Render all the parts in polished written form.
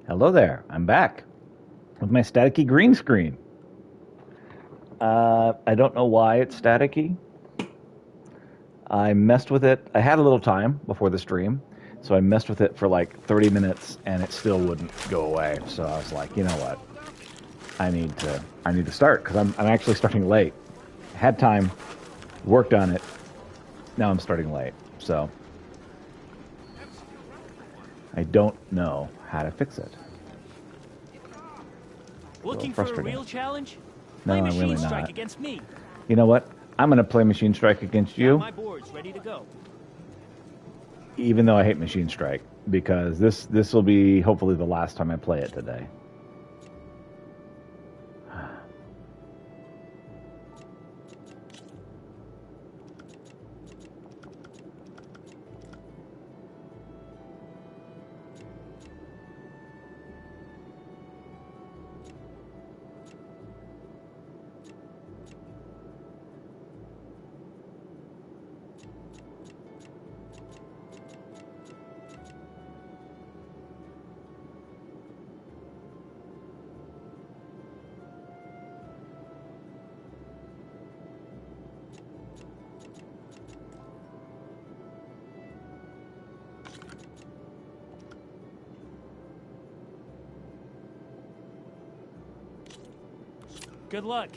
Hello there. I'm back with my staticky green screen. I don't know why it's staticky. I messed with it. I had a little time before the stream, so I messed with it for like 30 minutes, and it still wouldn't go away. So I was like, you know what? I need to start because I'm actually starting late. I had time, worked on it. Now I'm starting late, so I don't know how to fix it. Looking for a real challenge? No, Play I'm Machine really Strike not. against me. You know what? I'm going to play Machine Strike against Got you, my board's ready to go. even though I hate Machine Strike, because this will be hopefully the last time I play it today. Good luck.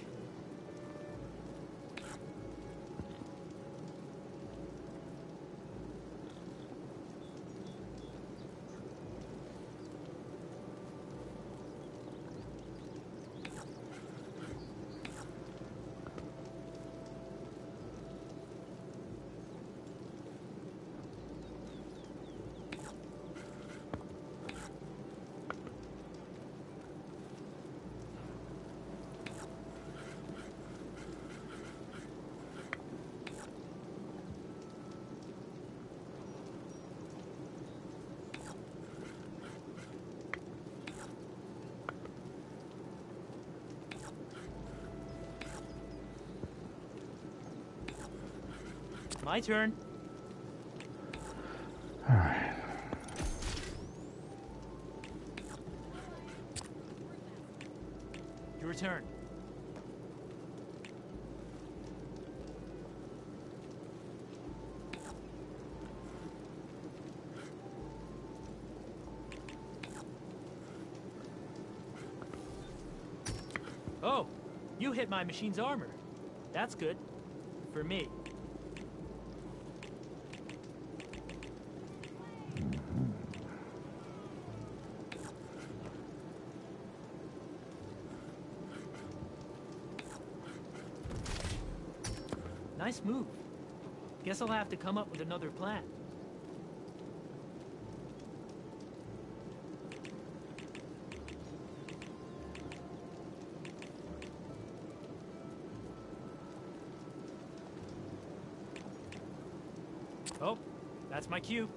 My turn. All right. Your turn. Oh, you hit my machine's armor. That's good. For me. Nice move. Guess I'll have to come up with another plan. Oh, that's my cue.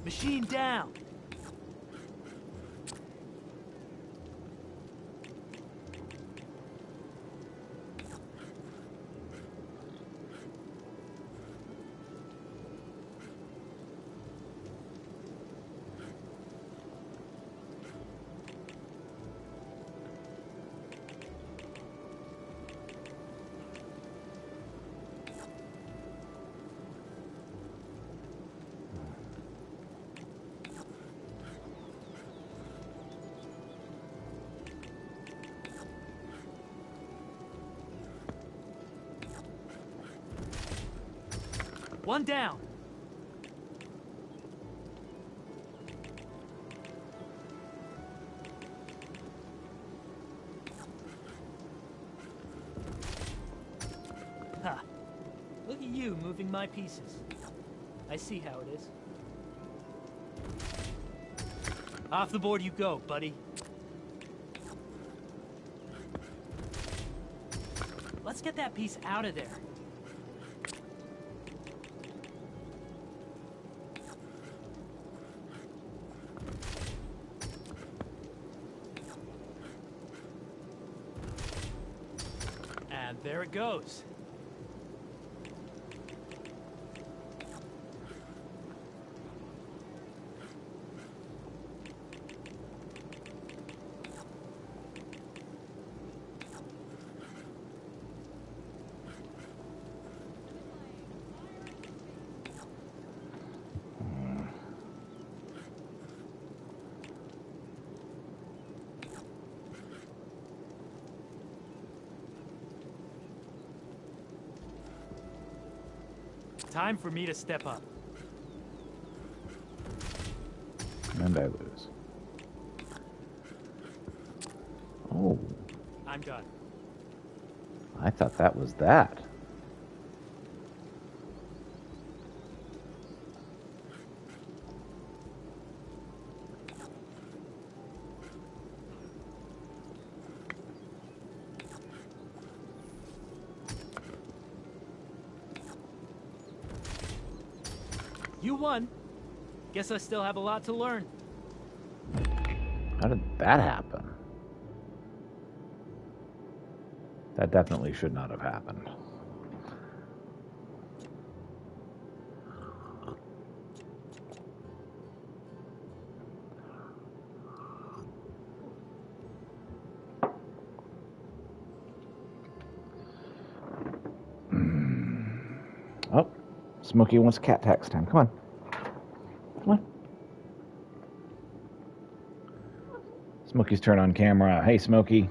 Machine down. One down. Ha. Look at you moving my pieces. I see how it is. Off the board you go, buddy. Let's get that piece out of there. And there it goes. Time for me to step up. And I lose. Oh, I'm done. I thought that was that. You won. Guess I still have a lot to learn. How did that happen? That definitely should not have happened. Oh, Smokey wants cat tax time. Come on. Come on. Smokey's turn on camera. Hey, Smokey.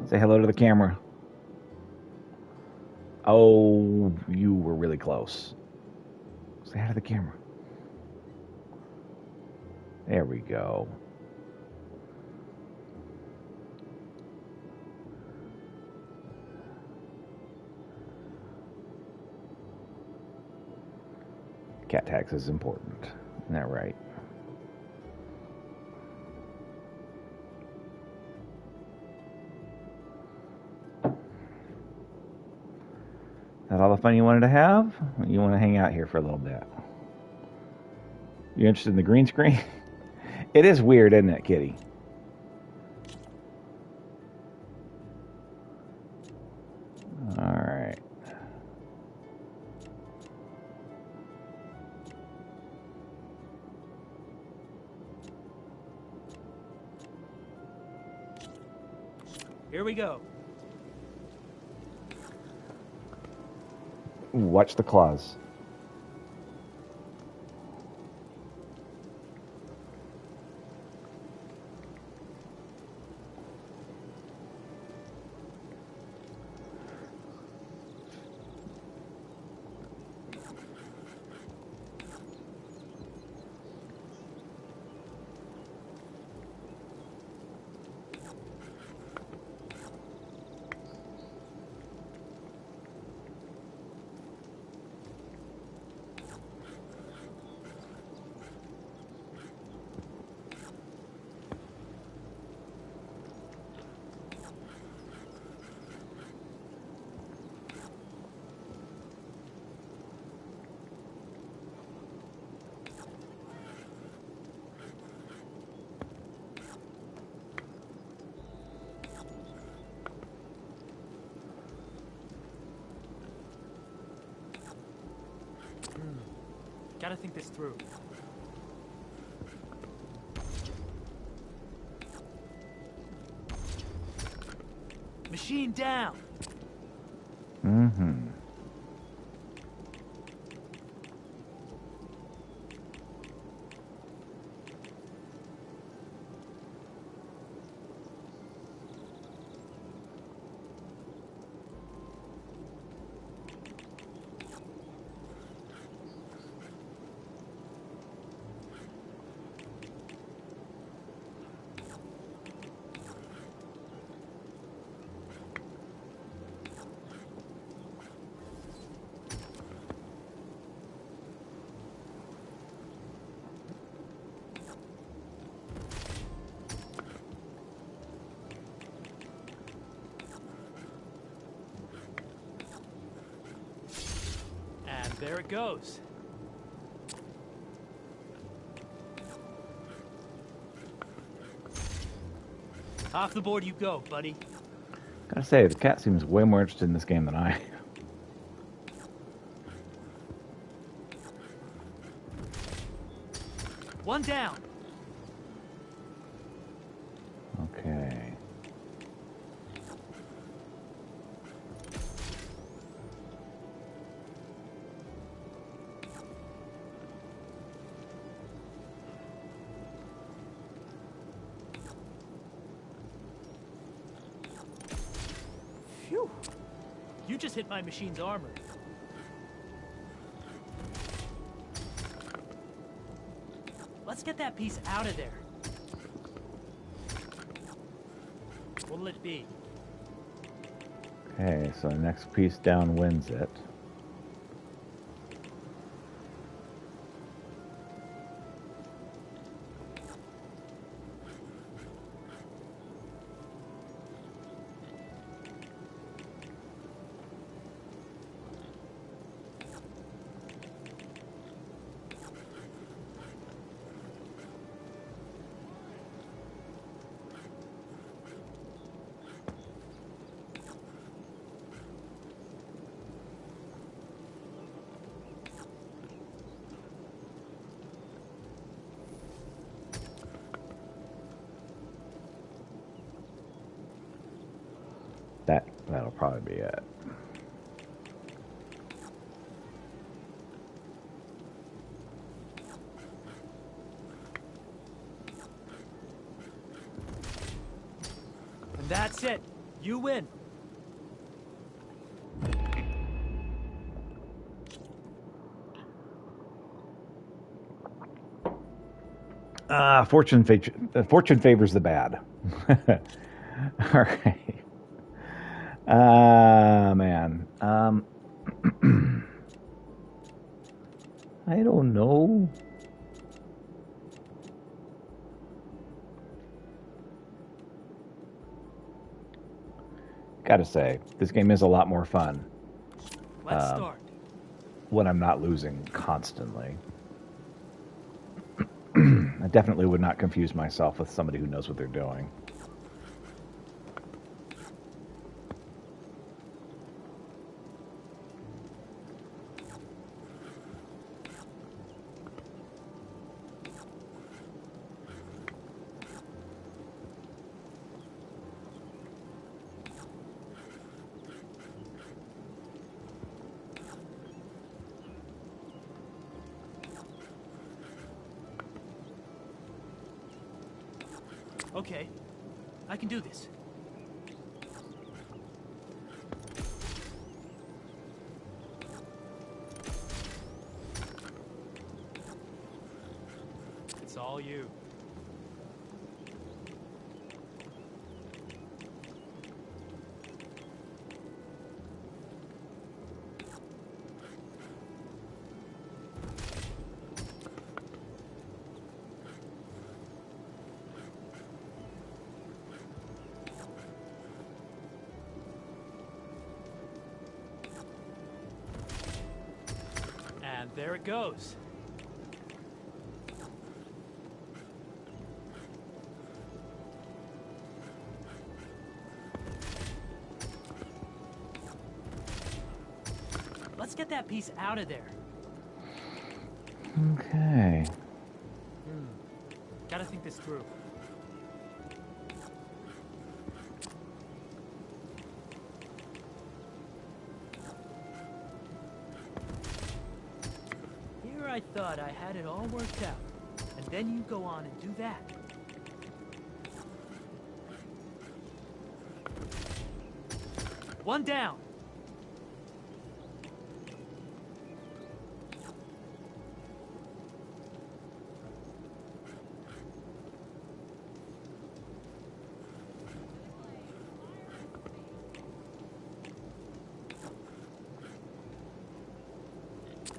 Say hello to the camera. Oh, you were really close. Say hi to the camera. There we go. Cat tax is important. Isn't that right? That all the fun you wanted to have? Or you want to hang out here for a little bit? You interested in the green screen? It is weird, isn't it, Kitty? All right. Here we go. Ooh, watch the claws. Gotta think this through. Machine down. Mm-hmm. And there it goes. Off the board you go, buddy. Gotta say, the cat seems way more interested in this game than I am. One down. Okay. Phew. You just hit my machine's armor. get that piece out of there. What'll it be? Okay, so the next piece down wins it. That'll probably be it. And that's it. You win. Fortune favors the bad. All right. Man. I don't know. Gotta say, this game is a lot more fun. Let's start. When I'm not losing constantly. I definitely would not confuse myself with somebody who knows what they're doing. Okay, I can do this. It's all you. And there it goes. Let's get that piece out of there. Okay. Gotta think this through. Here I thought I had it all worked out. And then you go on and do that. One down.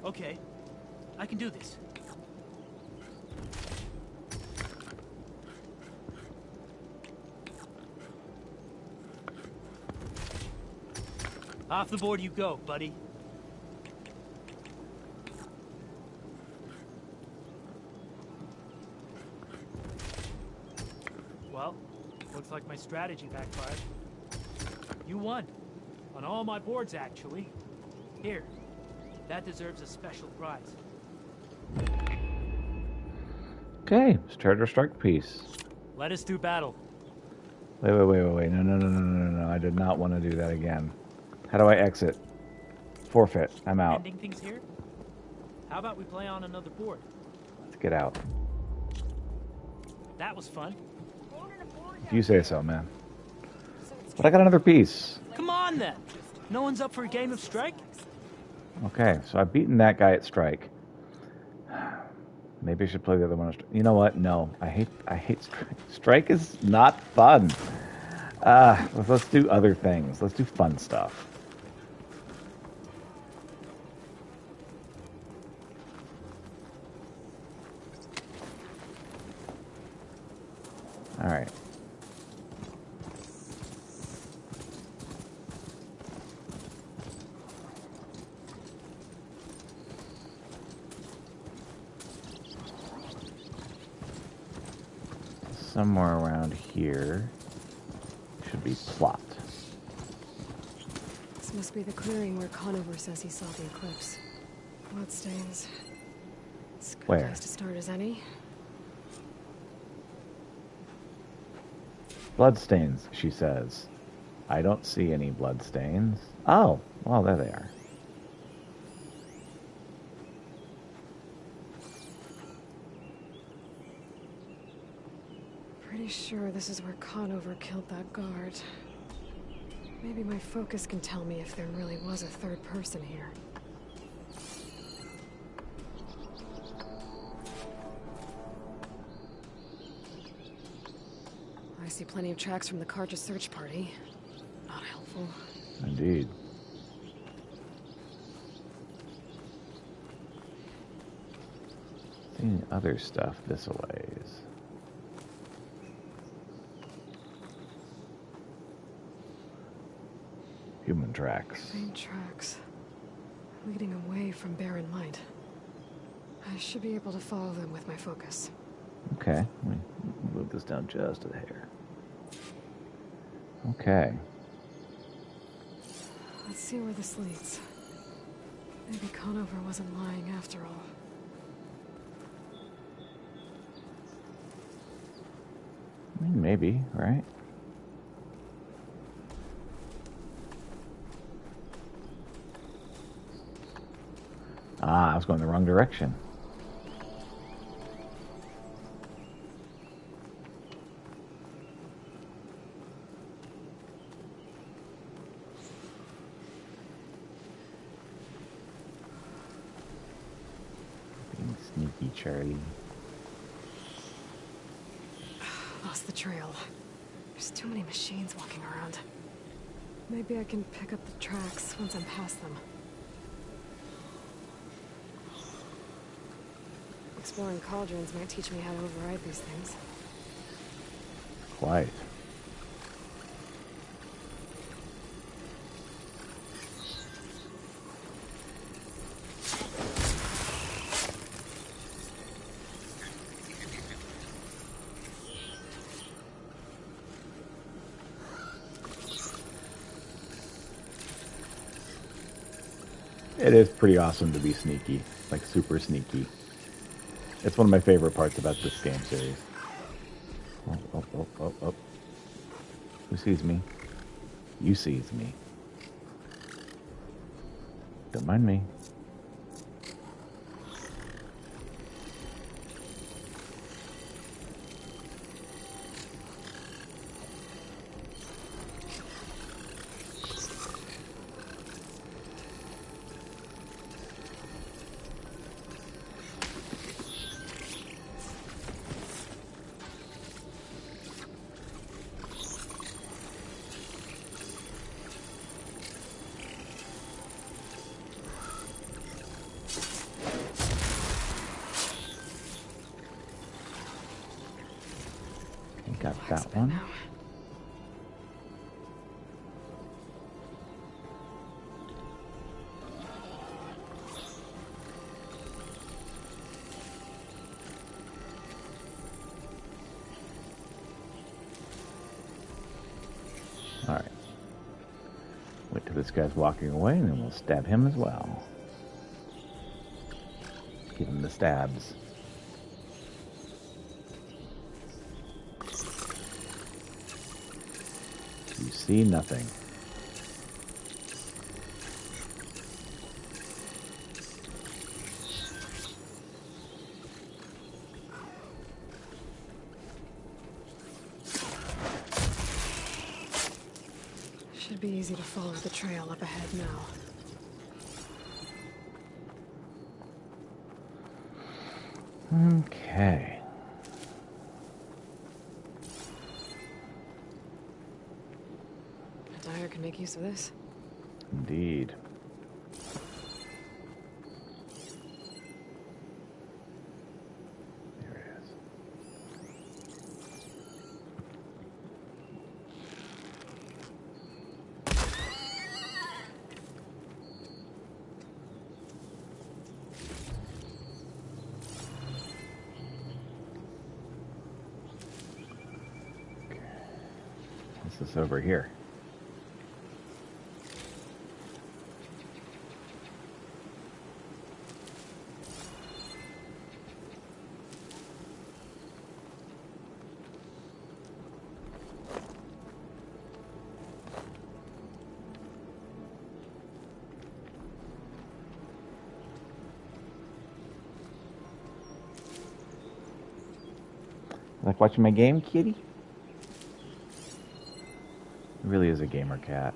Okay, I can do this. Off the board you go, buddy. Well, looks like my strategy backfired. You won. On all my boards, actually. Here. That deserves a special prize. Okay, start our strike piece. Let us do battle. Wait. No. I did not want to do that again. How do I exit? Forfeit. I'm out. Ending things here? How about we play on another board? Let's get out. That was fun. If you say so, man. But I got another piece. Come on, then. No one's up for a game of strike? Okay, so I've beaten that guy at strike. Maybe I should play the other one. You know what? No, I hate Strike. Strike is not fun. Let's do other things. Let's do fun stuff. All right. Somewhere around here should be plot. This must be the clearing where Conover says he saw the eclipse. Bloodstains. It's a good Where? place to start as any. Bloodstains, she says. I don't see any bloodstains. Oh, well, there they are. Pretty sure this is where Conover killed that guard. Maybe my focus can tell me if there really was a third person here. I see plenty of tracks from the Carja search party. Not helpful. Indeed. Seeing other stuff this a ways. Human tracks. Faint tracks. Leading away from Barren Light. I should be able to follow them with my focus. Okay, let me move this down just a hair. Okay. Let's see where this leads. Maybe Conover wasn't lying after all. I mean, maybe, right? Ah, I was going the wrong direction. Being sneaky, Charlie. Lost the trail. There's too many machines walking around. Maybe I can pick up the tracks once I'm past them. Exploring cauldrons might teach me how to override these things. Quite. It is pretty awesome to be sneaky, like super sneaky. It's one of my favorite parts about this game series. Oh, oh, oh, oh, oh. Who sees me? You sees me. Don't mind me. Got that one. Now. All right. Wait till this guy's walking away, and then we'll stab him as well. Give him the stabs. You see nothing. Should be easy to follow the trail up ahead now. Okay. A diner can make use of this. Indeed. There it is. Okay. What's this over here? Like watching my game, kitty? It really is a gamer cat.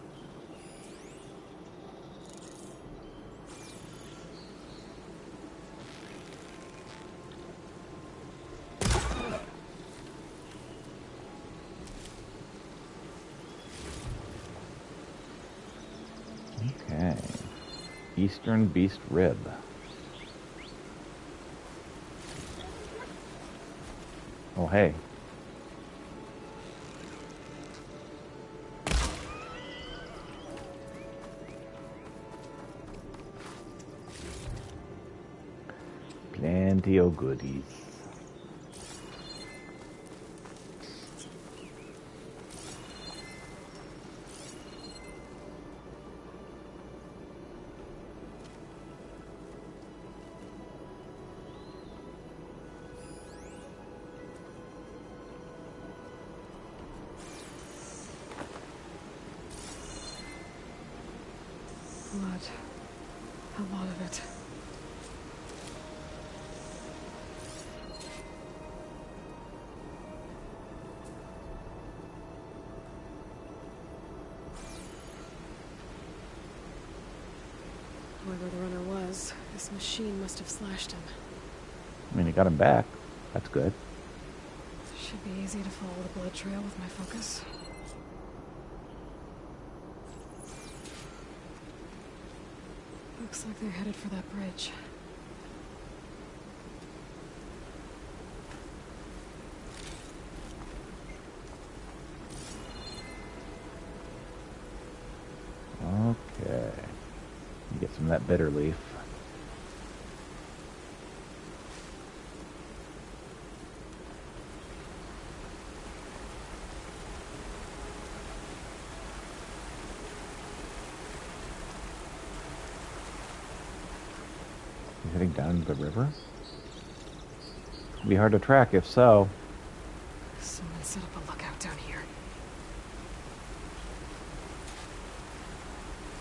Okay. Eastern Beast Rib. Oh, hey. Plenty of goodies. Blood. A lot of it. Whoever the runner was, this machine must have slashed him. I mean, it got him back. That's good. Should be easy to follow the blood trail with my focus. Looks like they're headed for that bridge. Okay. Get some of that bitter leaf. You heading down the river? It'd be hard to track if so. Someone set up a lookout down here.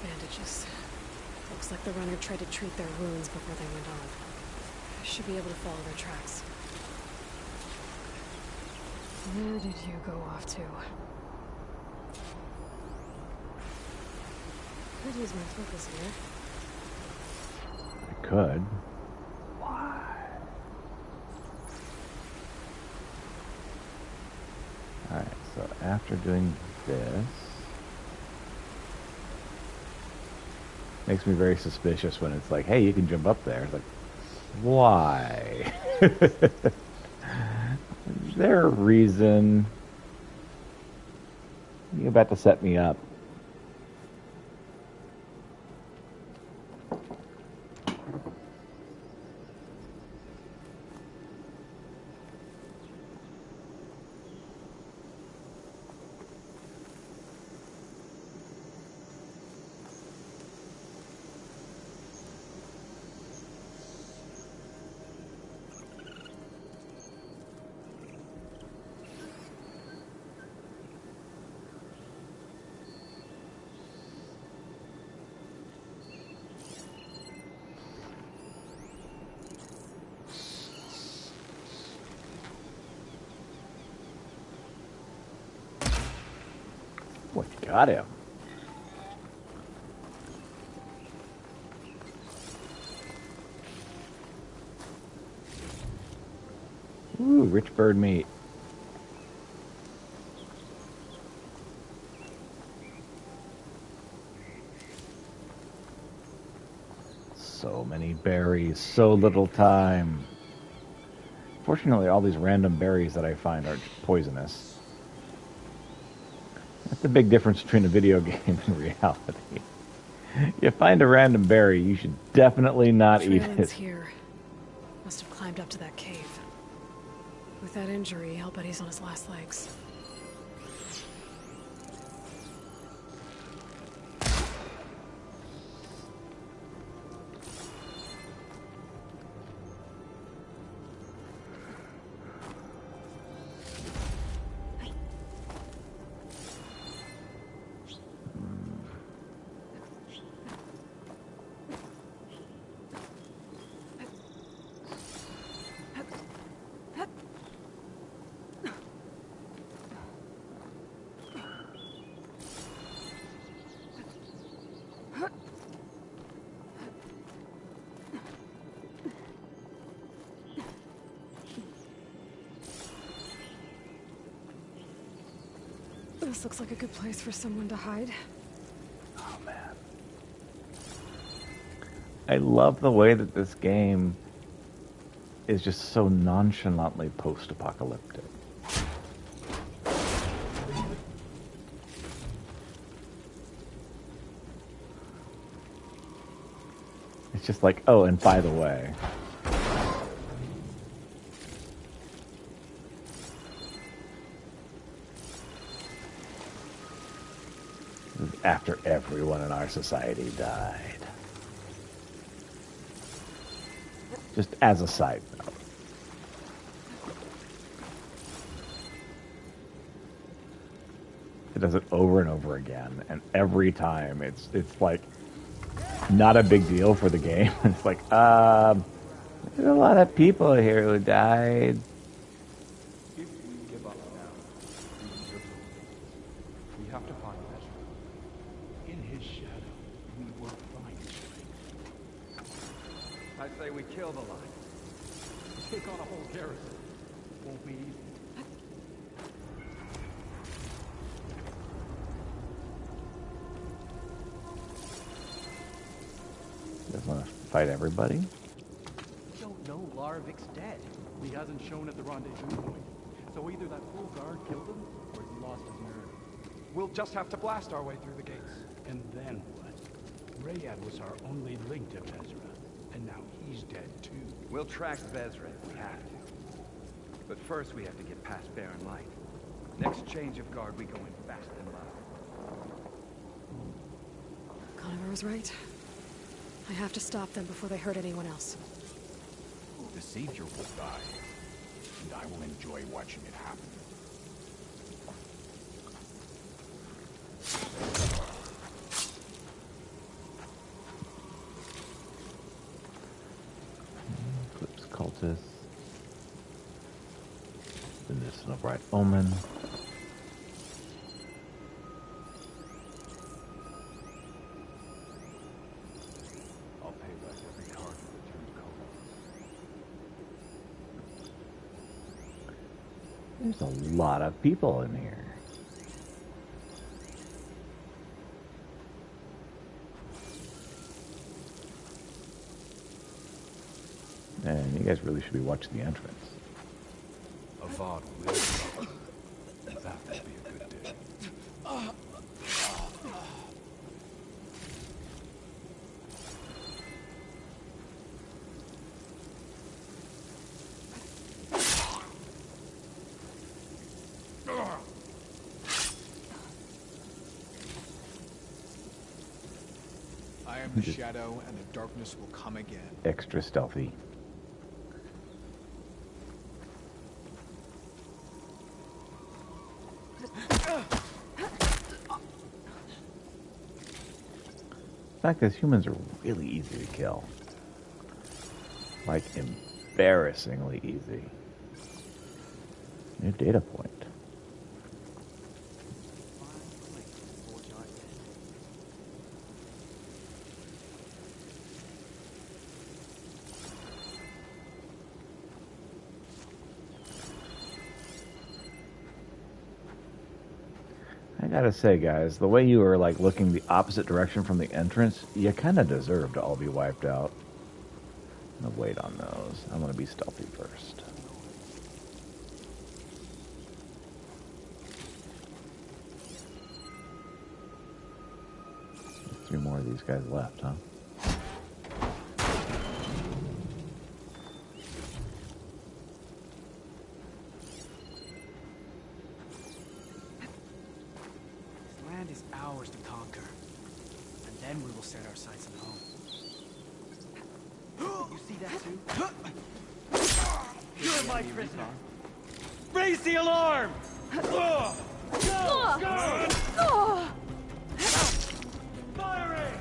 Bandages. Looks like the runner tried to treat their wounds before they went on. I should be able to follow their tracks. Where did you go off to? Could use my focus here. I could. Why? Alright, so after doing this... Makes me very suspicious when it's like, hey, you can jump up there. It's like, why? Is there a reason? You're about to set me up. What, got him? Ooh, rich bird meat. So many berries, so little time. Fortunately, all these random berries that I find are poisonous. That's the big difference between a video game and reality. You find a random berry, you should definitely not eat Trail it. ends here. Must have climbed up to that cave. With that injury, I'll bet he's on his last legs. This looks like a good place for someone to hide. Oh man. I love the way that this game is just so nonchalantly post-apocalyptic. It's just like, oh, and by the way. This is after everyone in our society died. Just as a side note. It does it over and over again, and every time it's like not a big deal for the game. It's like, there's a lot of people here who died. If we give up now, we will go. We have to find Ezra. In his shadow, we will find strength. I say we kill the lion. Take on a whole garrison. Won't be easy. Doesn't want to fight everybody. We don't know Larvik's dead. He hasn't shown at the rendezvous point. So either that full guard killed him, or he lost his nerve. We'll just have to blast our way through the gates. And then what? Rayad was our only link to Ezra. And now he's dead too. We'll track Vezra if we have to. But first we have to get past Barren Light. Next change of guard, we go in fast and loud. Conover was right. I have to stop them before they hurt anyone else. The Savior will die, and I will enjoy watching it happen. Eclipse cultist. Medicinal bright omen. I'll pay back every card you returned to Cobalt. There's a lot of people in here. And you guys really should be watching the entrance. Avad will. That will be a good day. I am the shadow, and the darkness will come again. Extra stealthy. The fact is, humans are really easy to kill. Like, embarrassingly easy. New data point. gotta say, guys, the way you were like looking the opposite direction from the entrance, you kind of deserve to all be wiped out. I'm gonna wait on those. I'm gonna be stealthy first. Three more of these guys left, huh? This land is ours to conquer, and then we will set our sights on home. You see that too? You're my prisoner. Raise the alarm! Go! Go! Firing!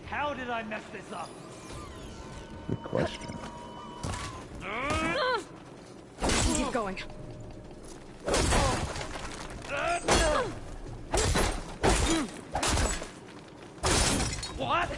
How did I mess this up? Good question. Keep going. What?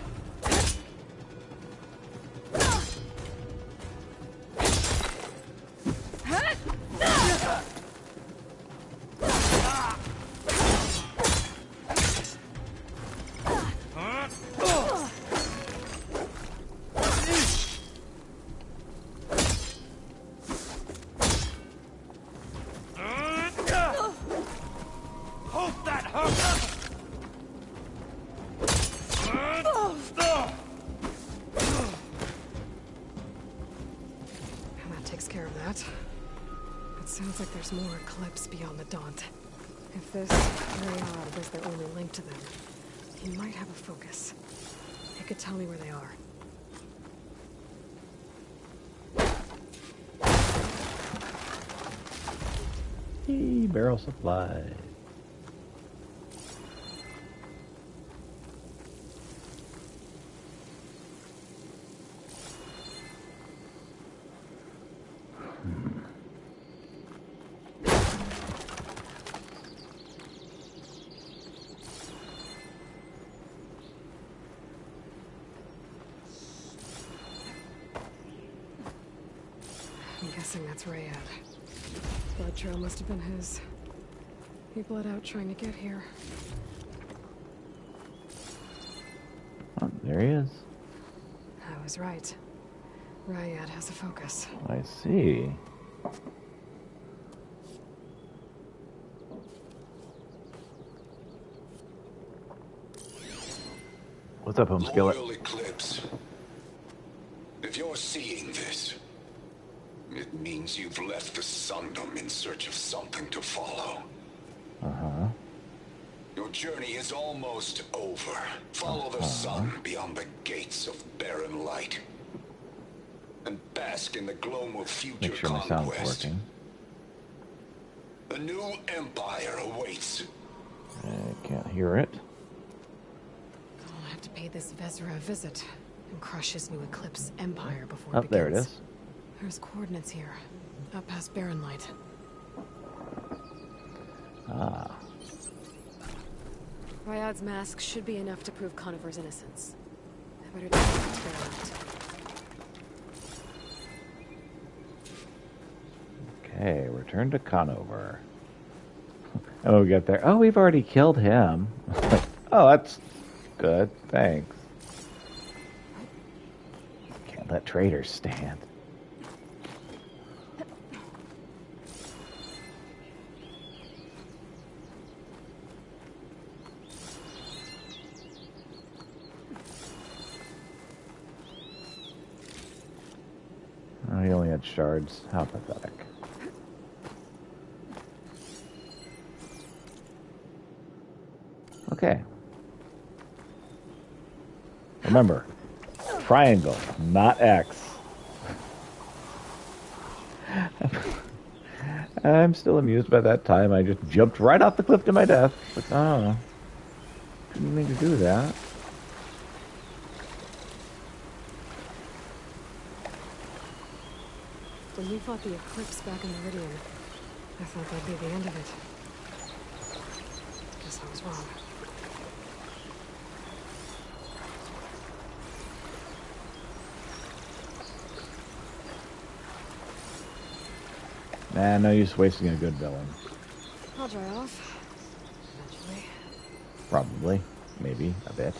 Hold that hook! And that takes care of that. It sounds like there's more Eclipse beyond the Daunt. If this Rayad was their only link to them, he might have a focus. He could tell me where they are. Barrel supply. I'm guessing that's Rayad. Blood trail must have been his. He bled out trying to get here. Oh, there he is. I was right. Rayad has a focus. I see. What's up, home skillet? Loyal Eclipse. If you're seeing this, it means you've left the Sundom in search of something to follow. Uh-huh. Your journey is almost over. Follow the sun beyond the gates of barren light. And bask in the gloom of future Make sure my sound's working. The new empire awaits. I can't hear it. I'll have to pay this Vezra a visit and crush his new Eclipse empire before Oh, it begins. there it is. There's coordinates here, up past Barren Light. Ah. Ryad's mask should be enough to prove Conover's innocence. I better take it to Barren Light. Okay, return to Conover. Oh, we get there. Oh, we've already killed him. Oh, that's good. Thanks. Can't let traitors stand. Oh, he only had shards. How pathetic. Okay. Remember, triangle, not X. I'm still amused by that time. I just jumped right off the cliff to my death. But, oh, didn't mean to do that. When we fought the Eclipse back in Meridian, I thought that'd be the end of it. Guess I was wrong. Nah, no use wasting a good villain. I'll dry off. Eventually. Probably. Maybe. A bit.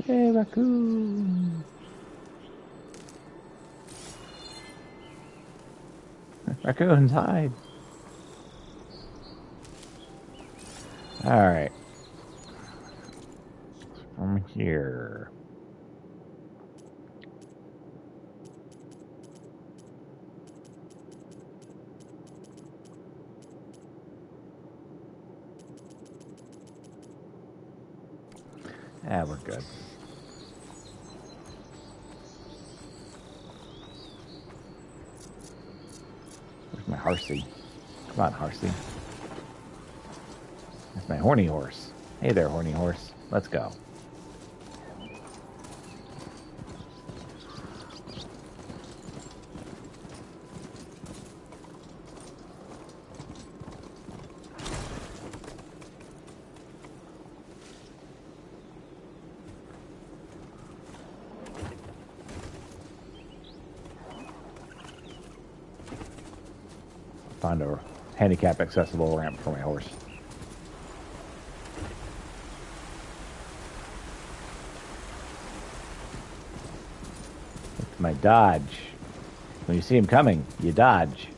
Hey, raccoon! Raccoons, hide! Alright. From here. Yeah, we're good. Where's my horsey? Come on, horsey. That's my horny horse. Hey there, horny horse. Let's go. Find a handicap accessible ramp for my horse. It's my dodge. When you see him coming, you dodge.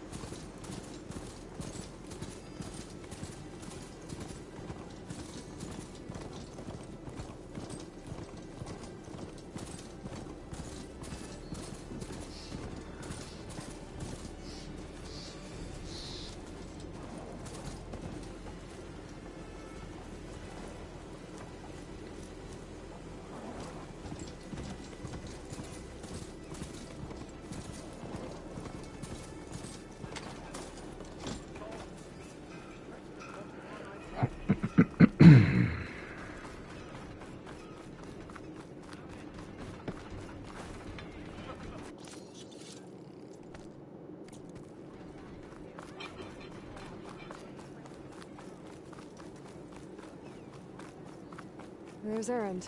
There's Errand.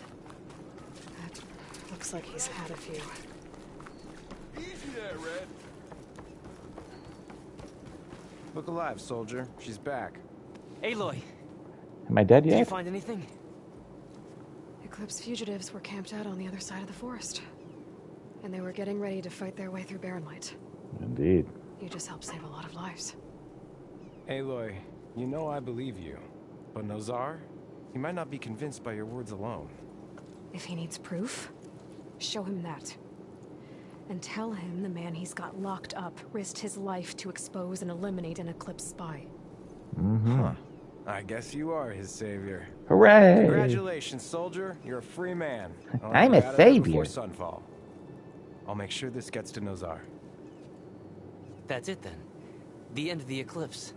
That looks like he's had a few. Easy there, Red. Look alive, soldier. She's back. Aloy, Am I dead did you yet? find anything? Eclipse fugitives were camped out on the other side of the forest. And they were getting ready to fight their way through Barren Light. Indeed. You just helped save a lot of lives. Aloy, you know I believe you. But Nozar? He might not be convinced by your words alone. If he needs proof, show him that. And tell him the man he's got locked up risked his life to expose and eliminate an Eclipse spy. Mm-hmm. Huh. I guess you are his savior. Hooray! Congratulations, soldier. You're a free man. I'll I'm get a out of there savior. before sunfall. I'll make sure this gets to Nozar. That's it then. The end of the Eclipse.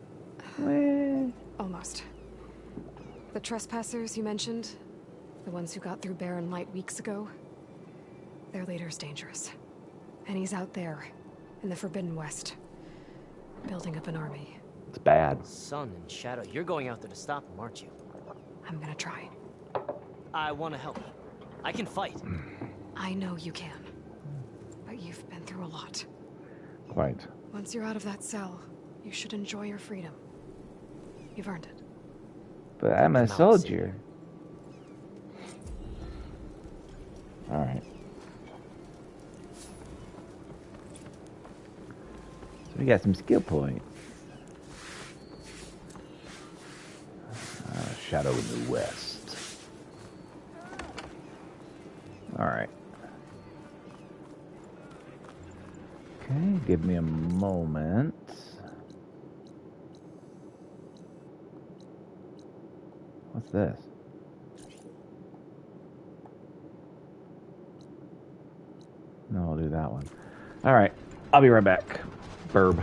Almost. The trespassers you mentioned, the ones who got through Barren Light weeks ago, their leader's dangerous. And he's out there, in the Forbidden West, building up an army. It's bad. Sun and Shadow, you're going out there to stop him, aren't you? I'm gonna try. I want to help. I can fight. I know you can. But you've been through a lot. Quite. Once you're out of that cell, you should enjoy your freedom. You've earned it. But I'm a Come out, soldier. Alright. So we got some skill points. Shadow in the west. Alright. Okay, give me a moment. What's this? No, I'll do that one. All right. I'll be right back. Burb.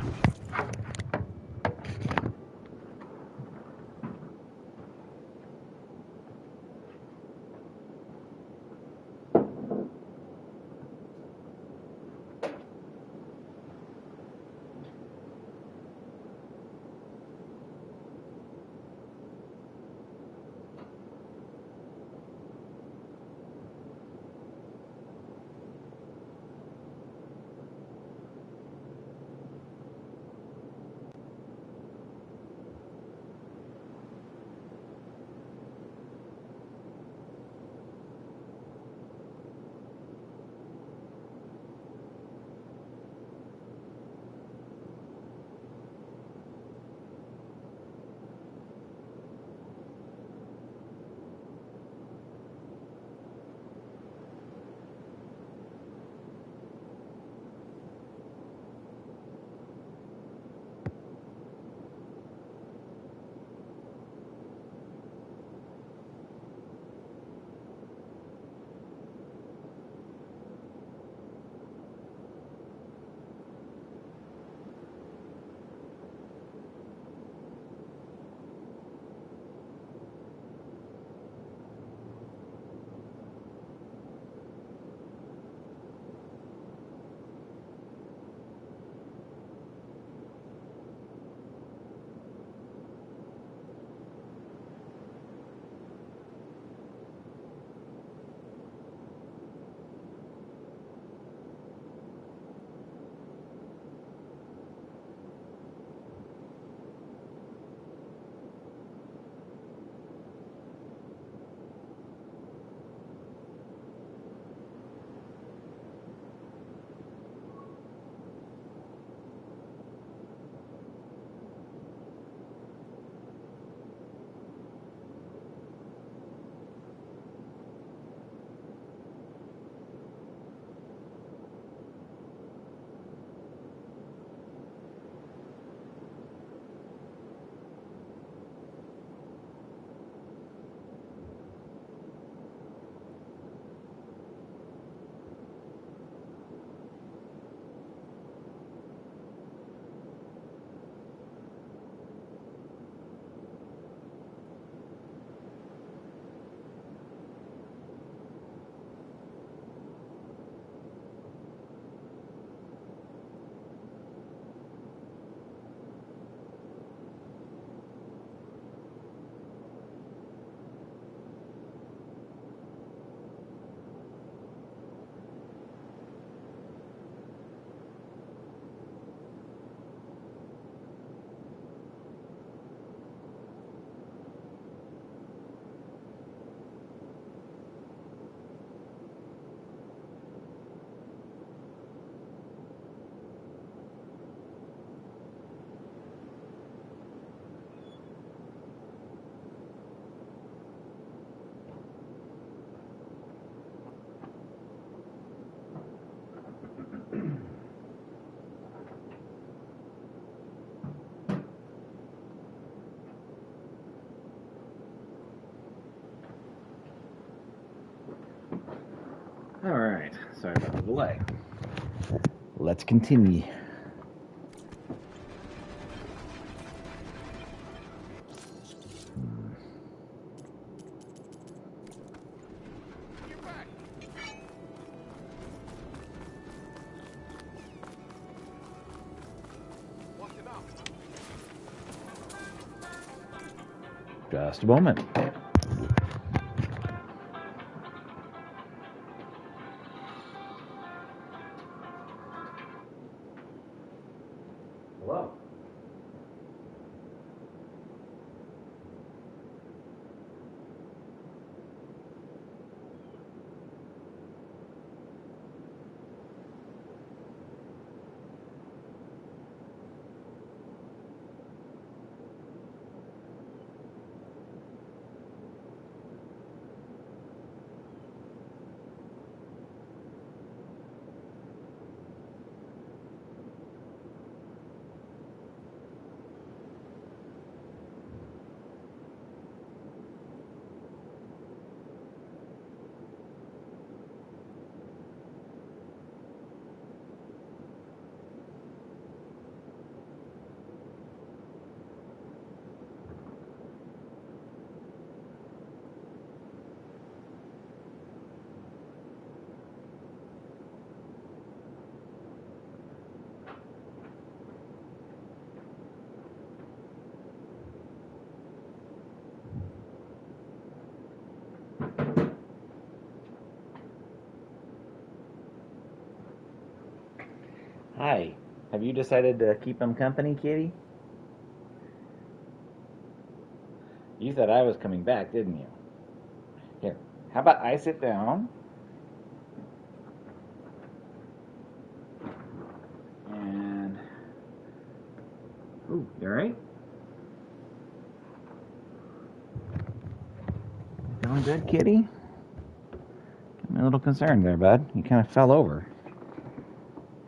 All right. Sorry about the delay. Let's continue. Just a moment. Hello. Hi. Have you decided to keep him company, kitty? You thought I was coming back, didn't you? Here, how about I sit down? And... Ooh, you alright? Feeling good, kitty? I'm a little concerned there, bud. You kind of fell over.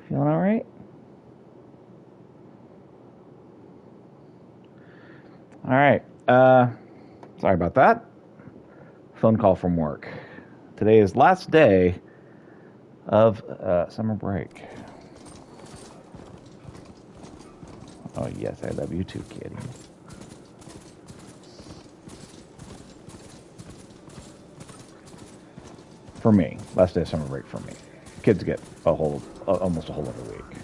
Feeling alright? Alright. Sorry about that. Phone call from work. Today is last day of summer break. Oh, yes, I love you too, kitty. For me, last day of summer break for me. Kids get almost a whole other week.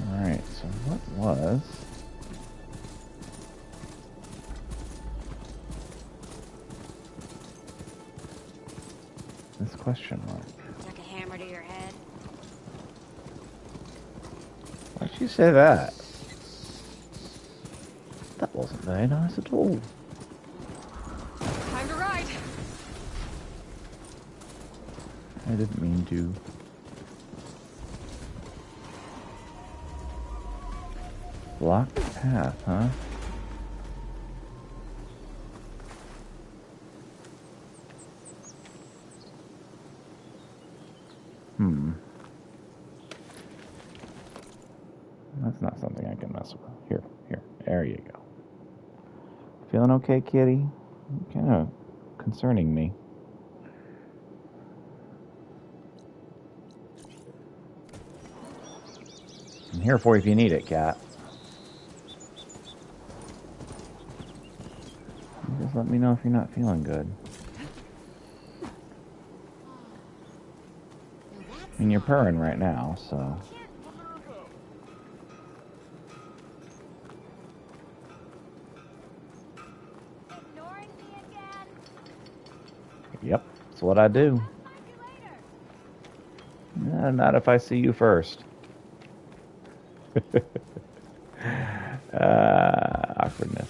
All right, so what was? This question mark. Took a hammer to your head. Why'd you say that? That wasn't very nice at all. Time to ride. I didn't mean to. Block the path, huh? That's not something I can mess with. Here. There you go. Feeling okay, kitty? Kind of concerning me. I'm here for you if you need it, cat. Just let me know if you're not feeling good. I mean, you're purring right now, so... Yep, that's what I do. Not if I see you first. Awkwardness.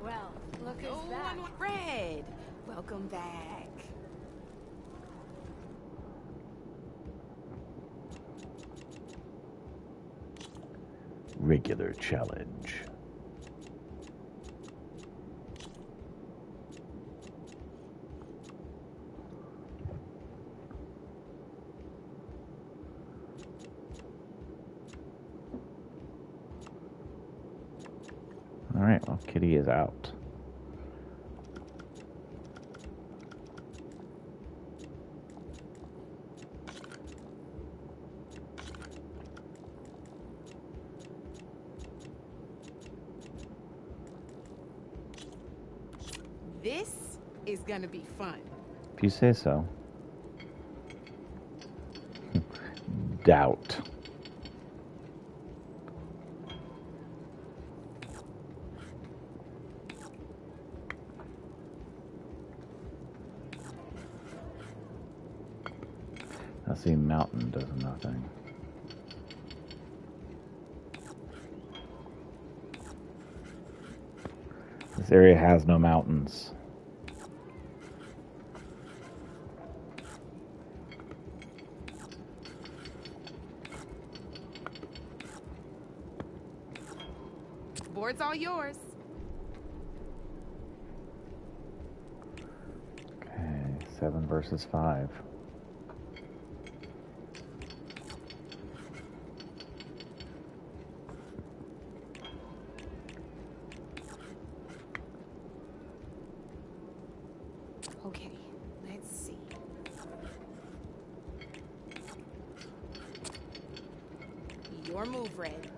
Well, look who's back. Red, welcome back. Regular challenge. All right, well, kitty is out. This is gonna be fun. If you say so. Doubt. I see mountain does nothing. This area has no mountains. Board's all yours. Okay, 7 versus 5. Okay, let's see. Your move, Red.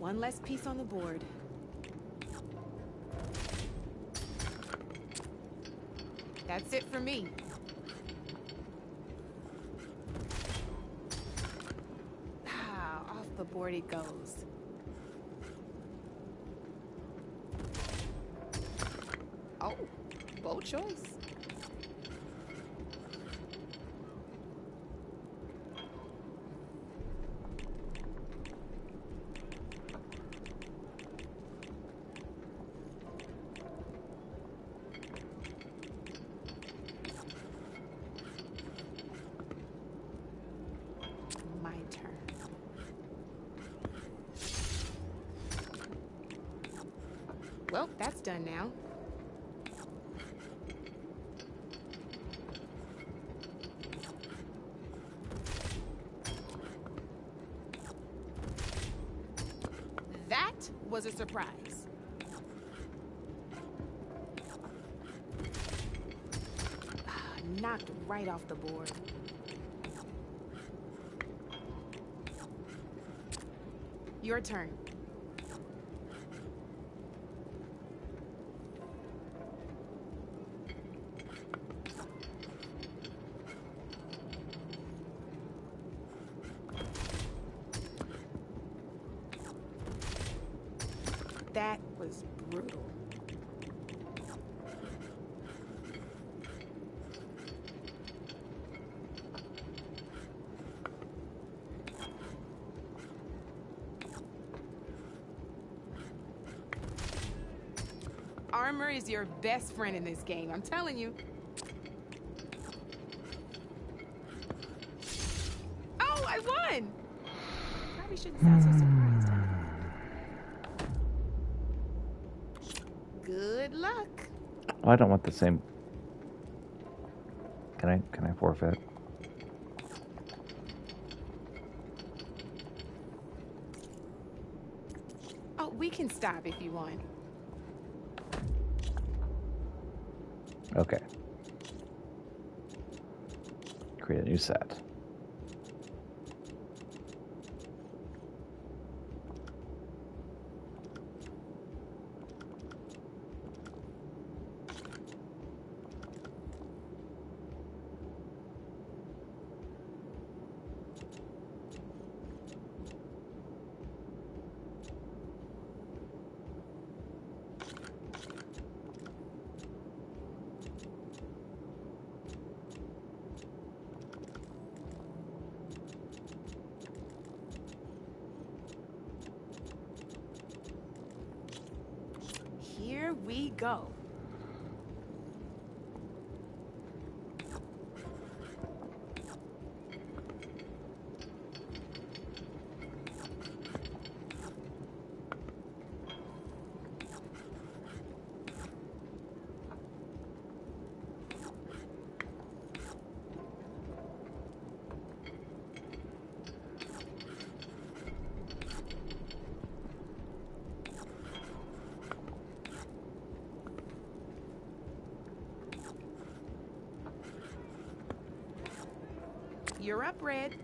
One less piece on the board. That's it for me. Ah, off the board it goes. Oh, bold choice. My turn. Well, that's done now. That was a surprise. Knocked right off the board. Your turn. That was brutal. Armor is your best friend in this game, I'm telling you. Oh, I won! Probably shouldn't sound so surprised. Good luck. Oh, I don't want the same. Can I forfeit? Oh, we can stop if you want. Okay. Create a new set. Here we go. You're up, Red.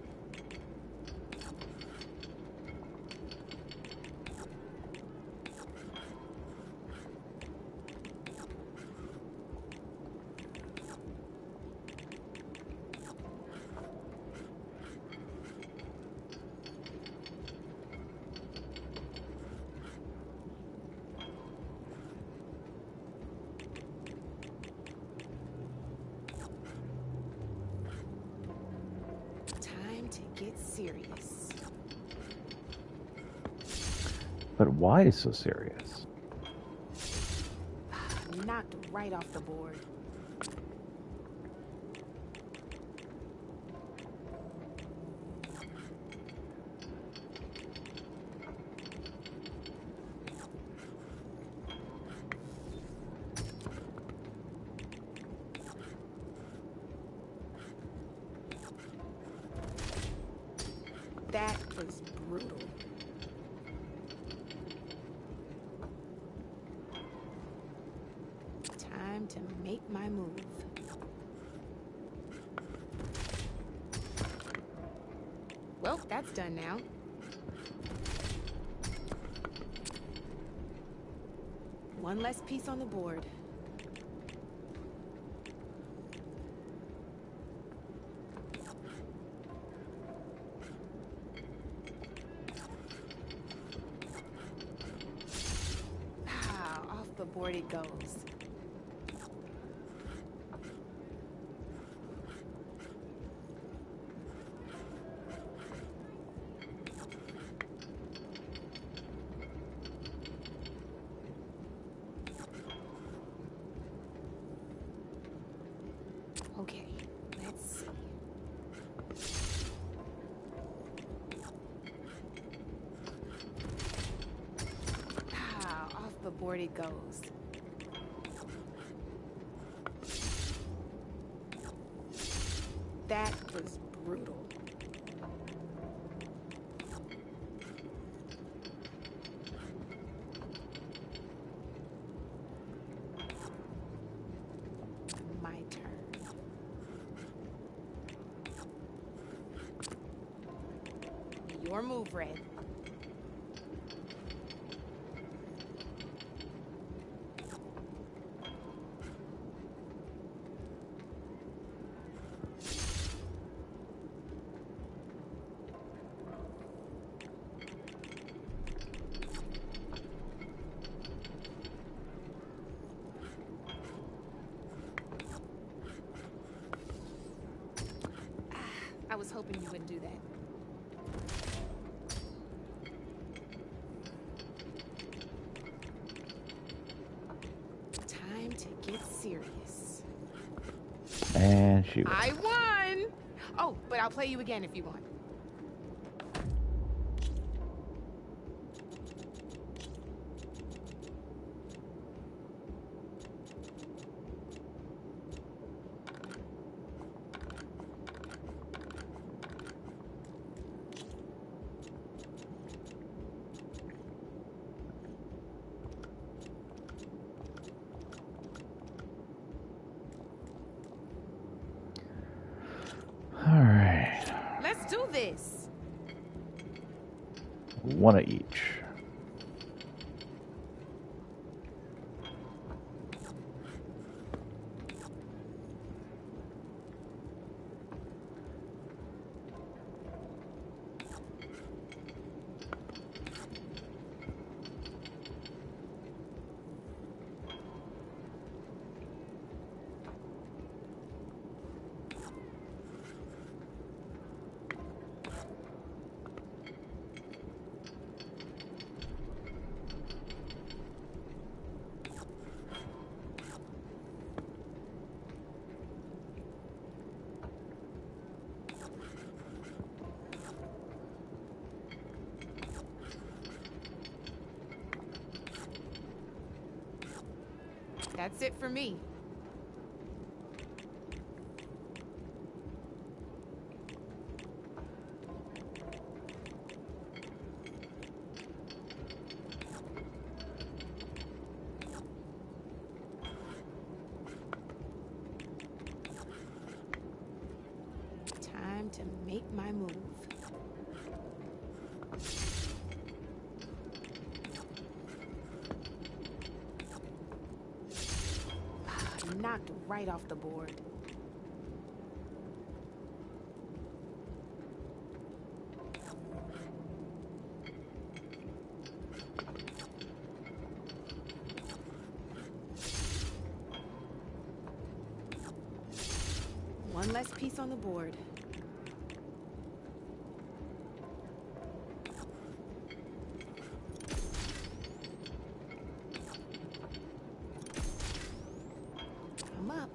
Time to get serious. But why so serious? Knocked right off the board. That was brutal. Time to make my move. Well, that's done now. One less piece on the board. Ah, off the board it goes. Okay, let's see. Ah, off the board it goes. That was brutal. My turn. Your move, Red. I was hoping you wouldn't do that. Time to get serious. And she. I won! Oh, but I'll play you again if you want. All right. Let's do this. One of each. That's it for me. Time to make my move. Knocked right off the board. One less piece on the board. I'm up.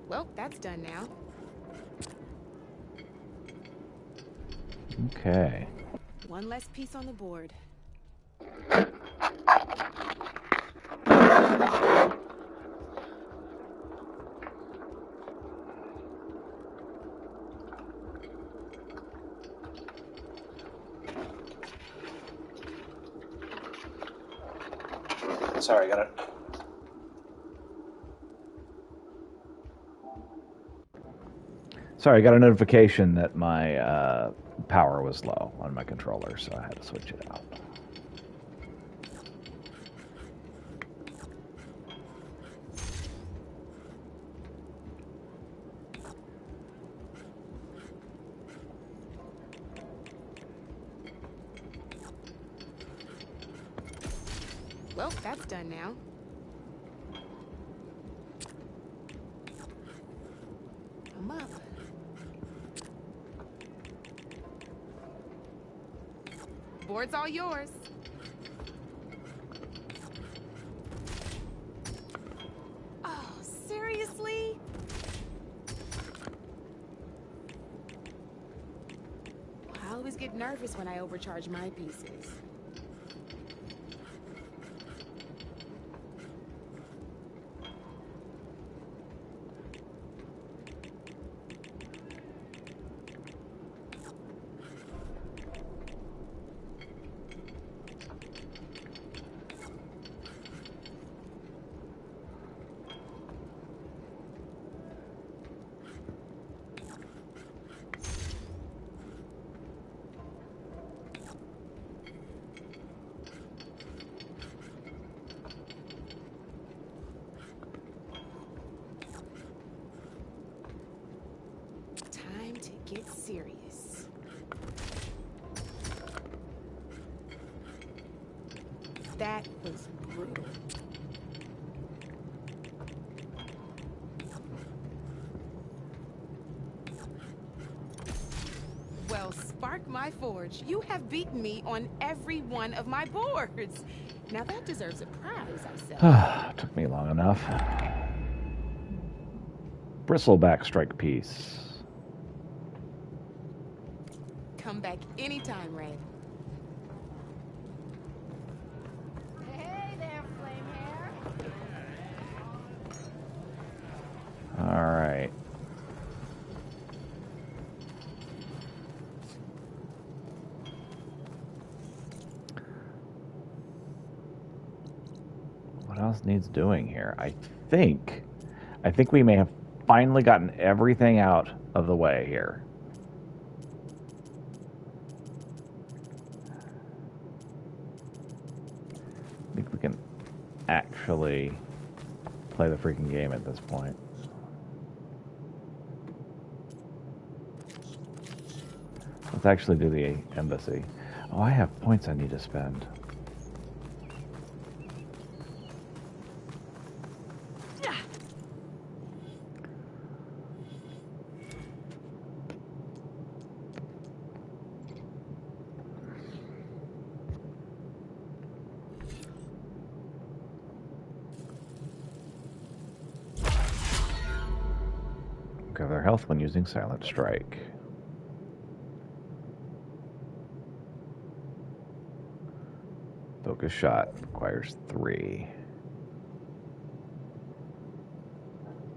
Well, that's done now. Okay. One less piece on the board. Sorry, got it. Sorry, I got a notification that my power was low on my controller, so I had to switch it out. Well, that's done now. I'm up. Board's all yours. Oh, seriously? I always get nervous when I overcharge my pieces. Time to get serious. That was brutal. Well, spark my forge. You have beaten me on every one of my boards. Now that deserves a prize, I say. Took me long enough. Bristleback strike piece. Come back anytime, Ray. Hey there, flame hair. All right. What else needs doing here? I think we may have finally gotten everything out of the way here. I think we can actually play the freaking game at this point. Let's actually do the embassy. Oh, I have points I need to spend. Recover their health when using Silent Strike. Focus shot requires 3.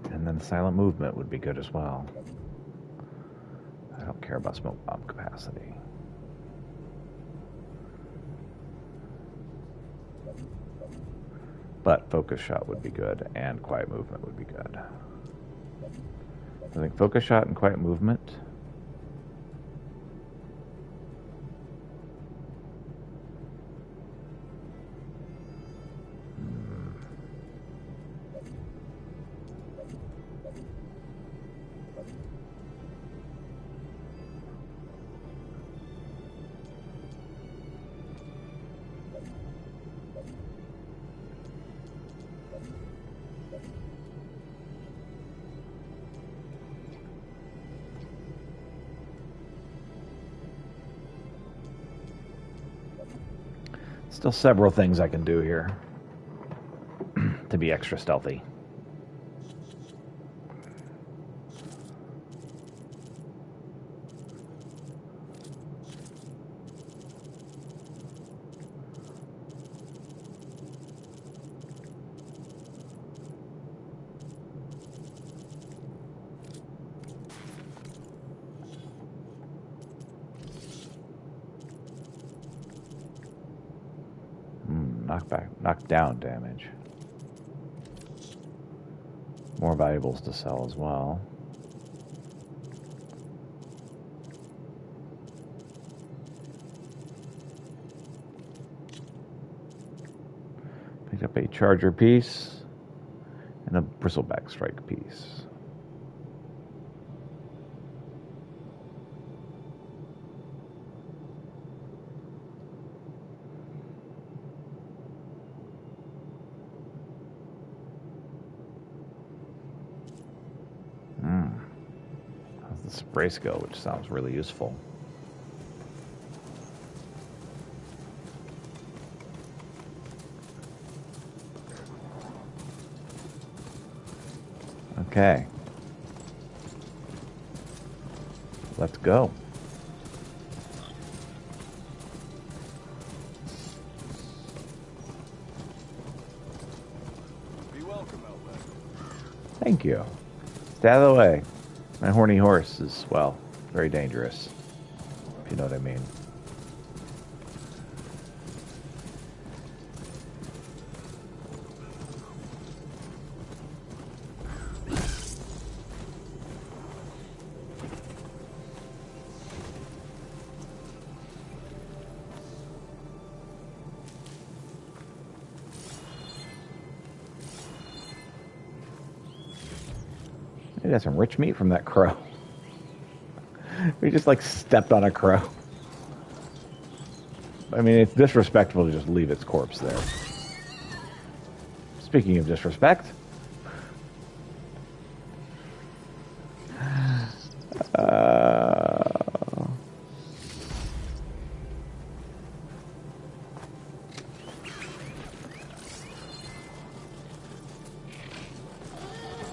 And then silent movement would be good as well. I don't care about smoke bomb capacity. But focus shot would be good, and quiet movement would be good. I think focus shot and quiet movement. Still several things I can do here to be extra stealthy. Knockdown damage. More valuables to sell as well. Picked up a charger piece and a bristleback strike piece. That's the spray skill, which sounds really useful. Okay. Let's go. Be welcome, Outlander. Thank you. Stay out of the way. My horny horse is, well, very dangerous. If you know what I mean. We got some rich meat from that crow. We just like stepped on a crow. I mean, it's disrespectful to just leave its corpse there. Speaking of disrespect.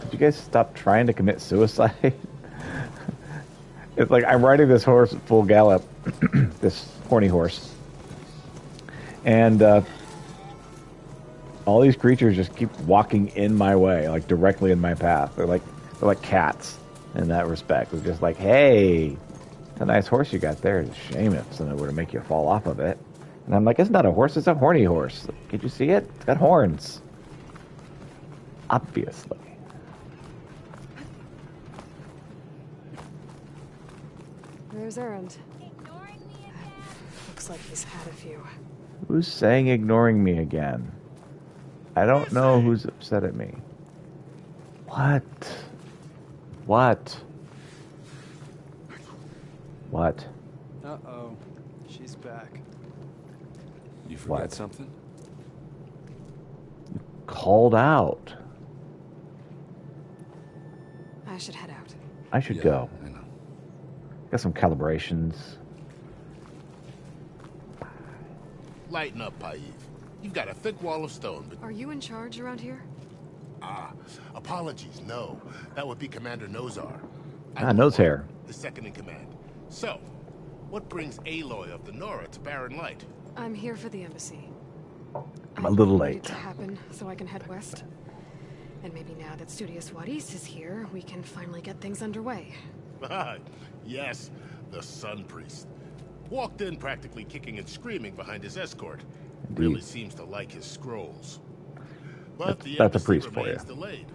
Did you guys stop trying to commit suicide? It's like I'm riding this horse at full gallop, this horny horse, and all these creatures just keep walking in my way, like directly in my path. They're like cats in that respect. They're just like, hey, it's a nice horse you got there. It's a shame if someone were to make you fall off of it. And I'm like, it's not a horse, it's a horny horse. Could you see it? It's got horns. Obviously. There's Errand. Looks like he's had a few. Who's saying ignoring me again? I don't know who's upset at me. What? What? What? Uh-oh. She's back. You forget What? something? Called out. I should head out. I should Yeah, go. I know. Got some calibrations. Lighten up, Paiv. You've got a thick wall of stone, but... Are you in charge around here? Apologies, no. That would be Commander Nozar. Nose hair. The second in command. So, what brings Aloy of the Nora to Barren Light? I'm here for the embassy. I'm a little I need it late. to happen so I can head west. And maybe now that Studious Wadis is here, we can finally get things underway. Yes, the Sun Priest. Walked in practically kicking and screaming behind his escort. Indeed. Really seems to like his scrolls. But the That's a embassy priest for remains you. delayed.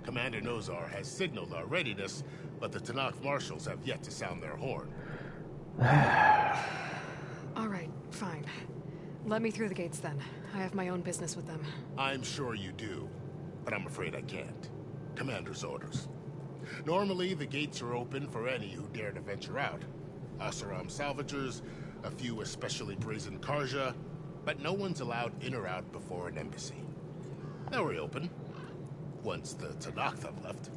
Commander Nozar has signaled our readiness, but the Tanakh marshals have yet to sound their horn. All right, fine. Let me through the gates then. I have my own business with them. I'm sure you do, but I'm afraid I can't. Commander's orders. Normally, the gates are open for any who dare to venture out. Asaram salvagers, a few especially brazen Karja, but no one's allowed in or out before an embassy. They'll reopen, once the Tanakh have left.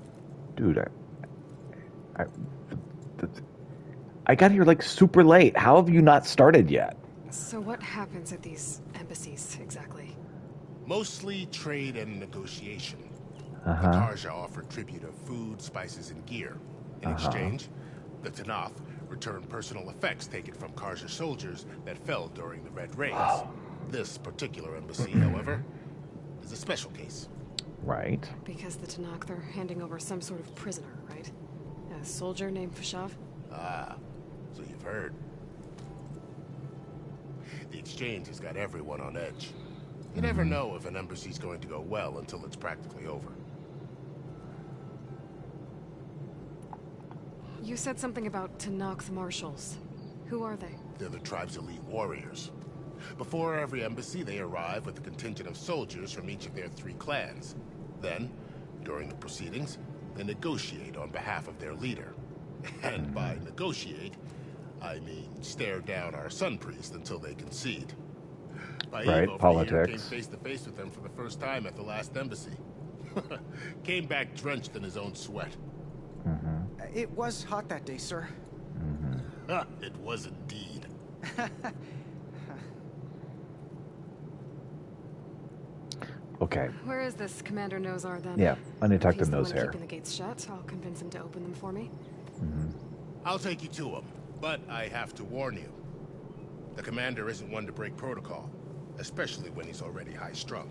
Dude, I got here like super late. How have you not started yet? So what happens at these embassies, exactly? Mostly trade and negotiation. Uh-huh. The Karja offer tribute of food, spices, and gear. In exchange, the Tanakh return personal effects taken from Karja soldiers that fell during the Red Raids. This particular embassy, however, is a special case. Right. Because the Tanakh, they're handing over some sort of prisoner, right? A soldier named Fashav? Ah, so you've heard. The exchange has got everyone on edge. You never know if an embassy's going to go well until it's practically over. You said something about Tanakh marshals. Who are they? They're the tribe's elite warriors. Before every embassy, they arrive with a contingent of soldiers from each of their 3 clans. Then, during the proceedings, they negotiate on behalf of their leader. And by negotiate, I mean stare down our sun priest until they concede. Right, Over politics. here came face to face with them for the first time at the last embassy. Came back drenched in his own sweat. It was hot that day, sir. It was indeed. Okay. Where is this Commander Nozar then? Yeah, I need to talk If he's to the one Nosehair. keeping the gates shut, I'll convince him to open them for me. I'll take you to him, but I have to warn you. The commander isn't one to break protocol, especially when he's already high-strung.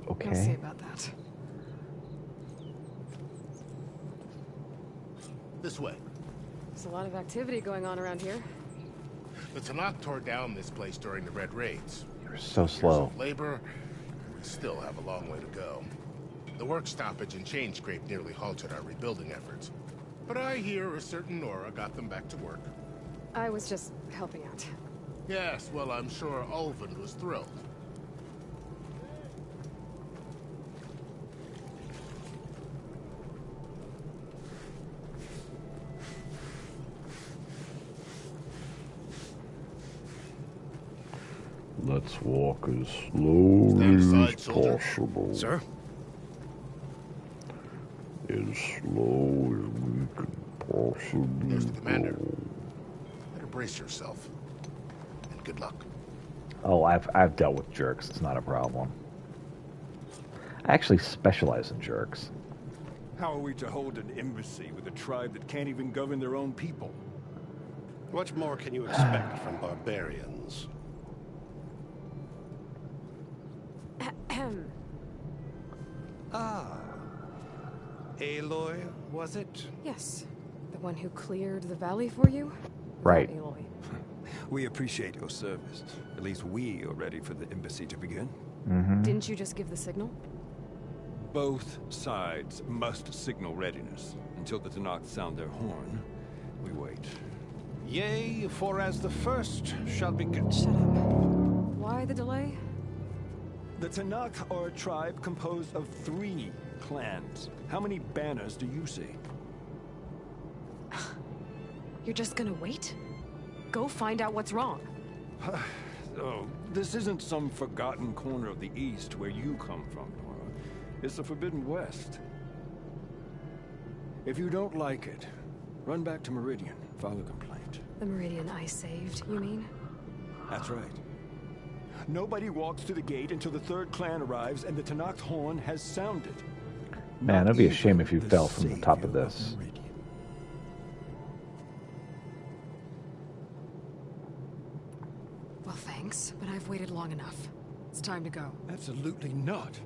I'll see about that. This way. There's a lot of activity going on around here. The Tanakh tore down this place during the Red Raids. You're so Years slow. of labor, we still have a long way to go. The work stoppage and chain scrape nearly halted our rebuilding efforts. But I hear a certain Nora got them back to work. I was just helping out. Yes, well, I'm sure Ulvund was thrilled. Let's walk as slowly Stand aside, as soldier. possible. Sir? As slow as we can possibly There's the commander. go. Better brace yourself. And good luck. Oh, I've dealt with jerks. It's not a problem. I actually specialize in jerks. How are we to hold an embassy with a tribe that can't even govern their own people? What more can you expect from barbarians? Ah. Aloy, was it? Yes. The one who cleared the valley for you? Right. Aloy. We appreciate your service. At least we are ready for the embassy to begin. Didn't you just give the signal? Both sides must signal readiness. Until the Tanakh sound their horn, we wait. Yea, for as the first shall be... Shut up. Why the delay? The Tanakh are a tribe composed of 3 clans. How many banners do you see? You're just gonna wait? Go find out what's wrong. Oh, this isn't some forgotten corner of the East where you come from, Nora. It's the Forbidden West. If you don't like it, run back to Meridian, file a complaint. The Meridian I saved, you mean? That's right. Nobody walks to the gate until the 3rd clan arrives and the Tanakh's horn has sounded. Man, it'd be a shame if you fell from the top of this. Well, thanks, but I've waited long enough. It's time to go. Absolutely not.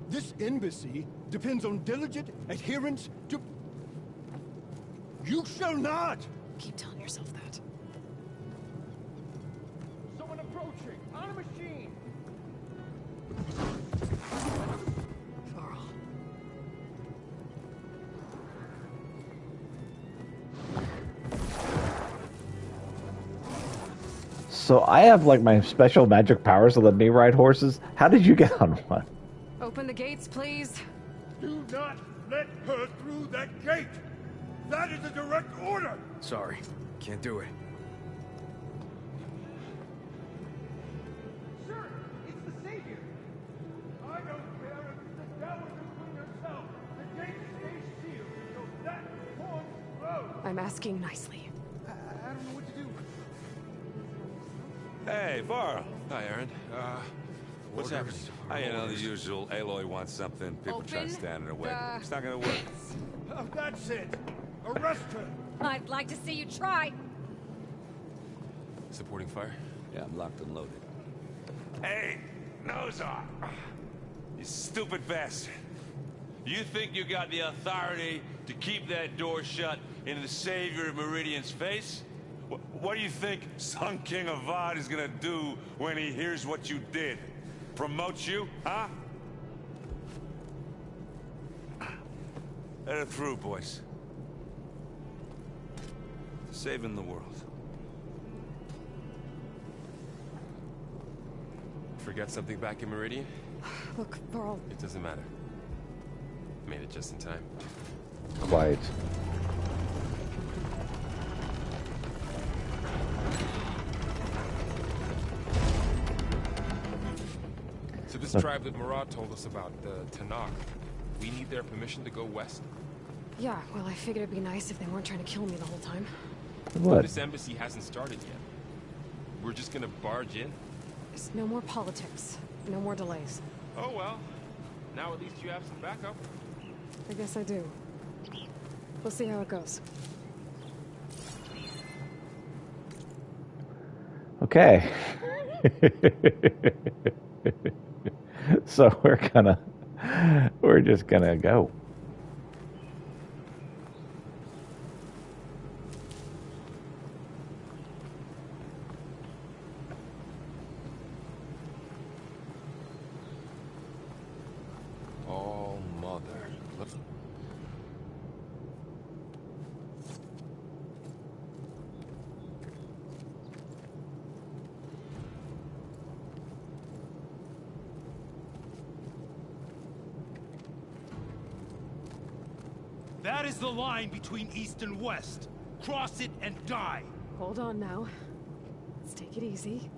This embassy depends on diligent adherence to... You shall not! Keep telling yourself that. Someone approaching! On a machine! Varl. So I have like my special magic powers to let me ride horses. How did you get on one? Open the gates, please. Do not let her through that gate! That is a direct order! Sorry, can't do it. Sir, it's the Savior! I don't care if it's the Dowager Queen herself! The gate stays sealed until that horn blows! I'm asking nicely. I don't know what to do. Hey, Varl. Hi, Aaron. What's happening? You know, the usual. Aloy wants something. People try to stand in her way. It's not gonna work. Oh, that's it! Arrest her! I'd like to see you try. Supporting fire? Yeah, I'm locked and loaded. Hey, Nozar! You stupid bastard. You think you got the authority to keep that door shut in the Savior of Meridian's face? What do you think Sun King Avad is gonna do when he hears what you did? Promote you, huh? Let it through, boys. Saving the world. Forget something back in Meridian? Look, Varl. It doesn't matter. Made it just in time. Quite. So this tribe that Murad told us about, the Tanakh, we need their permission to go west? Yeah, well, I figured it'd be nice if they weren't trying to kill me the whole time. What? This embassy hasn't started yet. We're just gonna barge in? There's no more politics. No more delays. Oh well. Now at least you have some backup. I guess I do. We'll see how it goes. Okay. So we're just gonna go. Oh, mother. Look. That is the line between East and West. Cross it and die. Hold on now. Let's take it easy.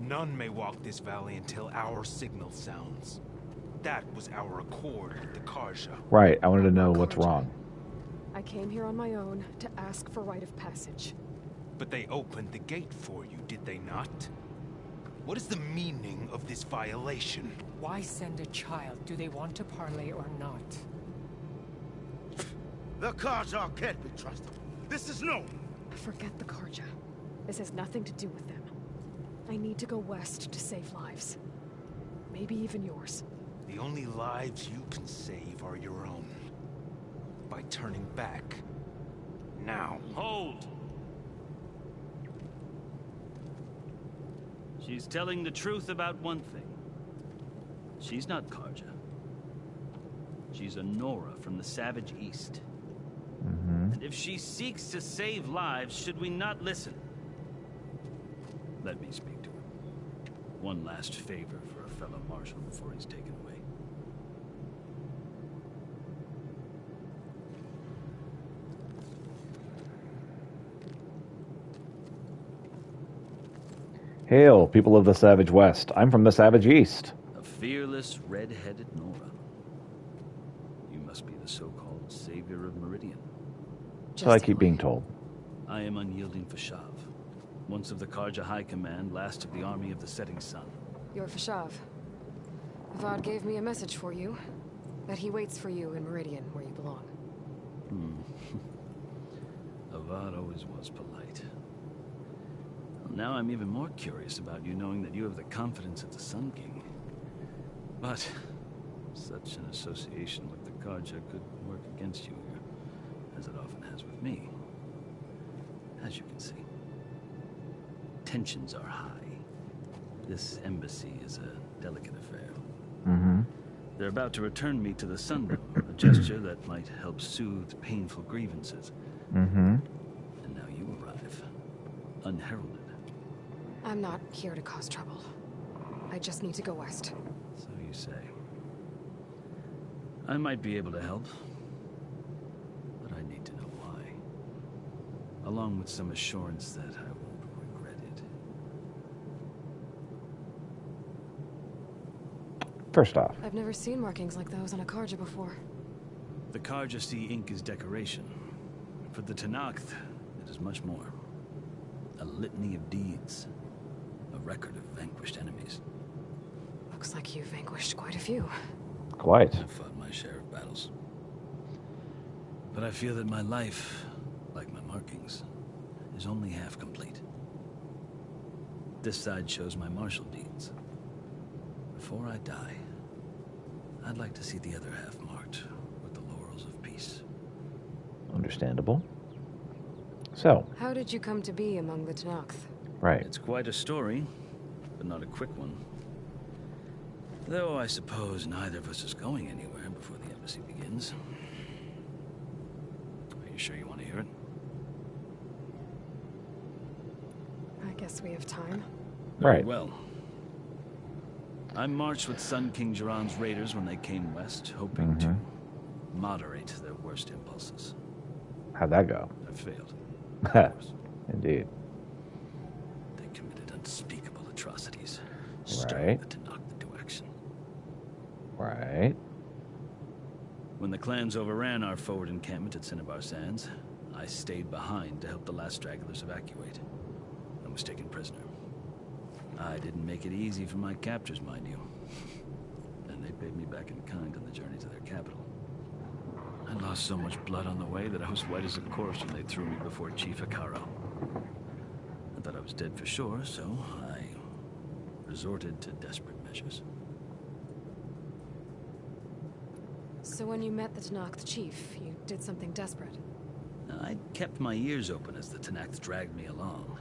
None may walk this valley until our signal sounds. That was our accord with the Karja. Right, I wanted to know what's wrong. I came here on my own to ask for rite of passage. But they opened the gate for you, did they not? What is the meaning of this violation? Why send a child? Do they want to parley or not? The Karja can't be trusted. This is no. Forget the Karja. This has nothing to do with them. I need to go west to save lives. Maybe even yours. The only lives you can save are your own. By turning back. Now. Hold! She's telling the truth about one thing. She's not Karja. She's a Nora from the Savage East. And if she seeks to save lives, should we not listen? Let me speak to her. One last favor for a fellow marshal before he's taken away. Hail, people of the Savage West. I'm from the Savage East. A fearless, red-headed Nora. You must be the so-called savior of Meridian. So I keep being told. I am unyielding Fashav, once of the Karja High Command, last of the army of the setting sun. You're Fashav. Avad gave me a message for you. That he waits for you in Meridian, where you belong. Avad always was polite. Well, now I'm even more curious about you, knowing that you have the confidence of the Sun King. But such an association with the Karja could work against you here, as it often has with me. As you can see, tensions are high. This embassy is a delicate affair. They're about to return me to the Sun, a gesture that might help soothe painful grievances. And now you arrive, unheralded. I'm not here to cause trouble. I just need to go west. So you say. I might be able to help, but I need to know why. Along with some assurance that I won't regret it. First off, I've never seen markings like those on a Karja before. The Karja see ink as decoration. For the Tanakh, it is much more. A litany of deeds. A record of vanquished enemies. Looks like you've vanquished quite a few. Quite. I've fought my share of battles. But I feel that my life, like my markings, is only half complete. This side shows my martial deeds. Before I die, I'd like to see the other half marked with the laurels of peace. Understandable. So. How did you come to be among the Tanakh? Right. It's quite a story, but not a quick one. Though I suppose neither of us is going anywhere before the embassy begins. Are you sure you want to hear it? I guess we have time. Very Right. well. I marched with Sun King Jiran's raiders when they came west, hoping to moderate their worst impulses. How'd that go? I failed. Indeed. They committed unspeakable atrocities, Right. stirring the Tanakh into action. Right. When the clans overran our forward encampment at Cinnabar Sands, I stayed behind to help the last stragglers evacuate. I was taken prisoner. I didn't make it easy for my captors, mind you. And they paid me back in kind on the journey to their capital. I lost so much blood on the way that I was white as a corpse when they threw me before Chief Hikaro. I thought I was dead for sure, so I resorted to desperate measures. So when you met the Tanakh chief, you did something desperate. I kept my ears open as the Tanakh dragged me along,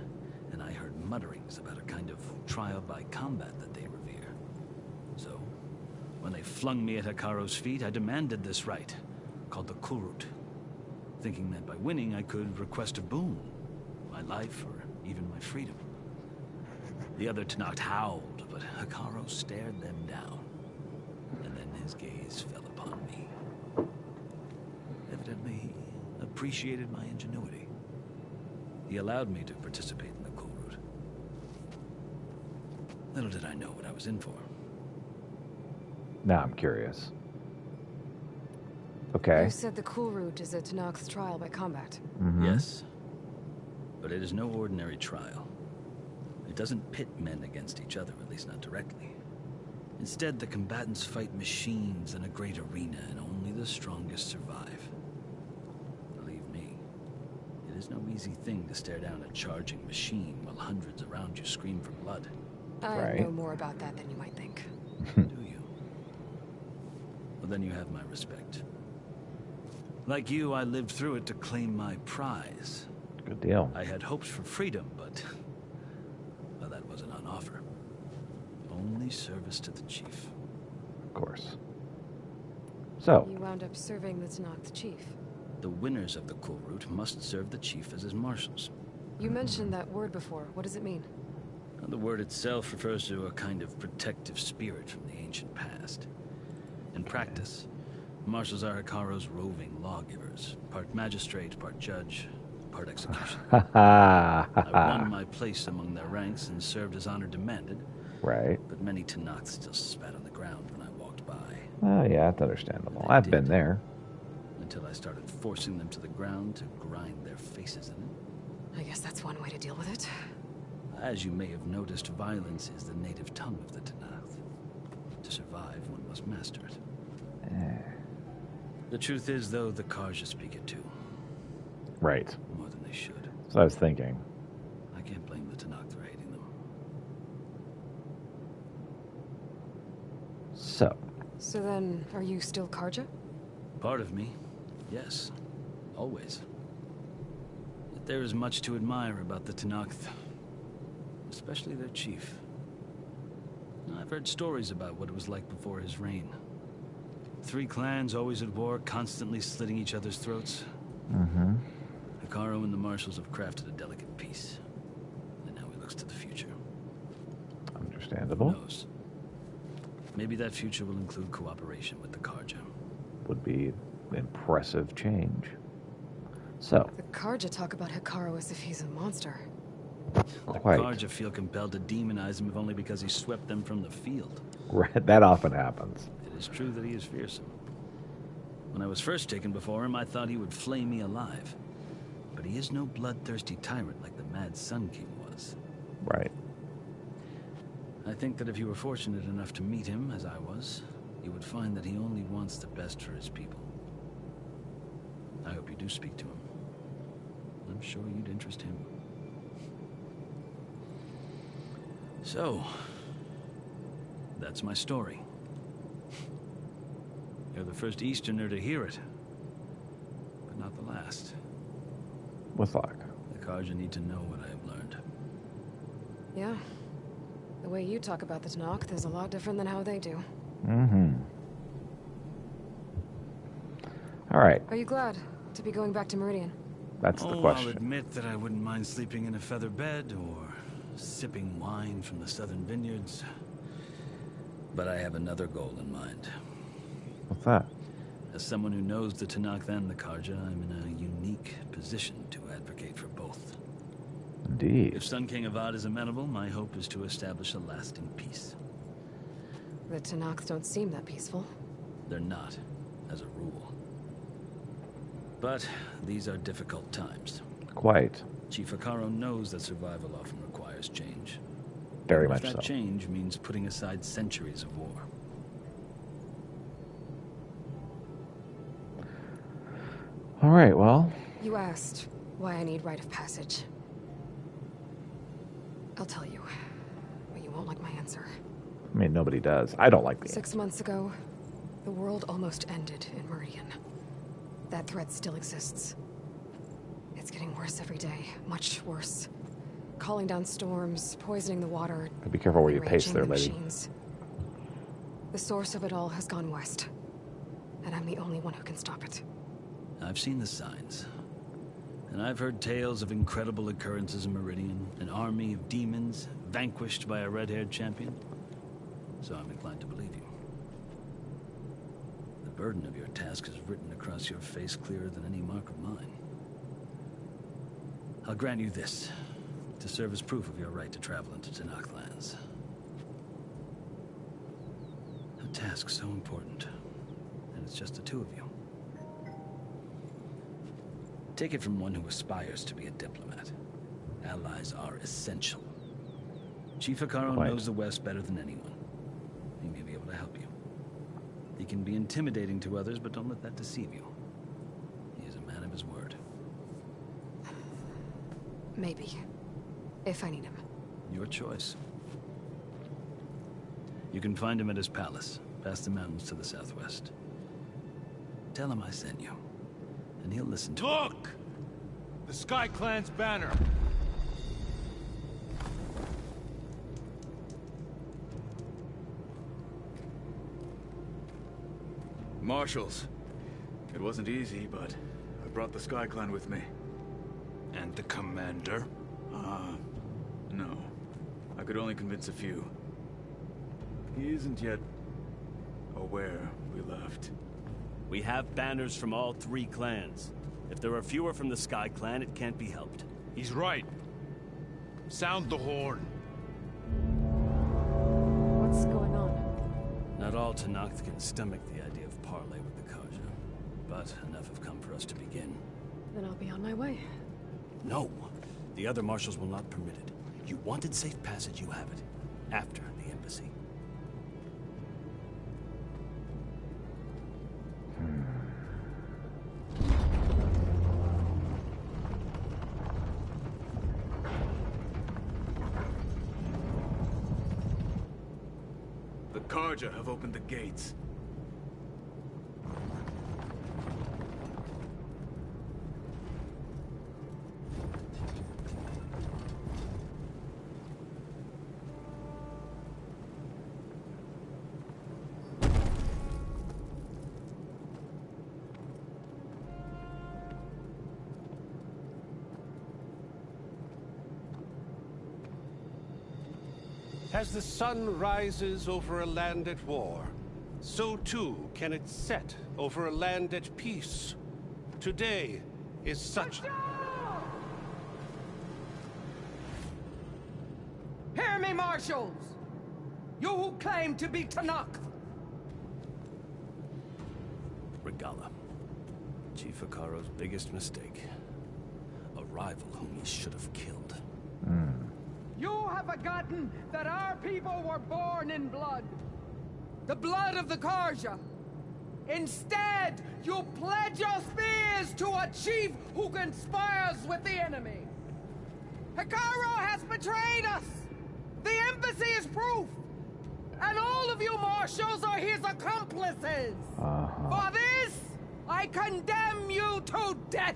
and I heard mutterings about a kind of trial by combat that they revere. So, when they flung me at Hikaro's feet, I demanded this right, called the Kulrut, thinking that by winning I could request a boon, my life or even my freedom. The other Tanakh howled, but Hikaro stared them down, and then his gaze fell upon me. Evidently, he appreciated my ingenuity. He allowed me to participate in the Kulrut. Little did I know what I was in for. Now I'm curious. Okay. You said the Kulrut is a Tanakh's trial by combat. Yes. But it is no ordinary trial. It doesn't pit men against each other, at least not directly. Instead, the combatants fight machines in a great arena, and only the strongest survive. Believe me, it is no easy thing to stare down a charging machine while hundreds around you scream for blood. I know more about that than you might think. Do you? Well, then you have my respect. Like you, I lived through it to claim my prize. Good deal. I had hopes for freedom, but well, that wasn't on offer. Only service to the chief. Of course. So. You wound up serving the Tanakh chief. The winners of the Kulrut must serve the chief as his marshals. You mentioned that word before. What does it mean? The word itself refers to a kind of protective spirit from the ancient past. In practice, marshals are Hikaro's roving lawgivers, part magistrate, part judge, part executioner. I won my place among their ranks and served as honor demanded. Right. But many Tanakh still spat on the ground when I walked by. Oh, yeah, that's understandable. I've been there. Until I started forcing them to the ground to grind their faces in it. I guess that's one way to deal with it. As you may have noticed, violence is the native tongue of the Tanakh. To survive, one must master it. The truth is, though, the Karja speak it too. Right. More than they should. So I was thinking. I can't blame the Tanakh for hating them. So then, are you still Karja? Part of me, yes. Always. Yet there is much to admire about the Tanakh, especially their chief. I've heard stories about what it was like before his reign. 3 clans always at war, constantly slitting each other's throats. Hikaro and the marshals have crafted a delicate peace. And now he looks to the future. Understandable. Who knows? Maybe that future will include cooperation with the Karja. Would be impressive change. So. The Karja talk about Hikaro as if he's a monster. The Karja feel compelled to demonize him if only because he swept them from the field. Right, that often happens. It is true that he is fearsome. When I was first taken before him, I thought he would flay me alive. But he is no bloodthirsty tyrant like the Mad Sun King was. Right. I think that if you were fortunate enough to meet him, as I was, you would find that he only wants the best for his people. I hope you do speak to him. I'm sure you'd interest him. So, that's my story. You're the first Easterner to hear it, but not the last. What's like? The Karja need to know what I have learned. Yeah. The way you talk about the Tanakh is a lot different than how they do. All right. Are you glad to be going back to Meridian? That's the question. I'll admit that I wouldn't mind sleeping in a feather bed or sipping wine from the southern vineyards. But I have another goal in mind. What's that? As someone who knows the Tanakh and the Karja, I'm in a unique position to advocate for both. Indeed. If Sun King Avad is amenable, my hope is to establish a lasting peace. The Tanakhs don't seem that peaceful. They're not, as a rule. But these are difficult times. Quite. Chief Akaro knows that survival often requires change. Very Even much if so. that change means putting aside centuries of war. All right, well. You asked why I need rite of passage. I'll tell you, but you won't like my answer. I mean, nobody does. I don't like the 6 months ago, the world almost ended in Meridian. That threat still exists. It's getting worse every day, much worse. Calling down storms, poisoning the water. Be careful where you pace enraging there, the lady. machines. The source of it all has gone west, and I'm the only one who can stop it. I've seen the signs. And I've heard tales of incredible occurrences in Meridian, an army of demons vanquished by a red-haired champion. So I'm inclined to believe you. The burden of your task is written across your face clearer than any mark of mine. I'll grant you this, to serve as proof of your right to travel into Tanakh lands. A task so important, and it's just the two of you. Take it from one who aspires to be a diplomat. Allies are essential. Chief Akaro knows the West better than anyone. He may be able to help you. He can be intimidating to others, but don't let that deceive you. He is a man of his word. Maybe. If I need him. Your choice. You can find him at his palace, past the mountains to the southwest. Tell him I sent you, and he'll listen to it. Look! The Sky Clan's banner. Marshals. It wasn't easy, but I brought the Sky Clan with me. And the commander? No. I could only convince a few. He isn't yet aware we left. We have banners from all 3 clans. If there are fewer from the Sky Clan, it can't be helped. He's right. Sound the horn. What's going on? Not all Tanakh can stomach the idea of parley with the Karja, but enough have come for us to begin. Then I'll be on my way. No, the other marshals will not permit it. You wanted safe passage, you have it. After the embassy. The Karja have opened the gates. As the sun rises over a land at war, so too can it set over a land at peace. Today is such... Hear me, marshals! You who claim to be Tanakh! Regala. Chief Akaro's biggest mistake. A rival whom he should have killed. You have forgotten that our people were born in blood. The blood of the Karja. Instead, you pledge your spears to a chief who conspires with the enemy. Hikaru has betrayed us. The embassy is proof. And all of you marshals are his accomplices. For this, I condemn you to death.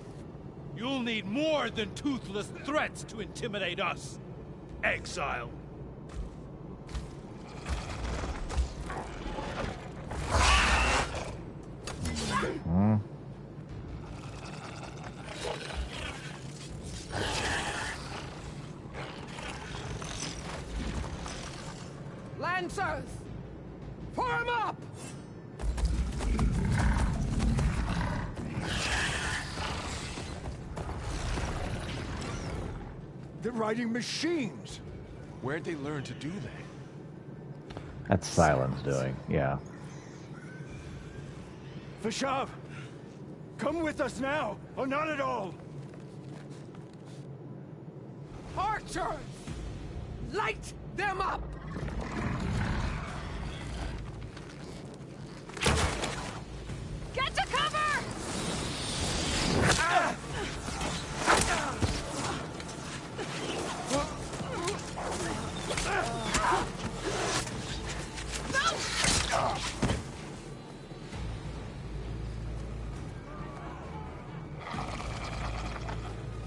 You'll need more than toothless threats to intimidate us. Exile. Lancers, They're riding machines. Where'd they learn to do that? That's Silence doing, yeah. Vashav, come with us now, or not at all. Archers! Light them up! Get to cover!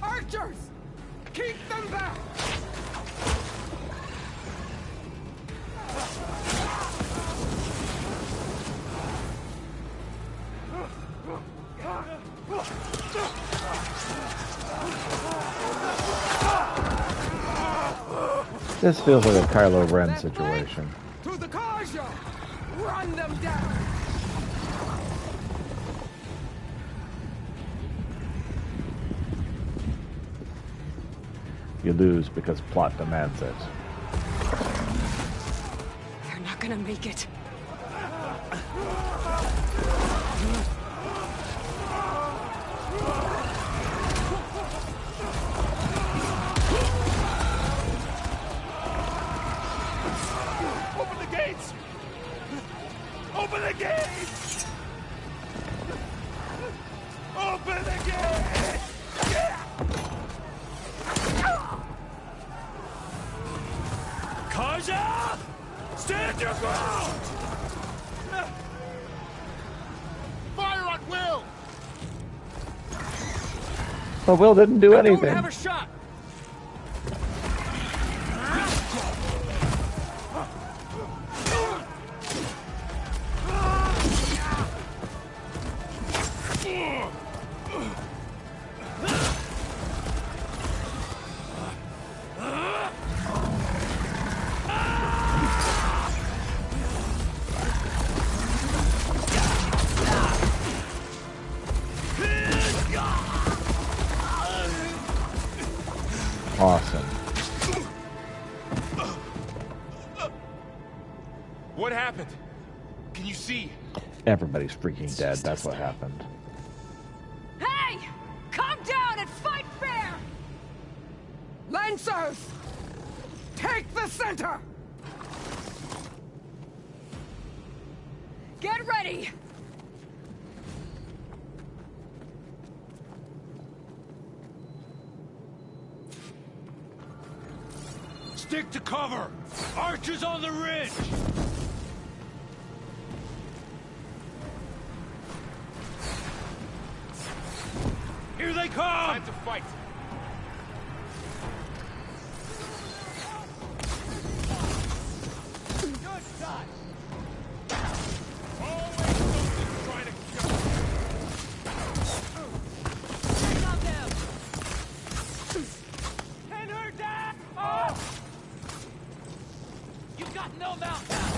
Archers! Keep them back! This feels like a Kylo Ren situation. To the Karja! Run them down! You lose because plot demands it. They're not gonna make it. Open the gates! Open the gates! Open the gates! Karja! Stand your ground! Fire on Will! But Will didn't do anything. Don't have a shot! Awesome. What happened? Can you see? Everybody's freaking dead. That's what happened. Hey! Calm down and fight fair! Lancers! Take the center! Get ready! Stick to cover! Archers on the ridge! Here they come! Time to fight! Good shot! Always something trying to kill me. Take on them! Pin her down! Oh! You've got no mount now!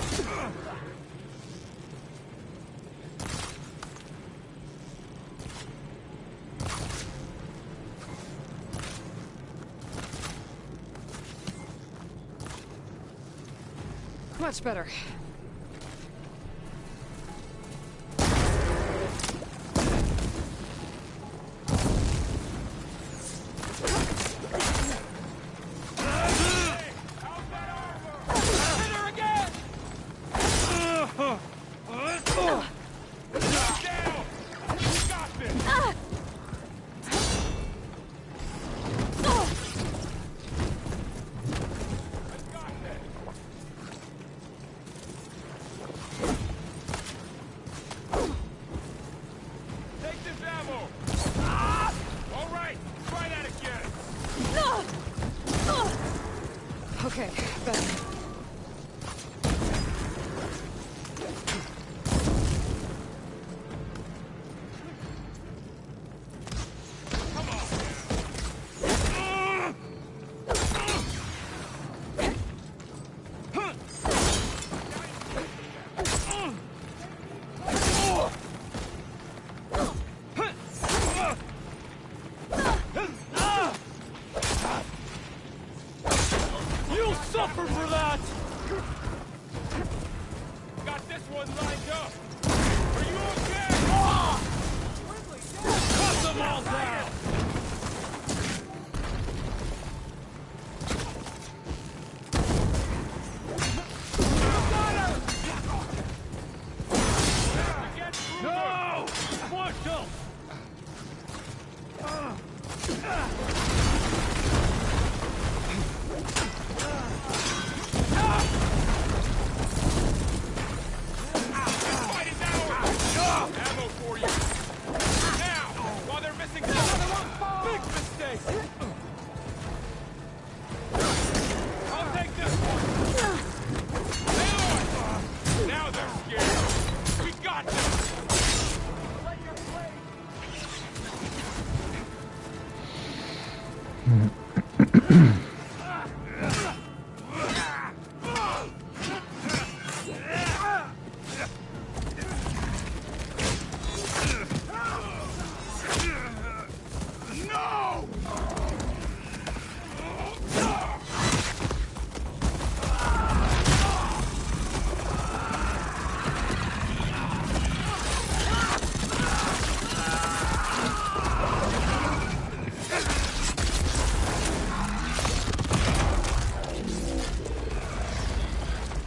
Much better.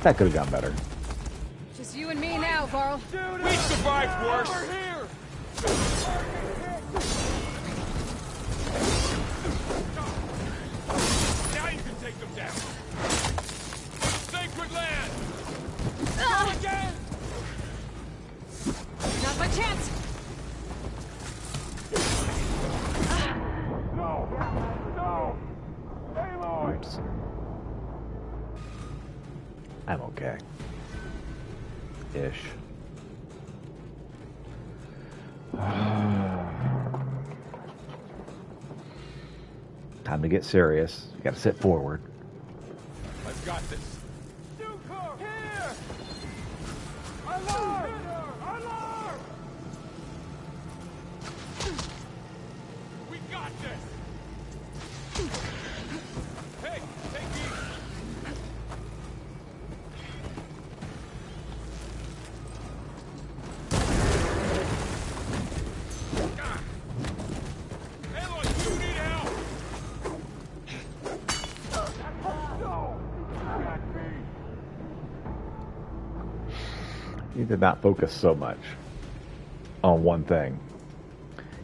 That could have gone better. Just you and me now, Varl. We survived worse. Over here! Now you can take them down. Sacred land. Go again. Not my chance. No! No! Aloy! Oops. I'm okay. Ish. Time to get serious. You gotta sit forward. I've got this. Dukar! Here! Alarm! Alarm! We got this. Hey, take these. Aloy, you need help. No! Get me! You did not focus so much on one thing.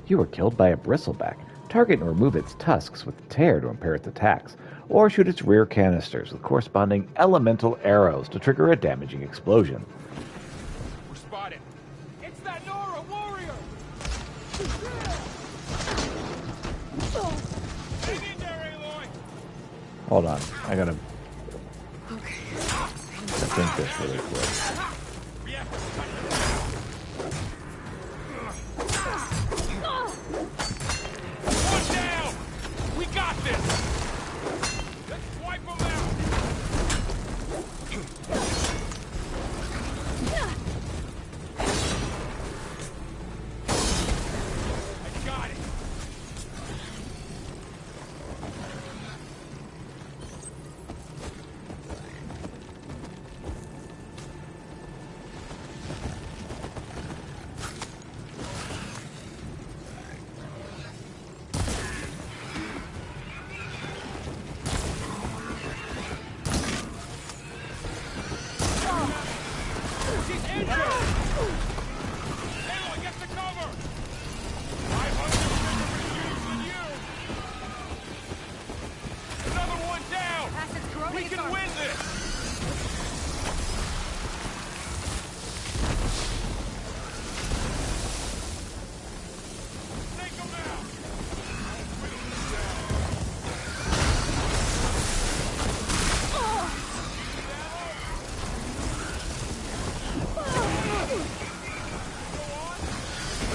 You were killed by a bristleback. Target and remove its tusks with tear to impair its attacks, or shoot its rear canisters with corresponding elemental arrows to trigger a damaging explosion. We're spotted. It's that Nora warrior. Hang in there, Aloy. Hold on, I gotta Okay. think this really quick. We have to cut them down. One down. We got this. Let's wipe them out. I got it. She's injured. Aloy, get the cover. 500 than you. Another one down. Acid's corroding We his can arm. win this. Take them out.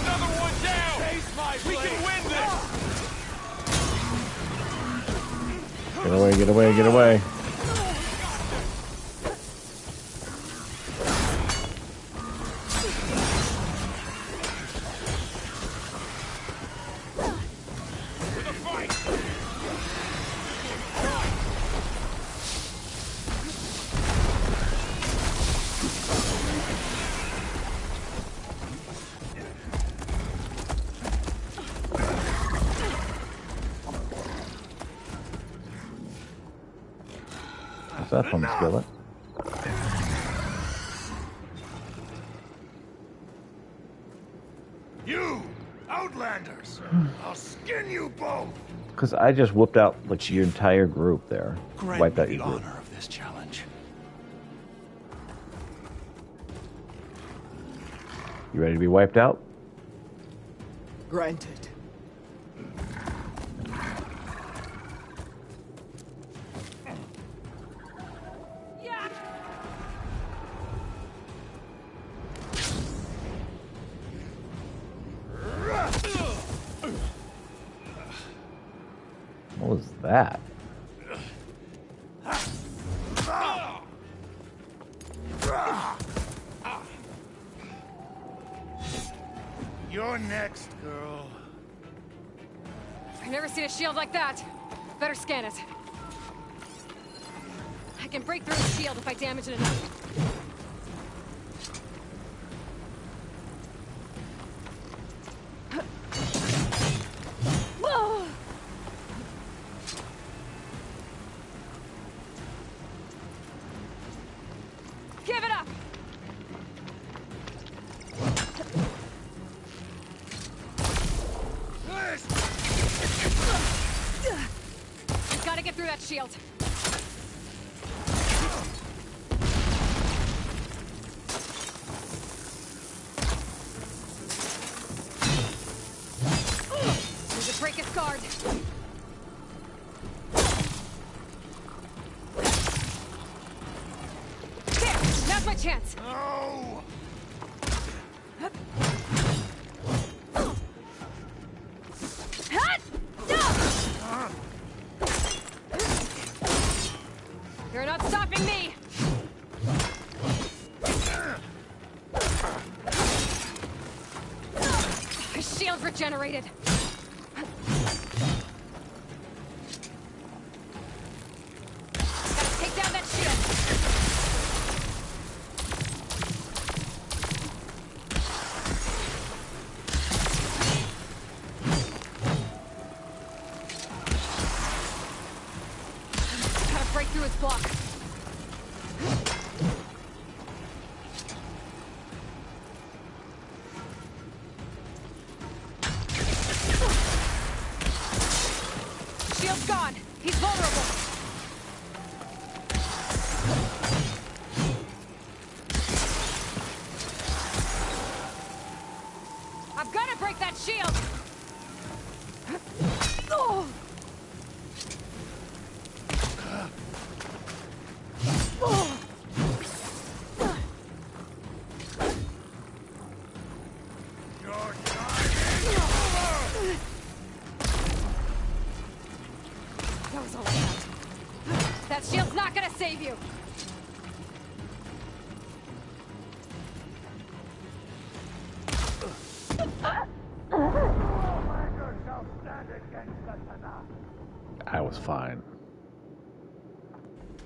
Another one down. We can win this. Get away, get away, get away. To the fight. What's that from the skillet? You, Outlanders! I'll skin you both! Because I just whooped out like your entire group there. Grant Wiped me out the your group. honor of this challenge. You ready to be wiped out? Granted. What was that? You're next, girl. I've never seen a shield like that. Better scan it. I can break through the shield if I damage it enough. Whoa! Give it up! Gotta get through that shield. Need to break his guard. There! Now's my chance! No! You're not stopping me! His shield regenerated. Gotta take down that shield. Gotta break through his block. Shield's gone. He's vulnerable. I've got to break that shield. Oh. Oh. That was all I had. That shield's not gonna save you. I was fine.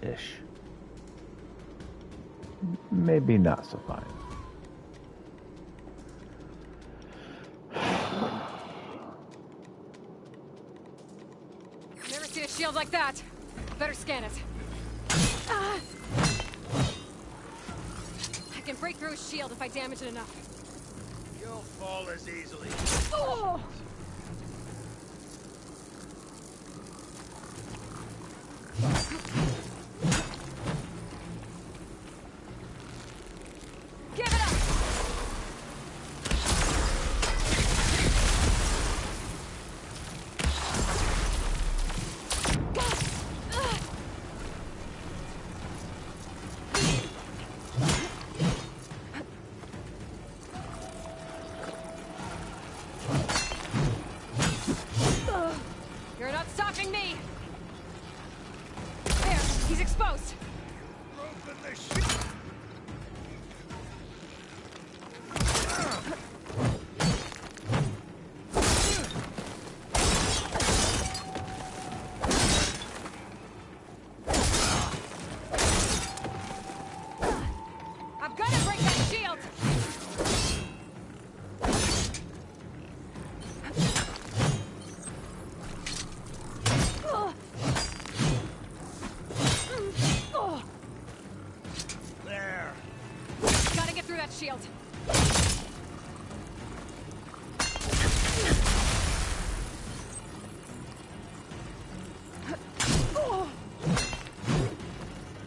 Ish. Maybe not so fine. Never seen a shield like that. Better scan it. I can break through his shield if I damage it enough. You'll fall as easily. Oh! Give it up! You're not stopping me! There, he's exposed! Broken the shit. I've got to break that shield! There. Gotta get through that shield.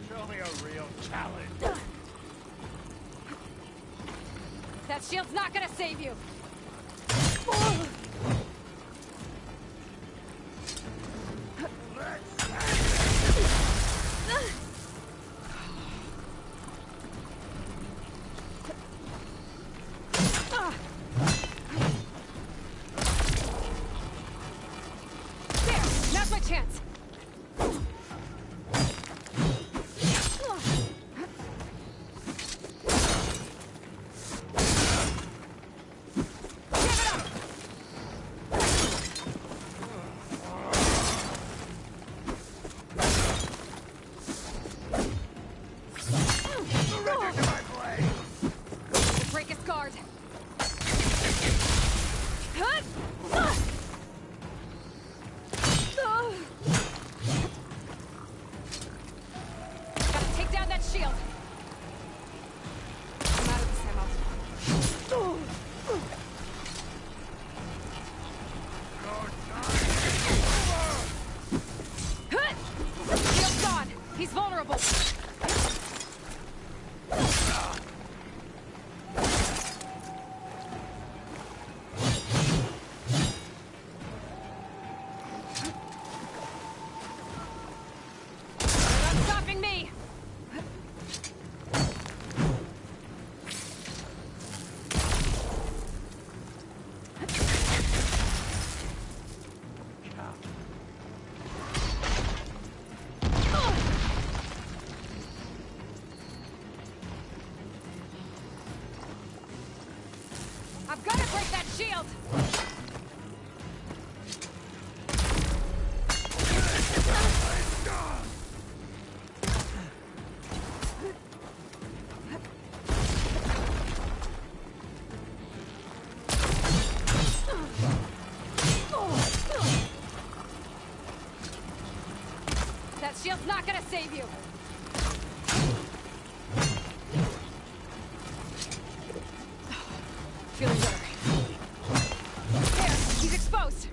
Show me a real challenge. That shield's not gonna save you. There, now's my chance. Gotta take down that shield. I'm out of this ammo. Shield's gone. He's vulnerable. They're not stopping me. I've got to break that shield. That shield's not gonna save you. Feeling better. There, he's exposed.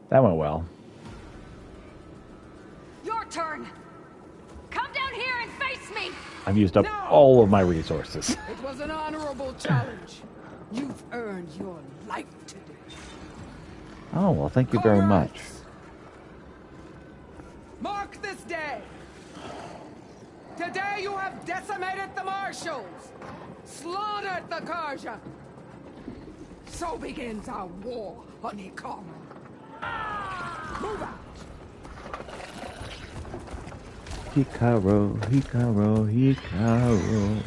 That went well. Your turn. Come down here and face me. I've used up all of my resources. It was an honorable challenge. You've earned your life today. Oh, well, thank you very much. Mark this day. Today you have decimated the marshals, slaughtered the Karja. So begins our war on Hikaru. Move out. Hikaru, Hikaru, Hikaru.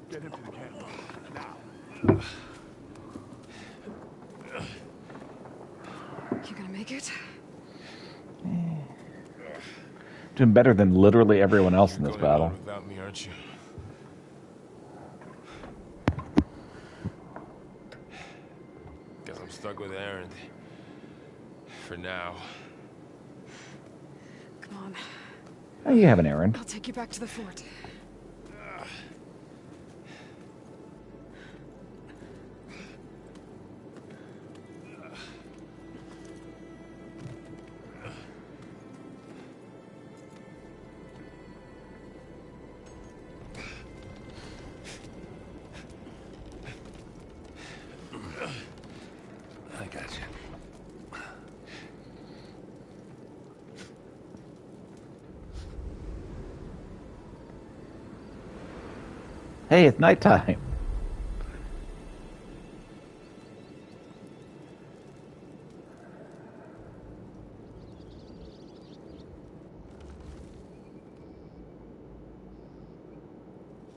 Get him to the camp. Now. You gonna make it? Doing better than literally everyone else in this battle. Without me, aren't you? Guess I'm stuck with Aaron. For now. Come on. Oh, you have an errand. I'll take you back to the fort. I got you. Hey, it's nighttime.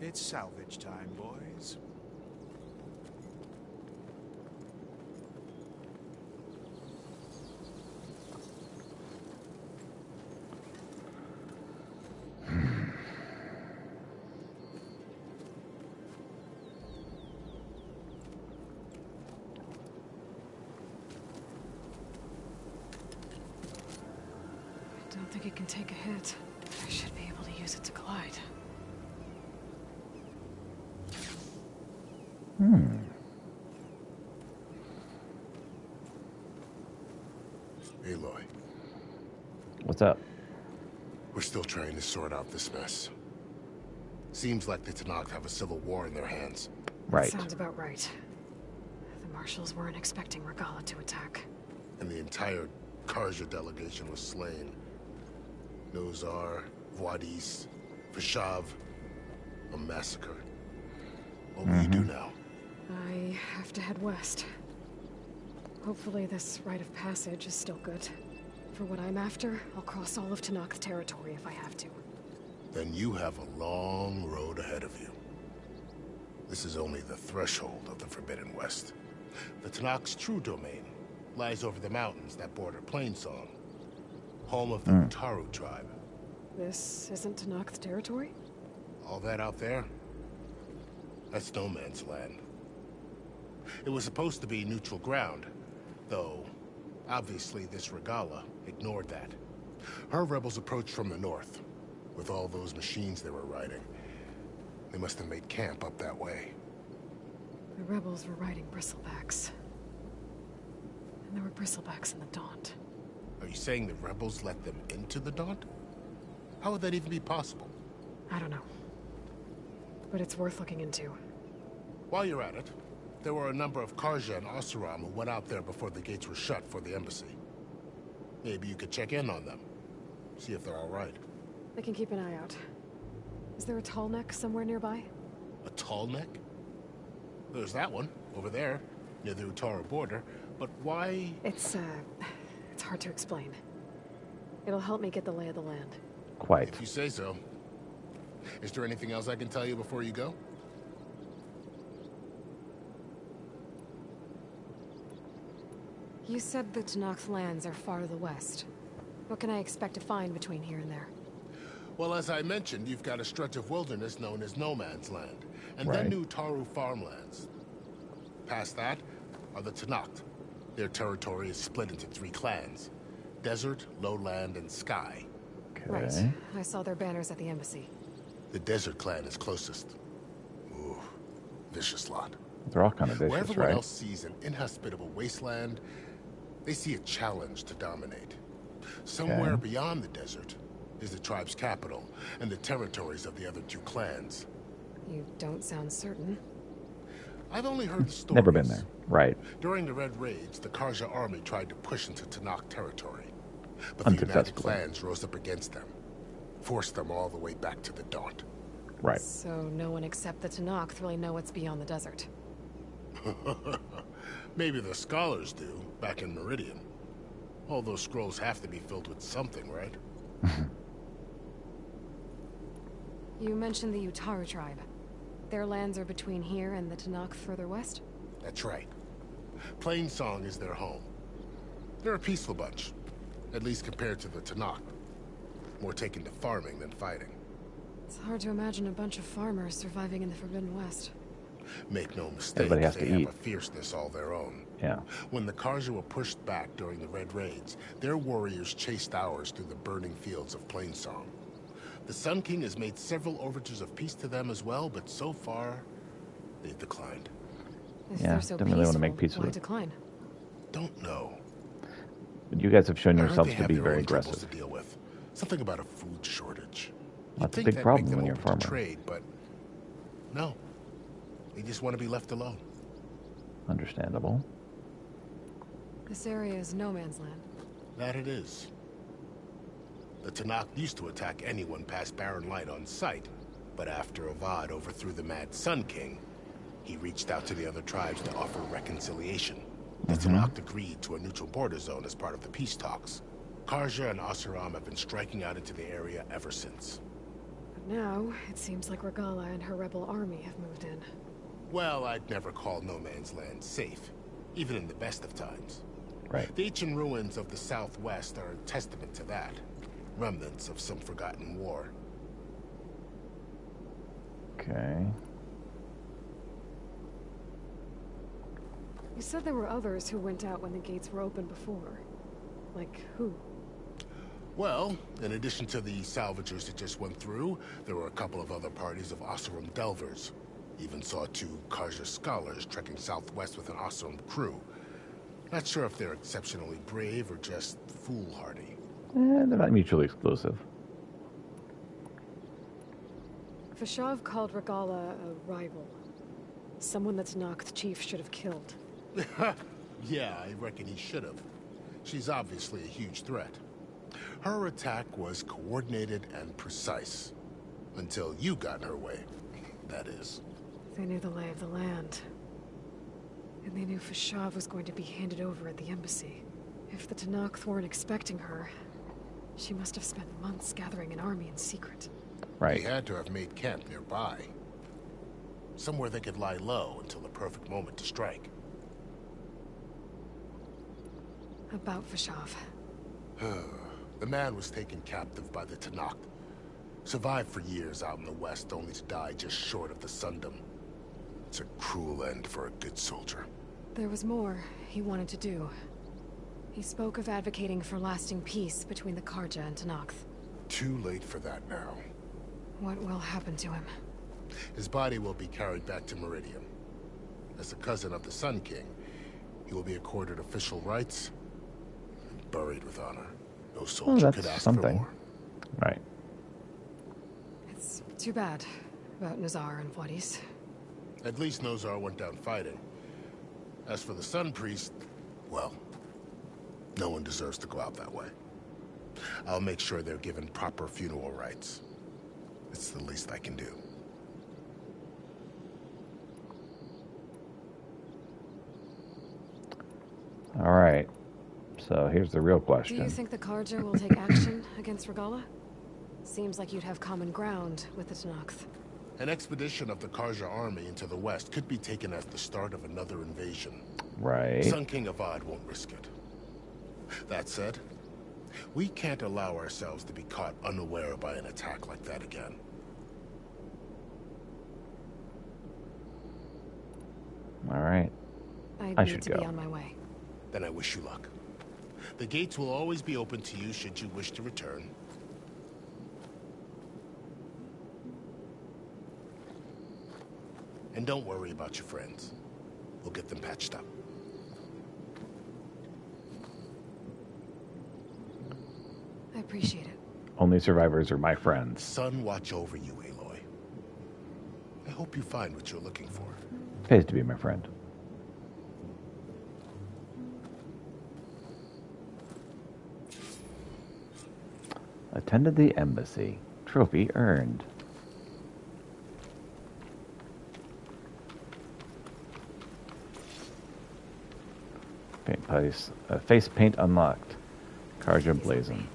It's salvage time, boys. I don't think it can take a hit. I should be able to use it to glide. Aloy, What's up? we're still trying to sort out this mess. Seems like the Tenakth have a civil war in their hands. Right. Sounds about right. The marshals weren't expecting Regala to attack. And the entire Karja delegation was slain. Nozar, Wadis, Fashav, a massacre. What will you do now? I I have to head west. Hopefully this rite of passage is still good. For what I'm after, I'll cross all of Tanakh territory if I have to. Then you have a long road ahead of you. This is only the threshold of the Forbidden West. The Tanakh's true domain lies over the mountains that border Plainsong, home of the Utaru tribe. This isn't Tanakh territory? All that out there? That's no man's land. It was supposed to be neutral ground, though obviously this Regala ignored that. Her rebels approached from the north, with all those machines they were riding. They must have made camp up that way. The rebels were riding bristlebacks. And there were bristlebacks in the Daunt. Are you saying the rebels let them into the Daunt? How would that even be possible? I don't know. But it's worth looking into. While you're at it, there were a number of Karja and Oseram who went out there before the gates were shut for the embassy. Maybe you could check in on them. See if they're all right. I can keep an eye out. Is there a tall neck somewhere nearby? A tall neck? There's that one, over there, near the Utaru border. But why? It's hard to explain. It'll help me get the lay of the land. Quite. If you say so. Is there anything else I can tell you before you go? You said the Tanakh's lands are far to the west. What can I expect to find between here and there? Well, as I mentioned, you've got a stretch of wilderness known as No Man's Land, and then new Utaru farmlands. Past that are the Tanakh. Their territory is split into 3 clans: Desert, Lowland, and Sky. Right. I saw their banners at the embassy. The Desert clan is closest. Ooh, vicious lot. They're all kind of vicious, Where everyone right? else sees an inhospitable wasteland, they see a challenge to dominate. Somewhere beyond the desert is the tribe's capital and the territories of the other 2 clans. You don't sound certain. I've only heard the stories. Never been there. Right. During the Red Raids, the Karja army tried to push into Tanakh territory. But the United Clans rose up against them, forced them all the way back to the Daunt. Right. So no one except the Tanakh really know what's beyond the desert. Maybe the scholars do, back in Meridian. All those scrolls have to be filled with something, right? You mentioned the Utaru tribe. Their lands are between here and the Tanakh further west? That's right. Plainsong is their home. They're a peaceful bunch, at least compared to the Tanakh. More taken to farming than fighting. It's hard to imagine a bunch of farmers surviving in the Forbidden West. Make no mistake, Everybody has they to have eat. a fierceness all their own. Yeah. When the Karja were pushed back during the Red Raids, their warriors chased ours through the burning fields of Plainsong. The Sun King has made several overtures of peace to them as well, but so far, they've declined. If Yeah, they're so don't really want to peaceful, make peace why with it. decline? Don't know. But you guys have shown I heard yourselves they to have be their very own troubles aggressive. to deal with. Something about a food shortage. That's a think big that'd problem make them when you're a open to farmer. trade, but no. They just want to be left alone. Understandable. This area is no man's land. That it is. The Tanakh used to attack anyone past Barren Light on sight, but after Avad overthrew the Mad Sun King, he reached out to the other tribes to offer reconciliation. The Tanakh agreed to a neutral border zone as part of the peace talks. Karja and Oseram have been striking out into the area ever since. But now, it seems like Regala and her rebel army have moved in. Well, I'd never call No Man's Land safe, even in the best of times. Right. The ancient ruins of the Southwest are a testament to that. Remnants of some forgotten war. Okay. You said there were others who went out when the gates were open before. Like who? Well, in addition to the salvagers that just went through, there were a couple of other parties of Oseram delvers. Even saw 2 Karja scholars trekking southwest with an Oseram crew. Not sure if they're exceptionally brave or just foolhardy. They're not mutually exclusive. Fashav called Regala a rival. Someone that Tanakh chief should have killed. Yeah, I reckon he should have. She's obviously a huge threat. Her attack was coordinated and precise. Until you got in her way, that is. They knew the lay of the land. And they knew Fashav was going to be handed over at the embassy. If the Tenakth weren't expecting her, she must have spent months gathering an army in secret. Right. He had to have made camp nearby. Somewhere they could lie low until the perfect moment to strike. About Fashav. The man was taken captive by the Tenakth. Survived for years out in the west, only to die just short of the Sundom. It's a cruel end for a good soldier. There was more he wanted to do. He spoke of advocating for lasting peace between the Karja and Tenakth. Too late for that now. What will happen to him? His body will be carried back to Meridian. As a cousin of the Sun King, he will be accorded official rights and buried with honor. No soldier could ask for more. Right. It's too bad about Nazar and Vladis. At least Nozar went down fighting. As for the Sun Priest, well, no one deserves to go out that way. I'll make sure they're given proper funeral rites. It's the least I can do. All right. So here's the real question. Do you think the Karja will take action against Regala? Seems like you'd have common ground with the Tenakth. An expedition of the Karja army into the west could be taken as the start of another invasion. Right. Sun King Avad won't risk it. That said, we can't allow ourselves to be caught unaware by an attack like that again. All right. I need to be on my way. Then I wish you luck. The gates will always be open to you should you wish to return. And don't worry about your friends. We'll get them patched up. I appreciate it. Only survivors are my friends. Sun watch over you, Aloy. I hope you find what you're looking for. Pays to be my friend. Attended the embassy. Trophy earned. Face paint unlocked. Karja blazing.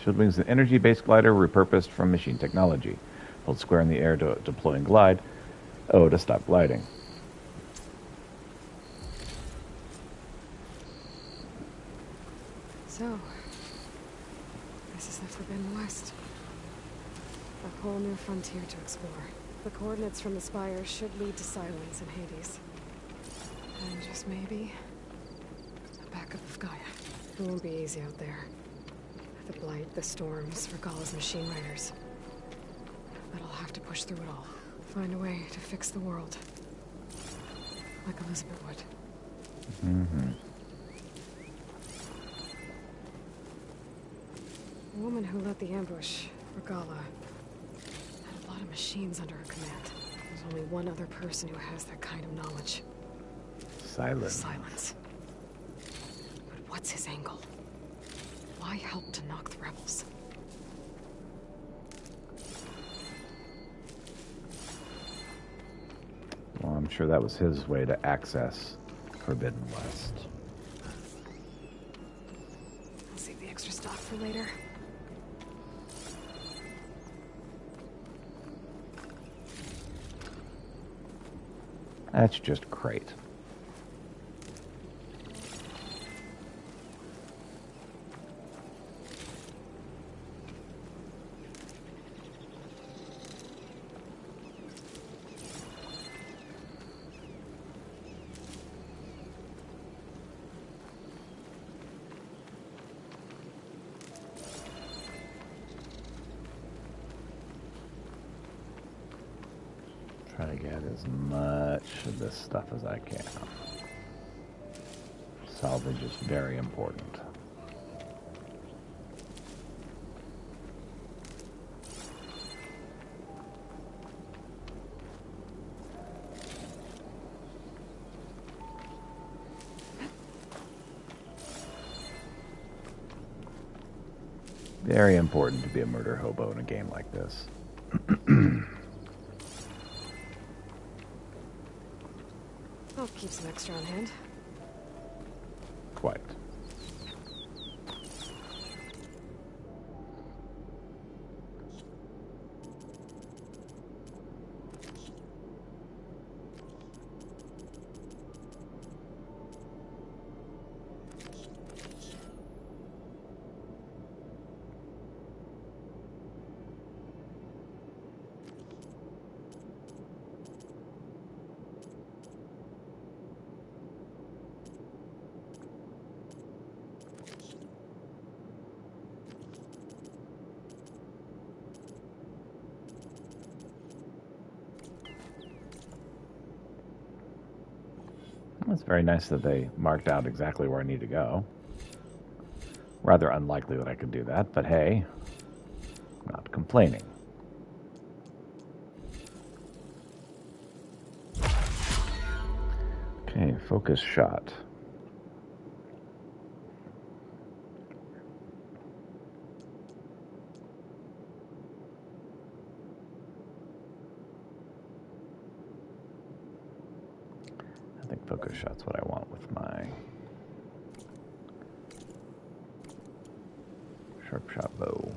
Shieldwing is an energy-based glider repurposed from machine technology. Hold square in the air to deploy and glide. O to stop gliding. So, this is the Forbidden West. A whole new frontier to explore. The coordinates from the spire should lead to Silence and Hades. And just maybe, a backup of Gaia. It won't be easy out there. The blight, the storms, Regala's machine riders. But I'll have to push through it all. Find a way to fix the world. Like Elizabeth would. Mm-hmm. The woman who led the ambush, Regala, had a lot of machines under her command. There's only one other person who has that kind of knowledge. Silence. But what's his angle? Why help to knock the rebels? Well, I'm sure that was his way to access Forbidden West. I'll save the extra stock for later. That's just great. Try to get as much of this stuff as I can. Salvage is very important. Very important to be a murder hobo in a game like this. I'll keep some extra on hand. Quite. It's very nice that they marked out exactly where I need to go. Rather unlikely that I could do that, but hey, not complaining. Okay, focus shot. I think focus shot's what I want with my sharp shot bow.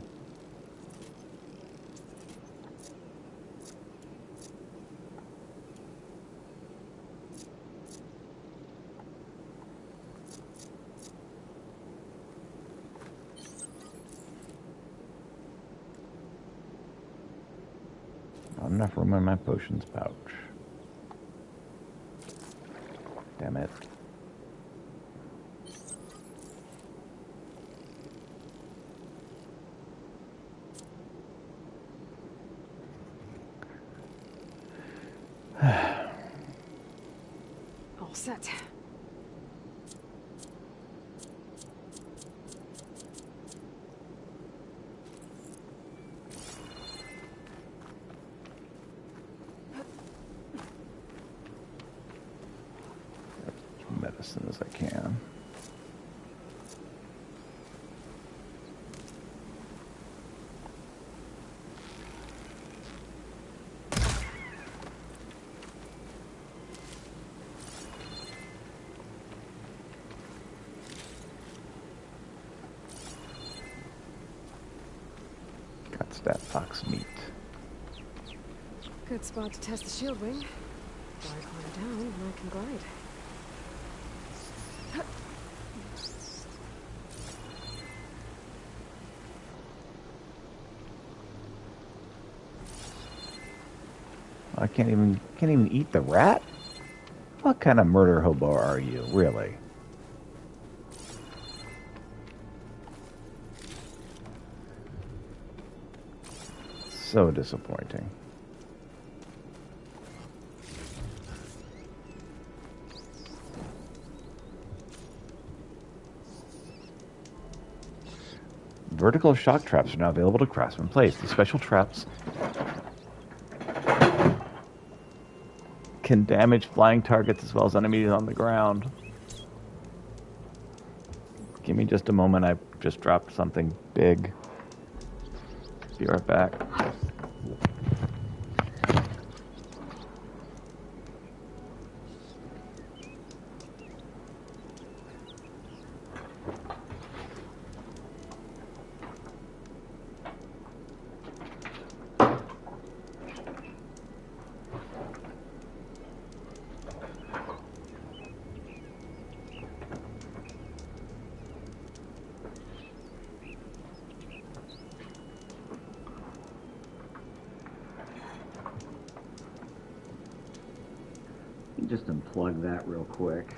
Not enough room in my potions pouch. Damn it. All set. Medicine as I can. Got stat fox meat. Good spot to test the shield wing. Glide climb down and I can glide. I can't even eat the rat? What kind of murder hobo are you, really? So disappointing. Vertical shock traps are now available to craftsmen place. These special traps can damage flying targets as well as enemies on the ground. Give me just a moment. I just dropped something big. Be right back. Just unplug that real quick.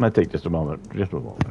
Might take just a moment. Just a moment.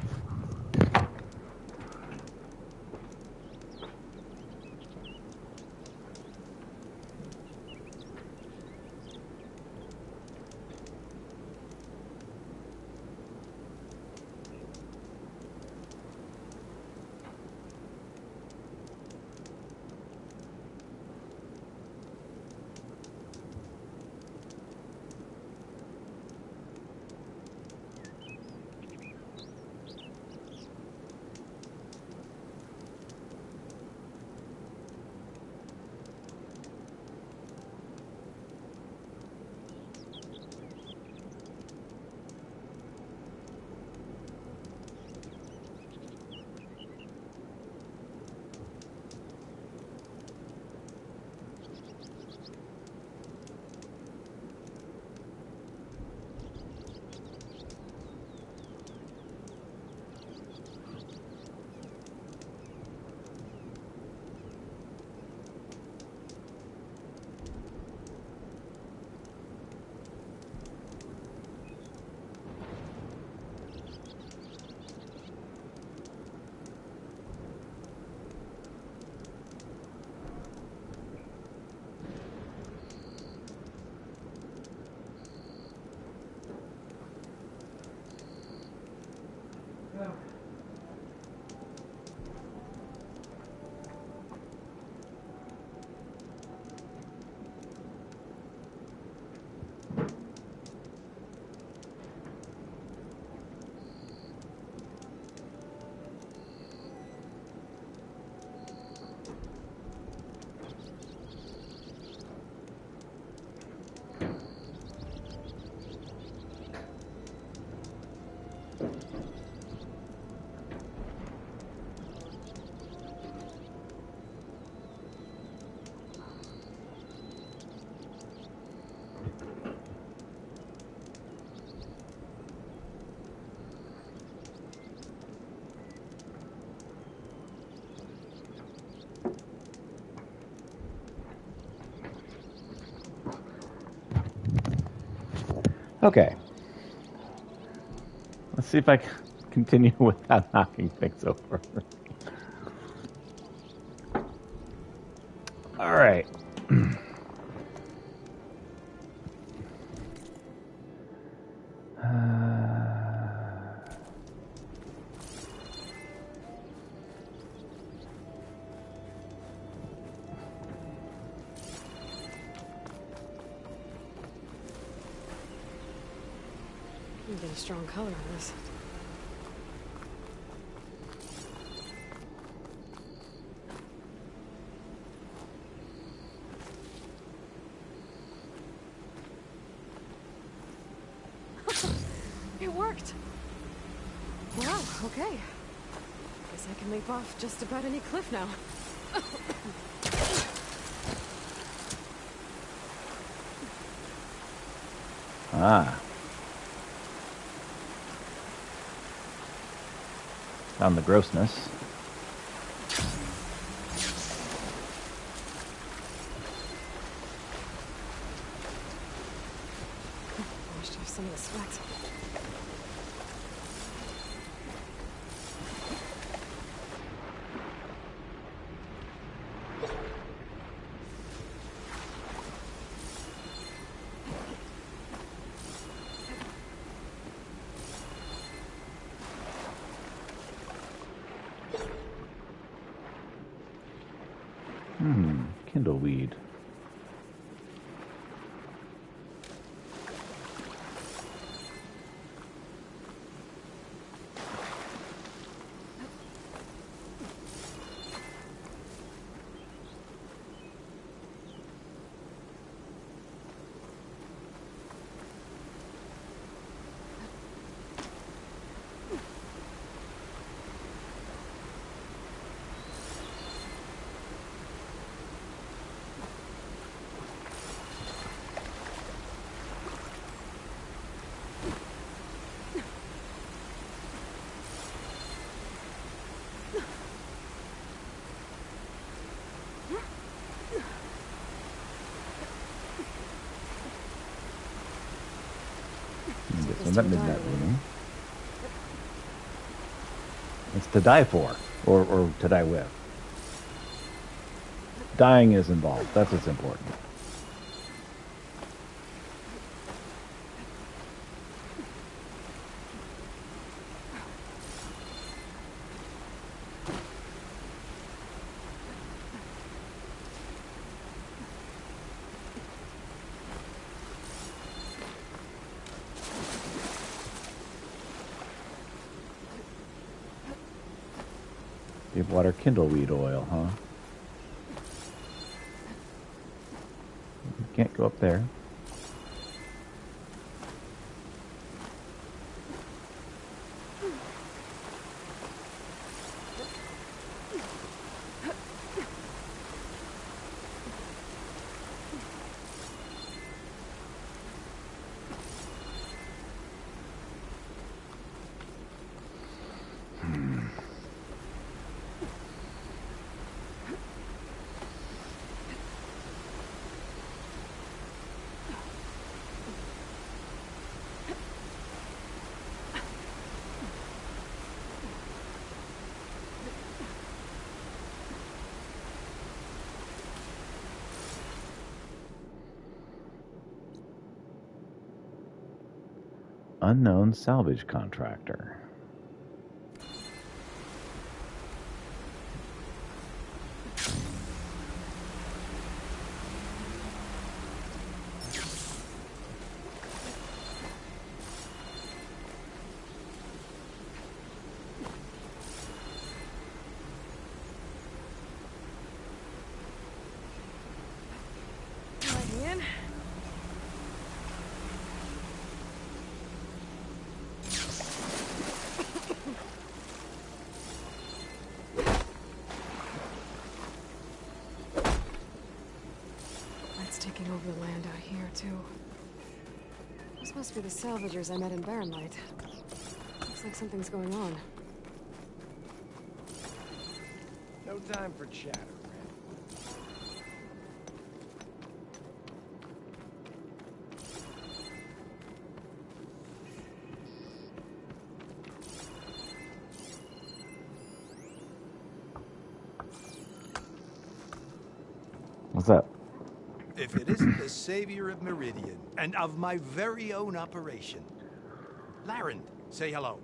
Okay. Let's see if I can continue without knocking things over. All right. You get a strong color on this. It worked! Wow, okay. Guess I can leap off just about any cliff now. Ah. Found the grossness. Washed off some of the sweat. Kindleweed. Get some of that midnight room. It's to die for, or to die with. Dying is involved. That's what's important. Deep water kindleweed oil, huh? You can't go up there. Unknown salvage contractor. These must be the salvagers I met in Barren Light. Looks like something's going on. No time for chatter, What's that? If it isn't the savior of Meridian, and of my very own operation. Laren, say hello.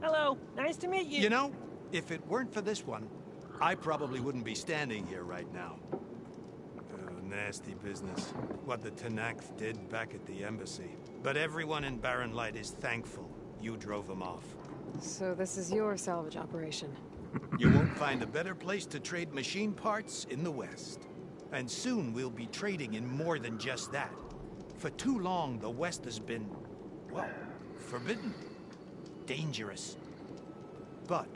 Hello, nice to meet you. You know, if it weren't for this one, I probably wouldn't be standing here right now. Oh, nasty business. What the Tenakth did back at the embassy. But everyone in Barren Light is thankful you drove them off. So this is your salvage operation. You won't find a better place to trade machine parts in the West. And soon we'll be trading in more than just that. For too long, the West has been, well, forbidden. Dangerous. But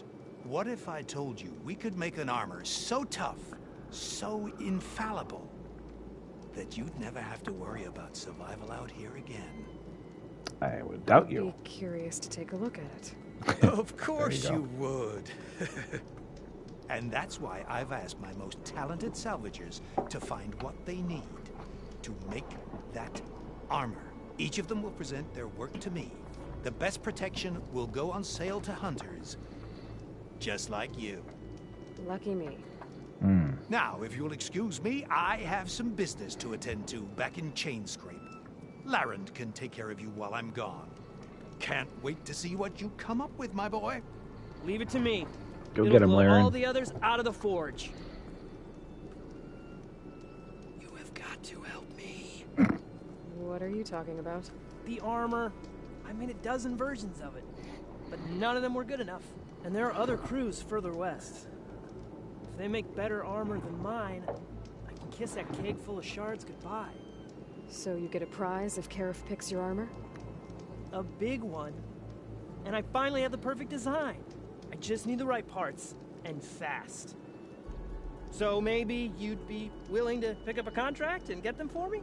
what if I told you we could make an armor so tough, so infallible, that you'd never have to worry about survival out here again? I would doubt you. Be curious to take a look at it. Of course you would. And that's why I've asked my most talented salvagers to find what they need to make that armor. Each of them will present their work to me. The best protection will go on sale to hunters, just like you. Lucky me. Now, if you'll excuse me, I have some business to attend to back in Chainscrape. Laren can take care of you while I'm gone. Can't wait to see what you come up with, my boy. Leave it to me. Go It'll get him, blow Laren. all the others out of the forge. You have got to help me. What are you talking about? The armor. I made a dozen versions of it, but none of them were good enough. And there are other crews further west. If they make better armor than mine, I can kiss that keg full of shards goodbye. So you get a prize if Karif picks your armor? A big one. And I finally have the perfect design. I just need the right parts, and fast. So maybe you'd be willing to pick up a contract and get them for me?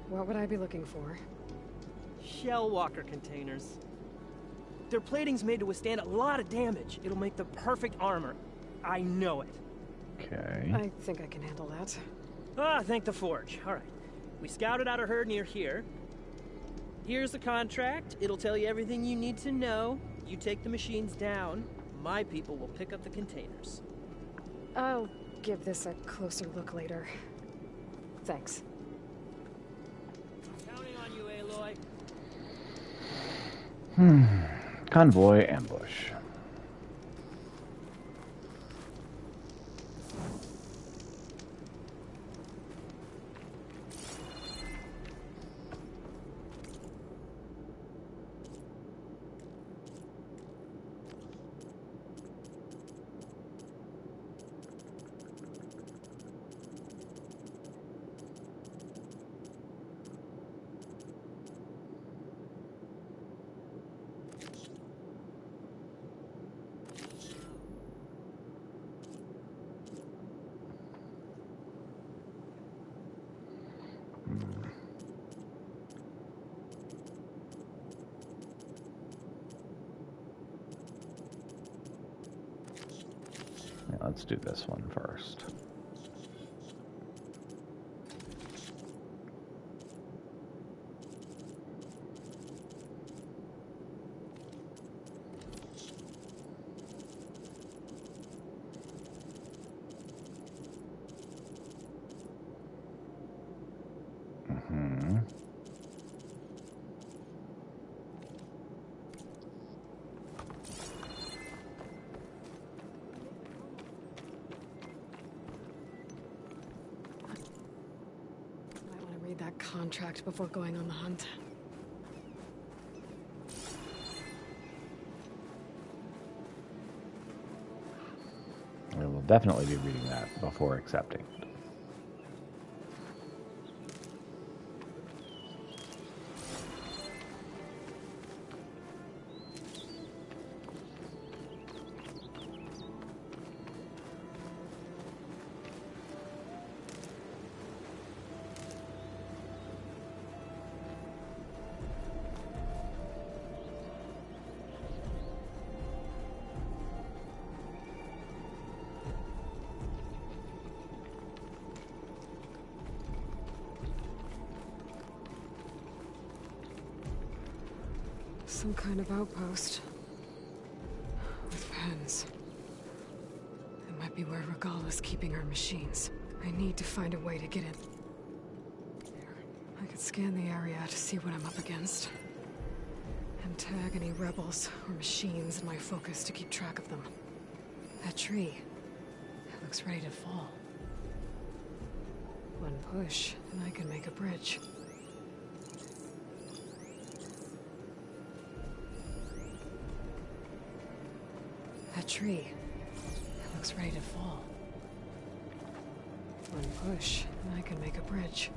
What would I be looking for? Shell walker containers. Their plating's made to withstand a lot of damage. It'll make the perfect armor. I know it. Okay. I think I can handle that. Ah, thank the forge. All right. We scouted out a herd near here. Here's the contract. It'll tell you everything you need to know. You take the machines down. My people will pick up the containers. I'll give this a closer look later. Thanks. Counting on you, Aloy. Convoy ambush. Yeah, let's do this one first. That contract before going on the hunt. We will definitely be reading that before accepting. Some kind of outpost. With pens. It might be where Regala's keeping her machines. I need to find a way to get in. I could scan the area to see what I'm up against. And tag any rebels or machines in my focus to keep track of them. That tree. It looks ready to fall. One push, and I can make a bridge. That tree. It looks ready to fall. One push, and I can make a bridge.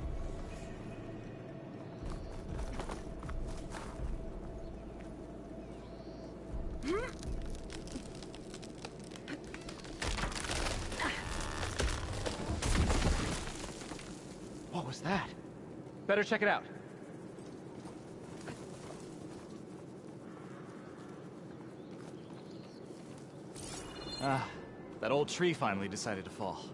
What was that? Better check it out. Ah, that old tree finally decided to fall.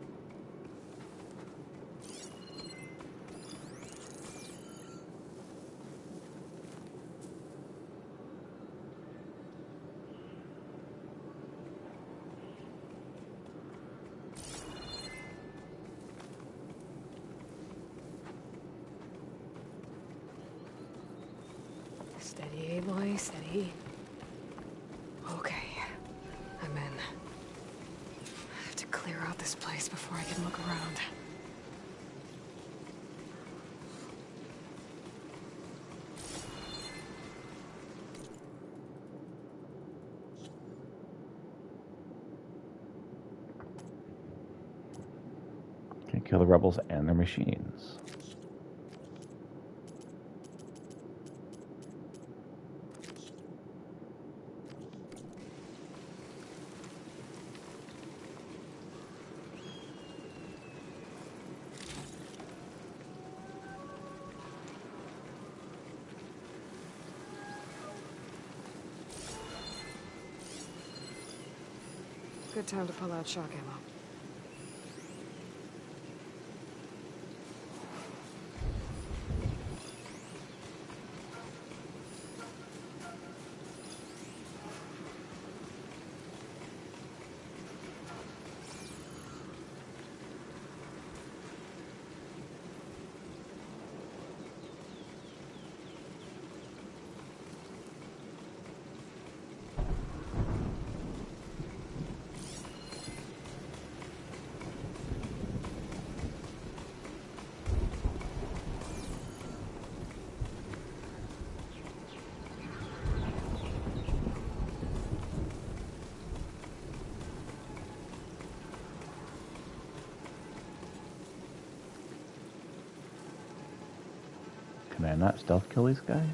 Steady, Aloy, steady. Okay, I'm in. I have to clear out this place before I can look around. Can kill the rebels and their machines. Good time to pull out shock ammo. Can I not stealth kill these guys?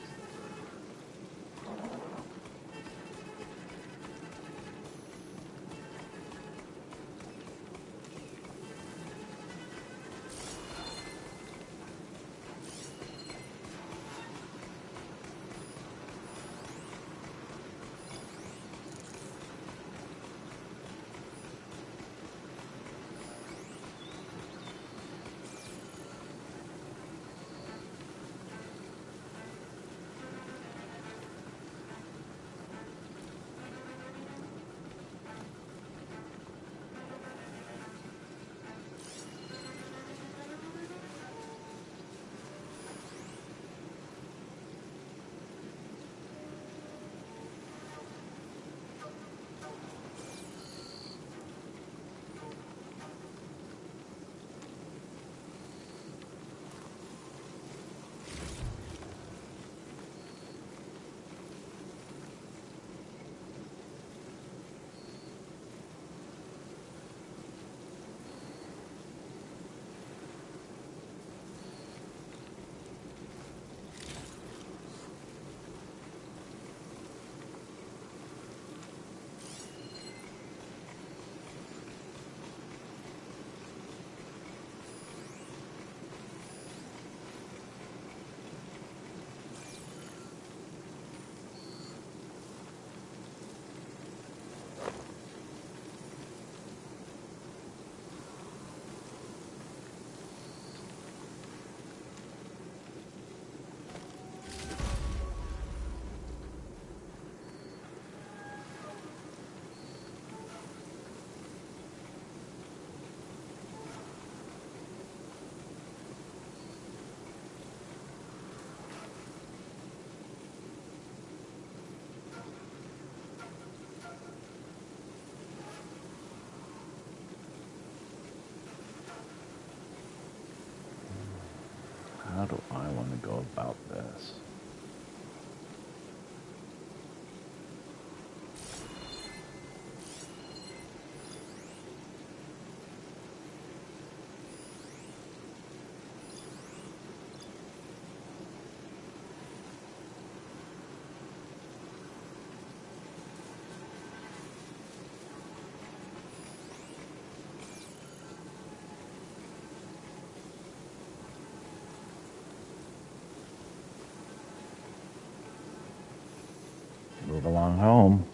belong home.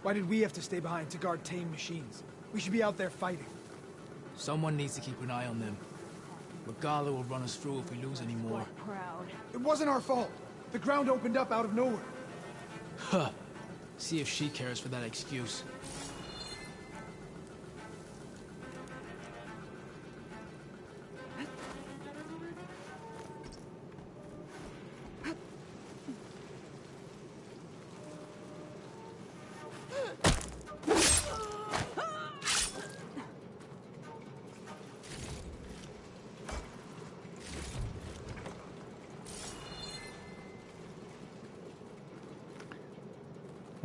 Why did we have to stay behind to guard tame machines? We should be out there fighting. Someone needs to keep an eye on them. Regala will run us through if we lose any more. Proud. It wasn't our fault. The ground opened up out of nowhere. Huh. See if she cares for that excuse.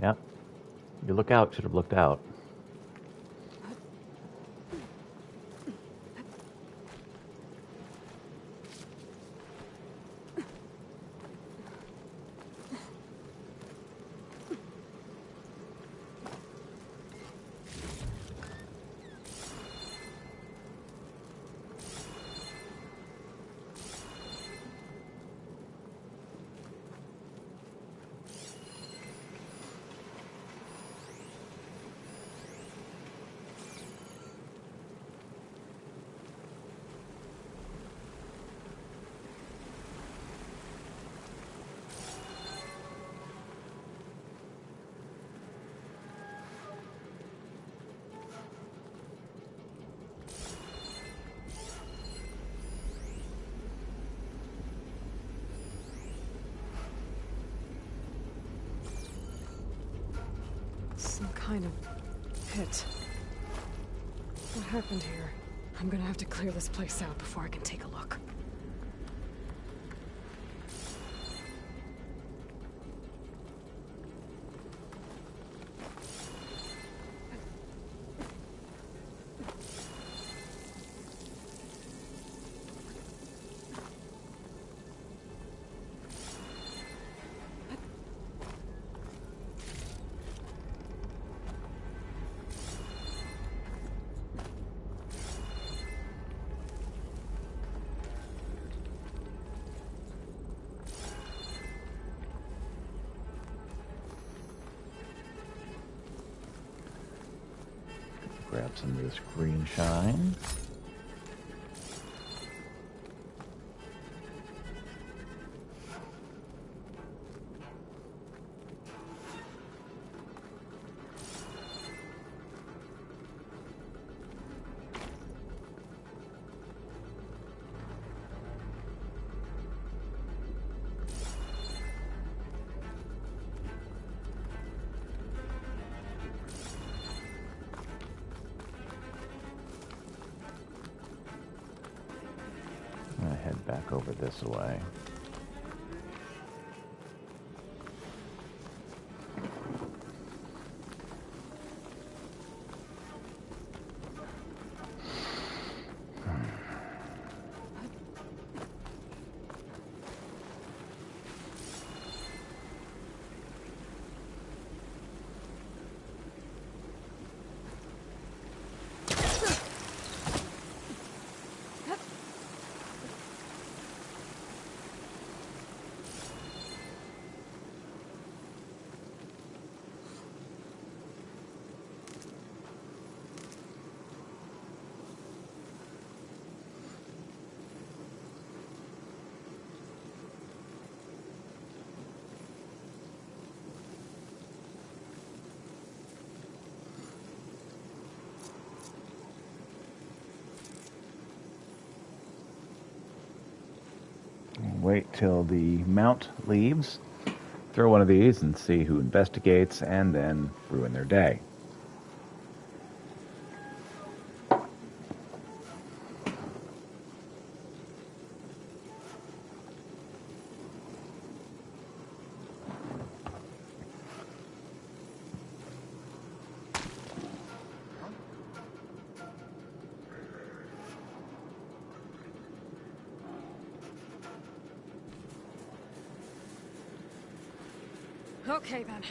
Yep. You look out, should have looked out. Some kind of pit. What happened here? I'm gonna have to clear this place out before I can take a look. Grab some of this green shine. I'm gonna head back over this way. Wait till the mount leaves, throw one of these and see who investigates, and then ruin their day. Okay, then.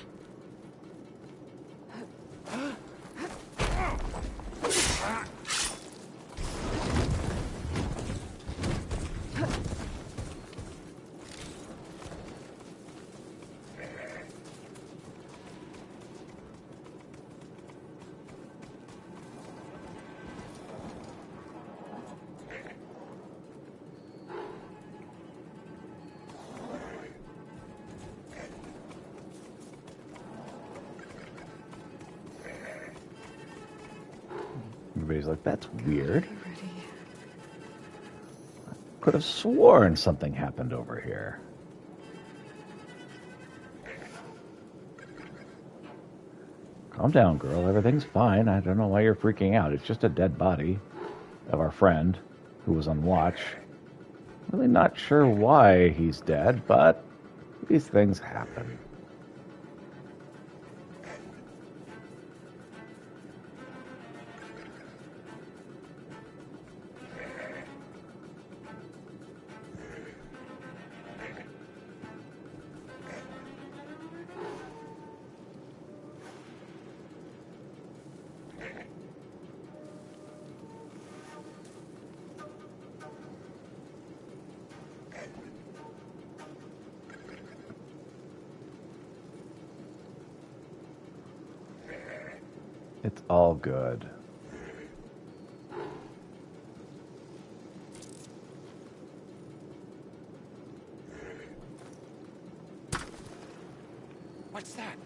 Everybody's like, that's weird. Could have sworn something happened over here. Calm down, girl. Everything's fine. I don't know why you're freaking out. It's just a dead body of our friend who was on watch. Really not sure why he's dead, but these things happen. It's all good. What's that?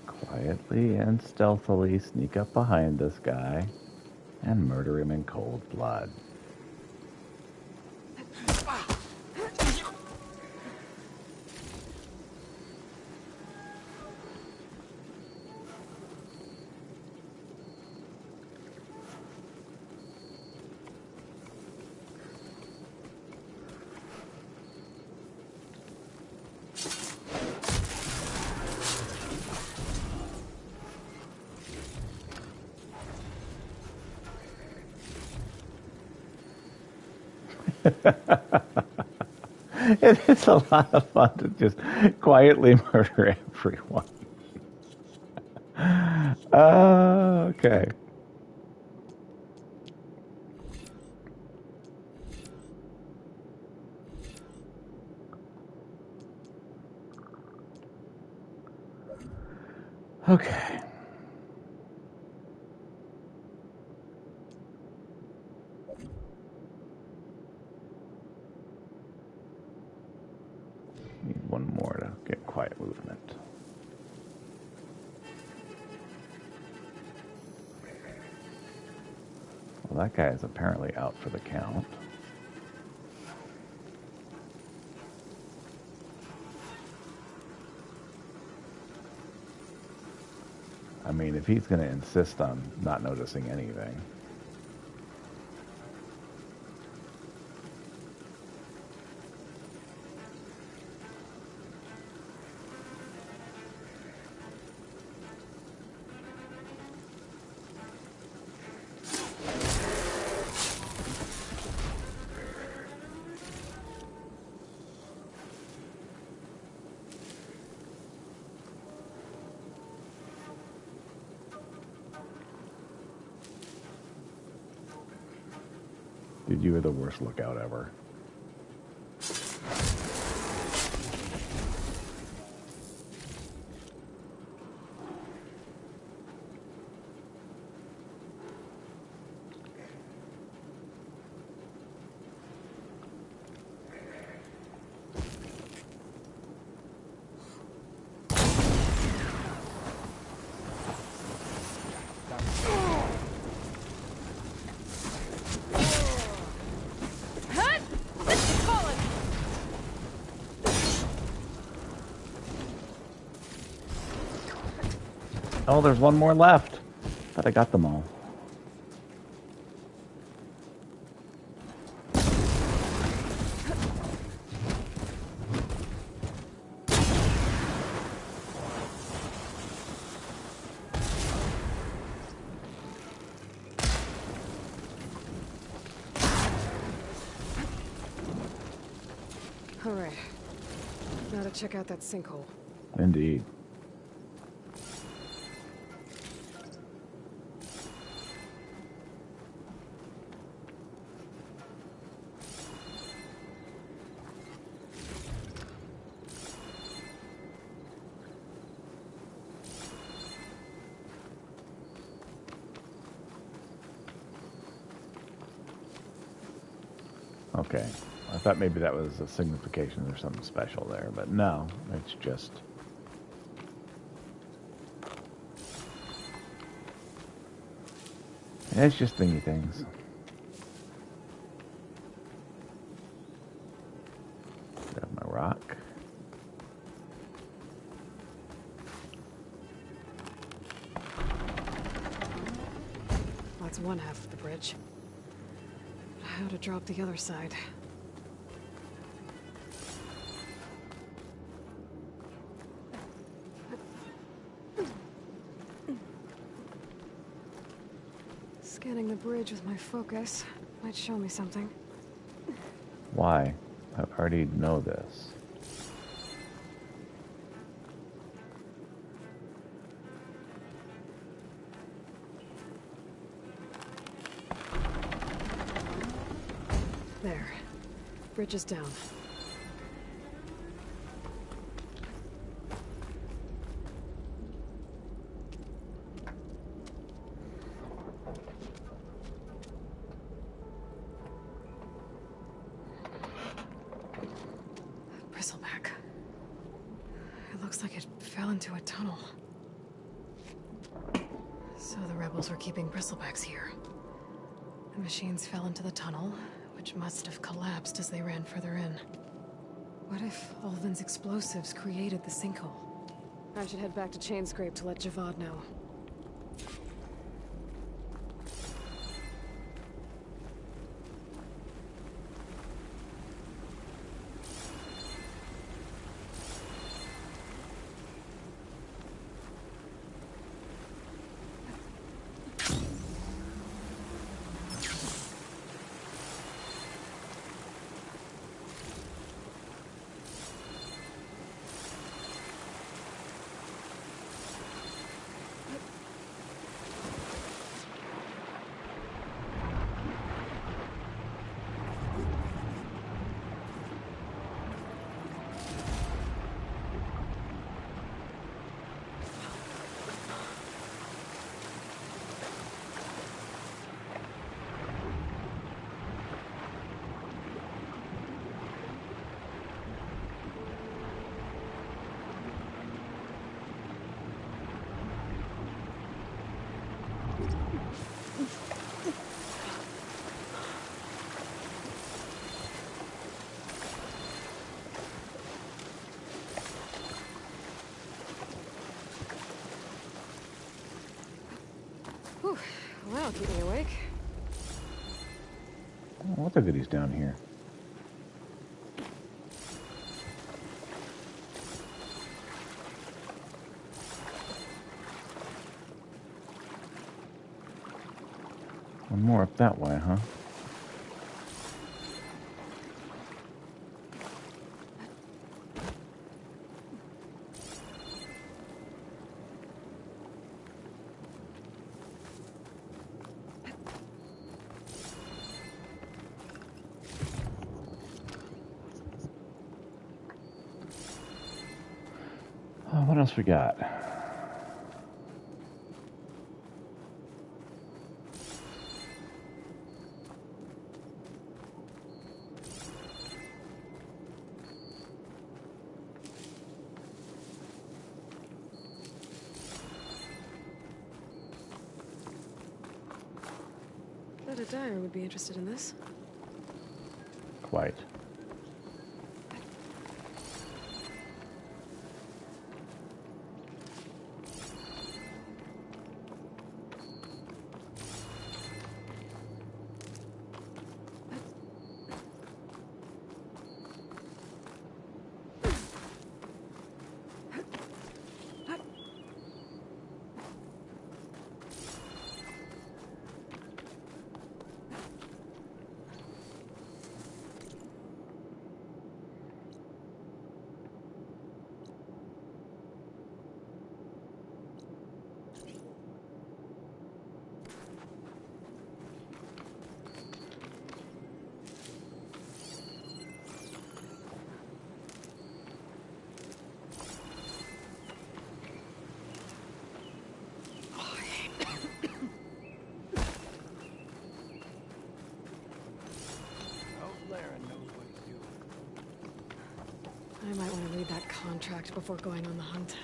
Quietly and stealthily sneak up behind this guy and murder him in cold blood. It is a lot of fun to just quietly murder everyone. Okay. Okay. Need one more to get quiet movement. Well, that guy is apparently out for the count. I mean, if he's going to insist on not noticing anything. Dude, you were the worst lookout ever. Oh, there's one more left. Thought I got them all. Alright. Now to check out that sinkhole. Indeed. Okay. I thought maybe that was a signification or something special there, but no, it's just... It's just thingy things. Grab my rock. That's one half of the bridge. How to drop the other side? Scanning the bridge with my focus might show me something. Why? I already know this. There. Bridge is down. Bristleback. It looks like it fell into a tunnel. So the rebels were keeping bristlebacks here. The machines fell into the tunnel, which must have collapsed as they ran further in. What if Ulvin's explosives created the sinkhole? I should head back to Chainscrape to let Javad know. Whew. Well, that'll keep me awake. Oh, what the goodies down here? One more up that way, huh? What else we got? Bet a dyer would be interested in this. Quite. I might want to read that contract before going on the hunt.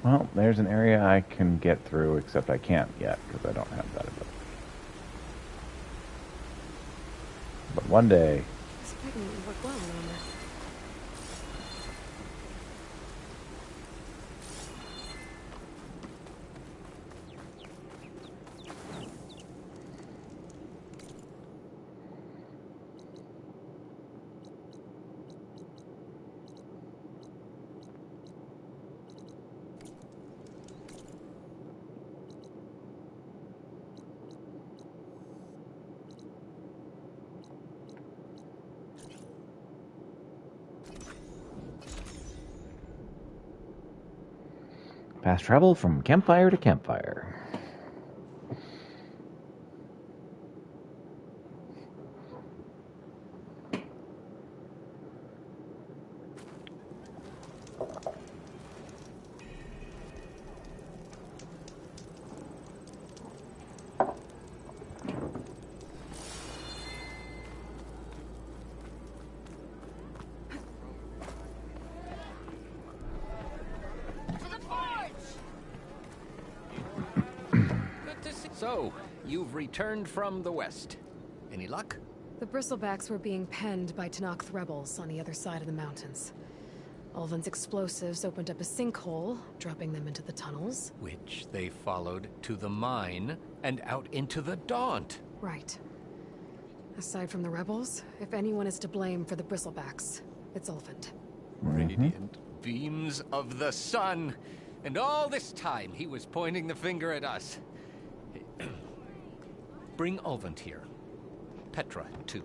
Well, there's an area I can get through, except I can't yet because I don't have that ability. But one day. This pigment would work well in armor. Fast travel from campfire to campfire. So, you've returned from the west. Any luck? The bristlebacks were being penned by Tanakh rebels on the other side of the mountains. Ulvin's explosives opened up a sinkhole, dropping them into the tunnels. Which they followed to the mine and out into the Daunt. Right. Aside from the rebels, if anyone is to blame for the bristlebacks, it's Ulvin. Radiant beams of the sun. And all this time he was pointing the finger at us. Bring Ulvin here. Petra, too.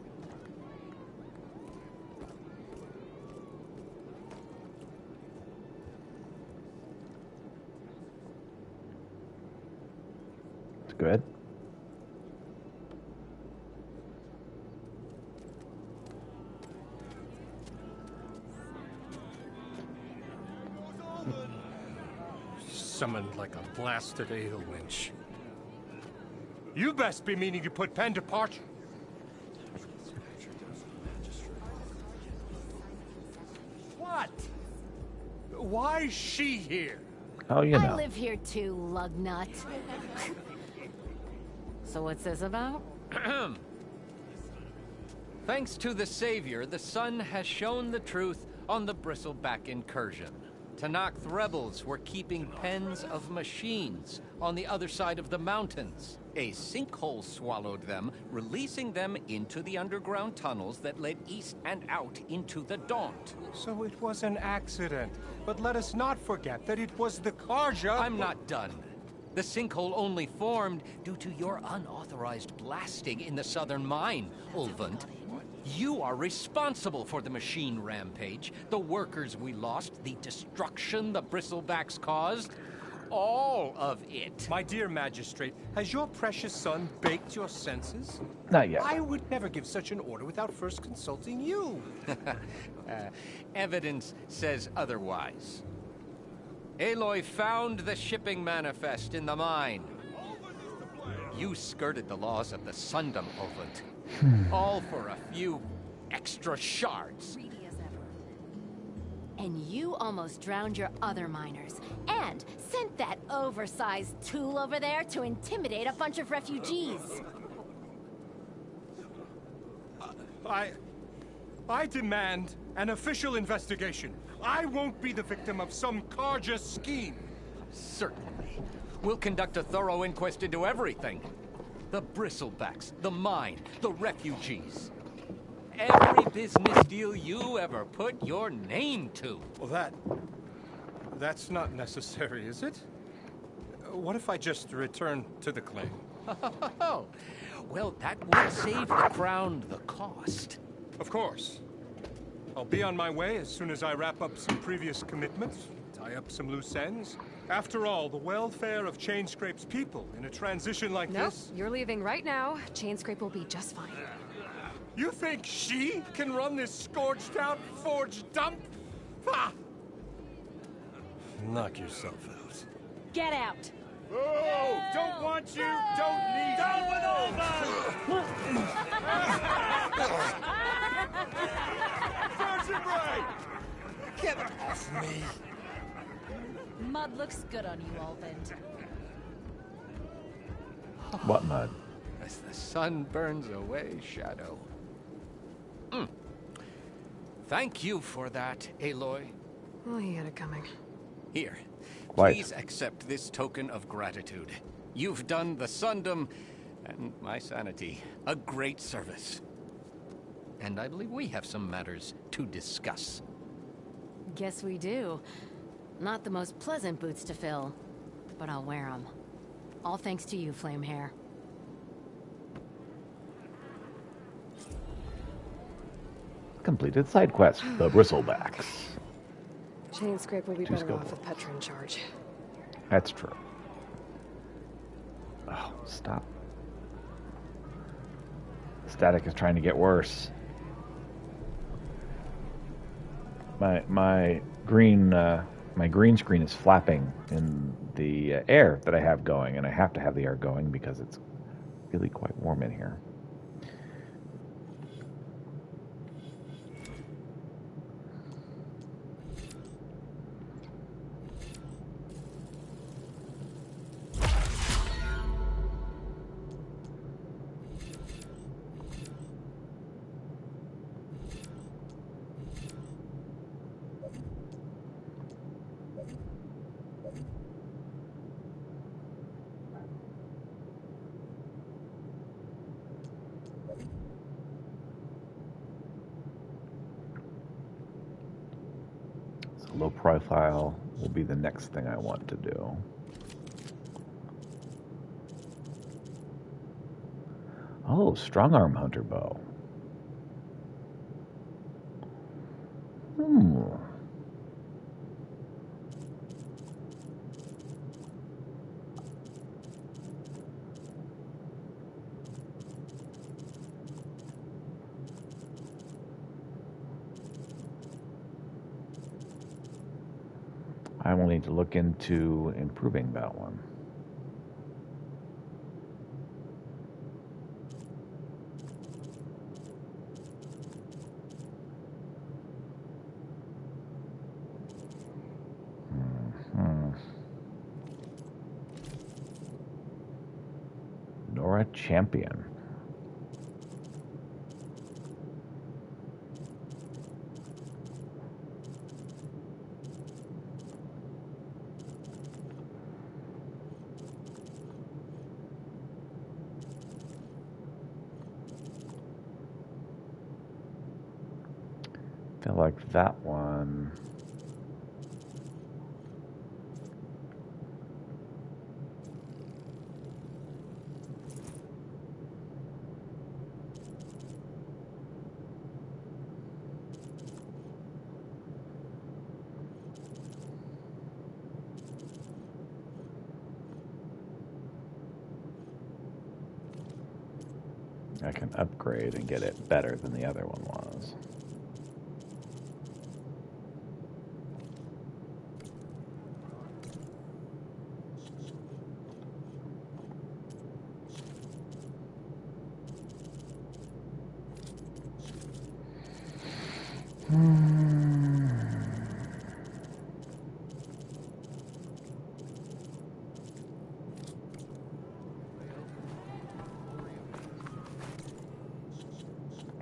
It's good. Summoned like a blasted ale winch. You best be meaning to put pen to parchment. What? Why is she here? Oh, you know. I live here too, lugnut. So what's this about? Thanks to the Savior, the sun has shown the truth on the bristleback incursion. Tanakh rebels were keeping pens of machines on the other side of the mountains. A sinkhole swallowed them, releasing them into the underground tunnels that led east and out into the Daunt. So it was an accident. But let us not forget that it was the Karja. I'm not done. The sinkhole only formed due to your unauthorized blasting in the southern mine, Ulvin. You are responsible for the machine rampage, the workers we lost, the destruction the bristlebacks caused. All of it. My dear magistrate, has your precious son baked your senses? Not yet. I would never give such an order without first consulting you. Evidence says otherwise. Aloy found the shipping manifest in the mine. You skirted the laws of the Sundom, Ulvin. All for a few extra shards. And you almost drowned your other miners, and sent that oversized tool over there to intimidate a bunch of refugees. I demand an official investigation. I won't be the victim of some Karja scheme. Certainly. We'll conduct a thorough inquest into everything. The bristlebacks, the mine, the refugees. Every business deal you ever put your name to. Well, that's not necessary, is it? What if I just return to the claim? Oh, well, that would save the Crown the cost. Of course. I'll be on my way as soon as I wrap up some previous commitments, tie up some loose ends. After all, the welfare of Chainscrape's people in a transition like this... Nope, you're leaving right now. Chainscrape will be just fine. You think she can run this scorched-out, forged dump? Ha! Knock yourself out. Get out! Oh, don't want you, don't need Down you. with all that! Virgin Ray! Get off me! Mud looks good on you, Alvin. What mud? As the sun burns away, Shadow. Thank you for that, Aloy. Well, he had it coming. Here, Quite. please accept this token of gratitude. You've done the Sundom and my sanity a great service. And I believe we have some matters to discuss. Guess we do. Not the most pleasant boots to fill, but I'll wear them. All thanks to you, Flamehair. Completed side quest, the Bristlebacks. Chainscrape will be Too better off skillful. with Petra in charge. That's true. Oh, stop. Static is trying to get worse. My green screen is flapping in the air that I have going, and I have to have the air going because it's really quite warm in here. Low profile will be the next thing I want to do. Oh, strong arm hunter bow. I will need to look into improving that one. Nora Champion. I feel like that one. I can upgrade and get it better than the other one was.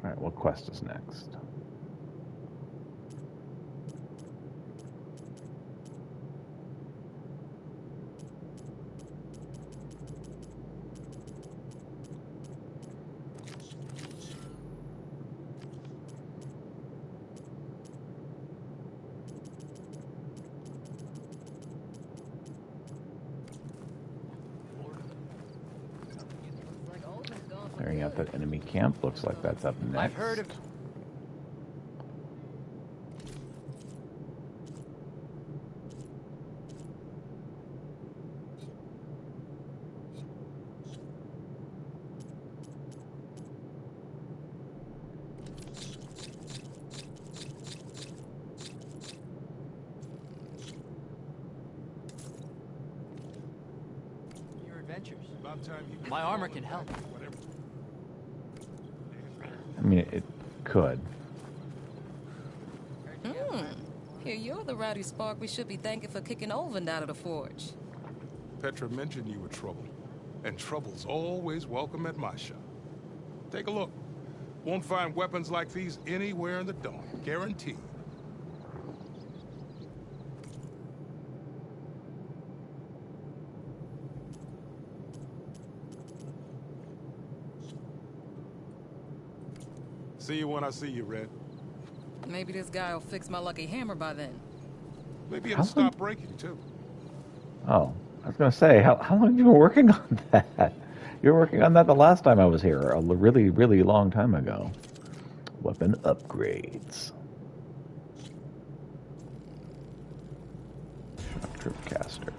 Alright, what quest is next? at the enemy camp. Looks like that's up next. I've heard of... Your adventures. My armor can help. I mean, it could. Here, you're the rowdy spark we should be thanking for kicking Olvin out of the forge. Petra mentioned you were trouble, and trouble's always welcome at my shop. Take a look. Won't find weapons like these anywhere in the Dawn, guaranteed. See you when I see you, Red. Maybe this guy will fix my lucky hammer by then. Maybe it'll stop breaking, too. Oh, I was going to say, how long have you been working on that? You were working on that the last time I was here, a really, really long time ago. Weapon upgrades. Shock Troop Caster.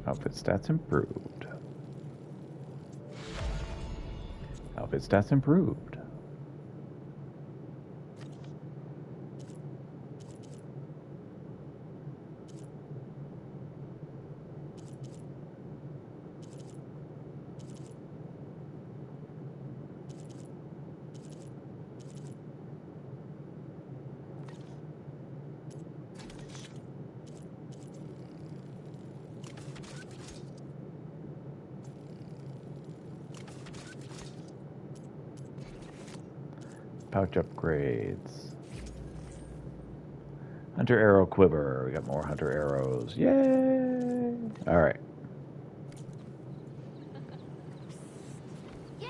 Outfit stats improved. Outfit stats improved. Pouch upgrades. Hunter arrow quiver. We got more hunter arrows. Yay! All right. Yeah.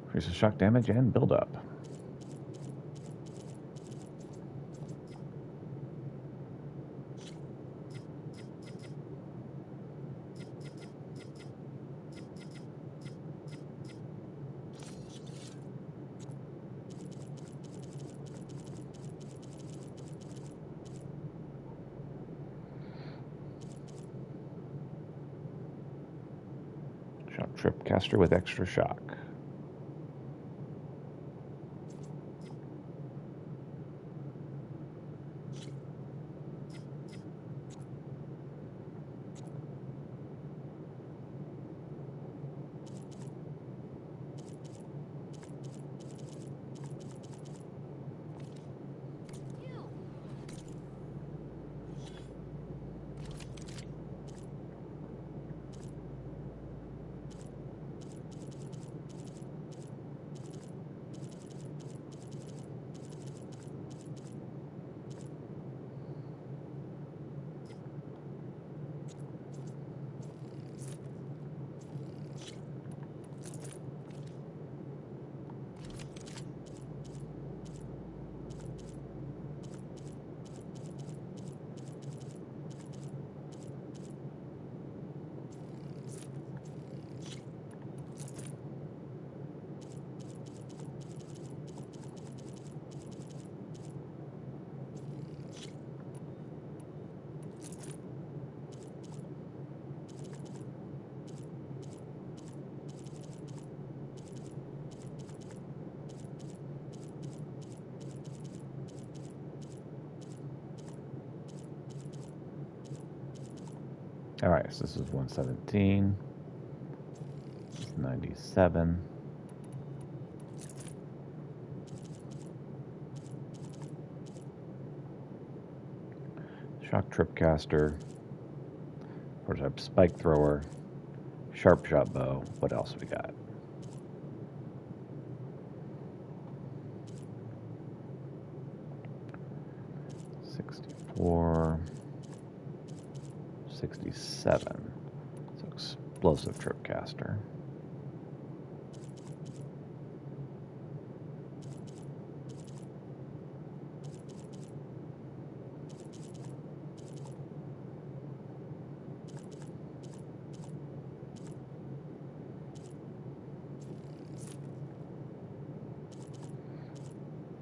Increases shock damage and build up. Shock trip caster with extra shock. All right, so this is 117. This is 97. Shock tripcaster. Prototype spike thrower. Sharp shot bow. What else we got? .64, 67. So explosive tripcaster.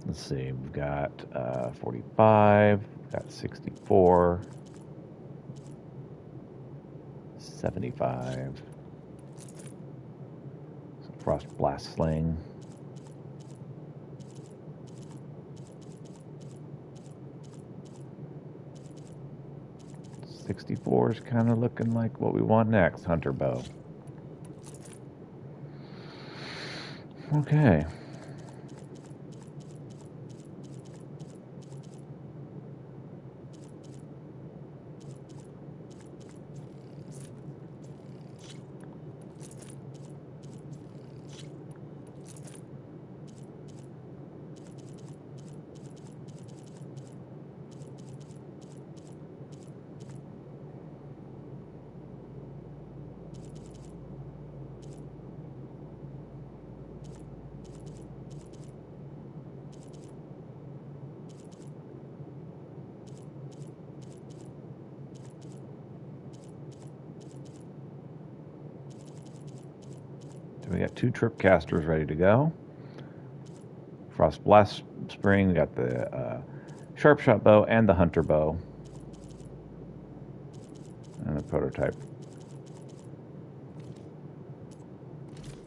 Let's see, we've got 45, we've got 64, 75, some frost blast sling, .64 is kind of looking like what we want next, hunter bow. Okay. We got 2 tripcasters ready to go. Frost blast spring. We got the sharp shot bow and the hunter bow, and the prototype.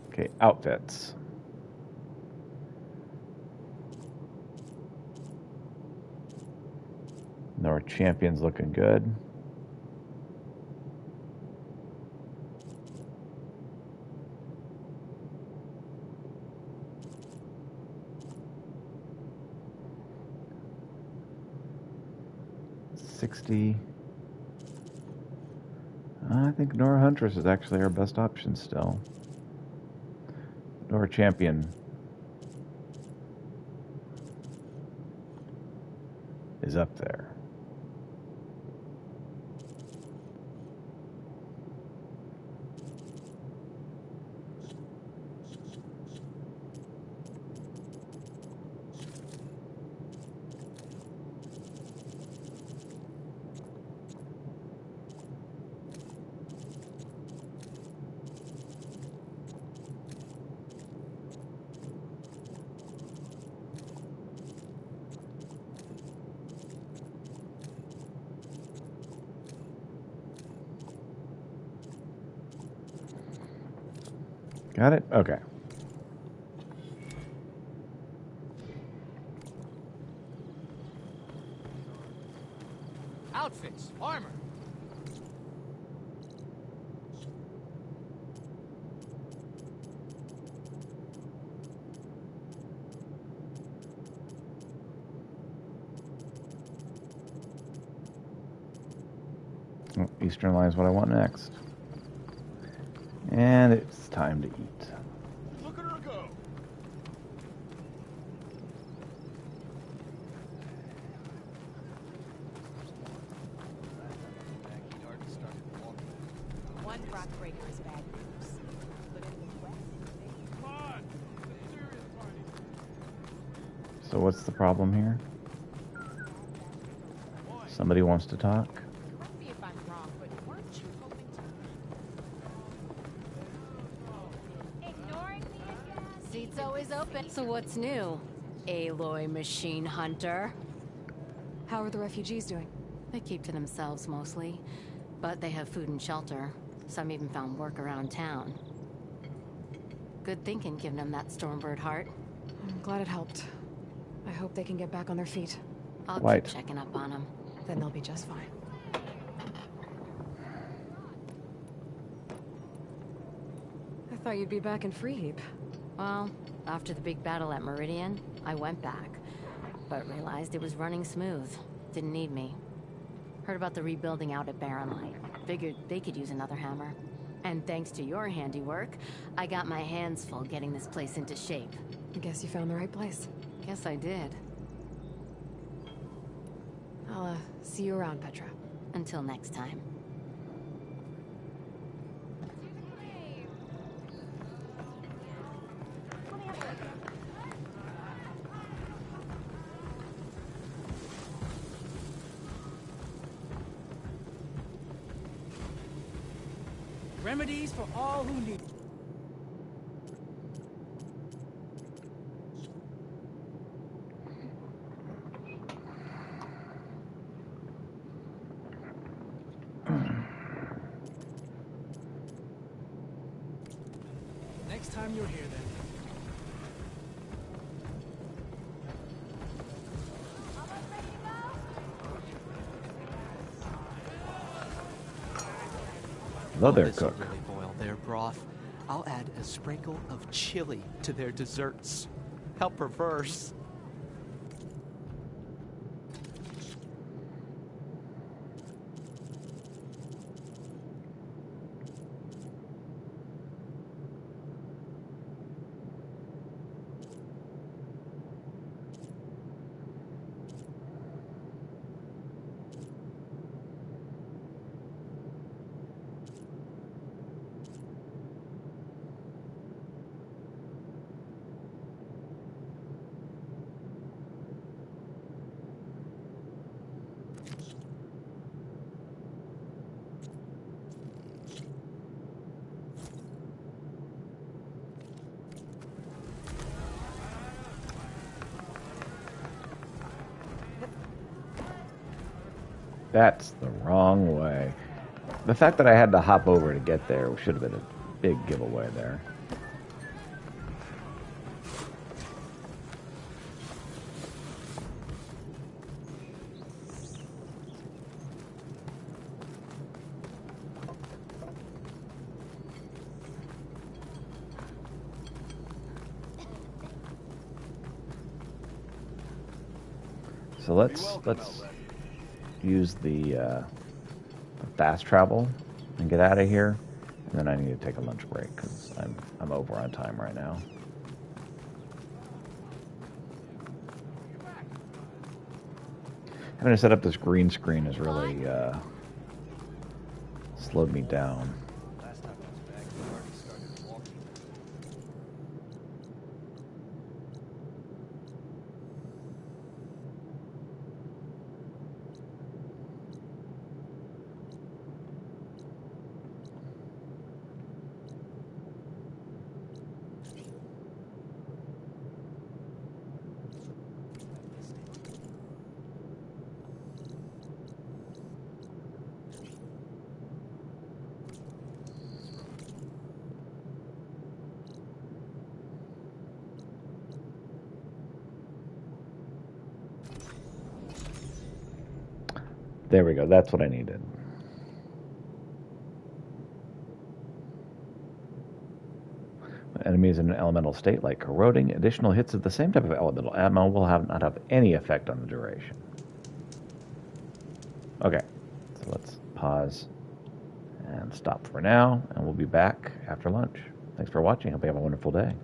Okay, outfits. Our champion's looking good. I think Nora Huntress is actually our best option still. Nora Champion is up there. Got it? Okay. Outfits, armor. Oh, Eastern Line is what I want next. And it's time to eat. Look at her go. One rock breaker is bad news. But in the west, Come on. It's a serious party. So what's the problem here? Somebody wants to talk? correct me if I'm wrong, but weren't you hoping to... Ignoring me again? Seat's always open. So what's new, Aloy machine hunter? How are the refugees doing? They keep to themselves mostly, but they have food and shelter. Some even found work around town. Good thinking, giving them that Stormbird heart. I'm glad it helped. I hope they can get back on their feet. I'll Right. keep checking up on them. Then they'll be just fine. thought you'd be back in Freeheap. Well, after the big battle at Meridian, I went back. But realized it was running smooth. Didn't need me. Heard about the rebuilding out at Barren Light. Figured they could use another hammer. And thanks to your handiwork, I got my hands full getting this place into shape. I guess you found the right place. Guess I did. I'll, see you around, Petra. Until next time. Remedies for all who need. Next time you're here, then. Hello there, This'll cook. really boil their broth. I'll add a sprinkle of chili to their desserts. How perverse. That's the wrong way. The fact that I had to hop over to get there should have been a big giveaway there. So let's use the fast travel and get out of here, and then I need to take a lunch break because I'm over on time right now. Having to set up this green screen has really slowed me down. There we go. That's what I needed. Enemies in an elemental state, like corroding, additional hits of the same type of elemental ammo will not have any effect on the duration. Okay, so let's pause and stop for now, and we'll be back after lunch. Thanks for watching. Hope you have a wonderful day.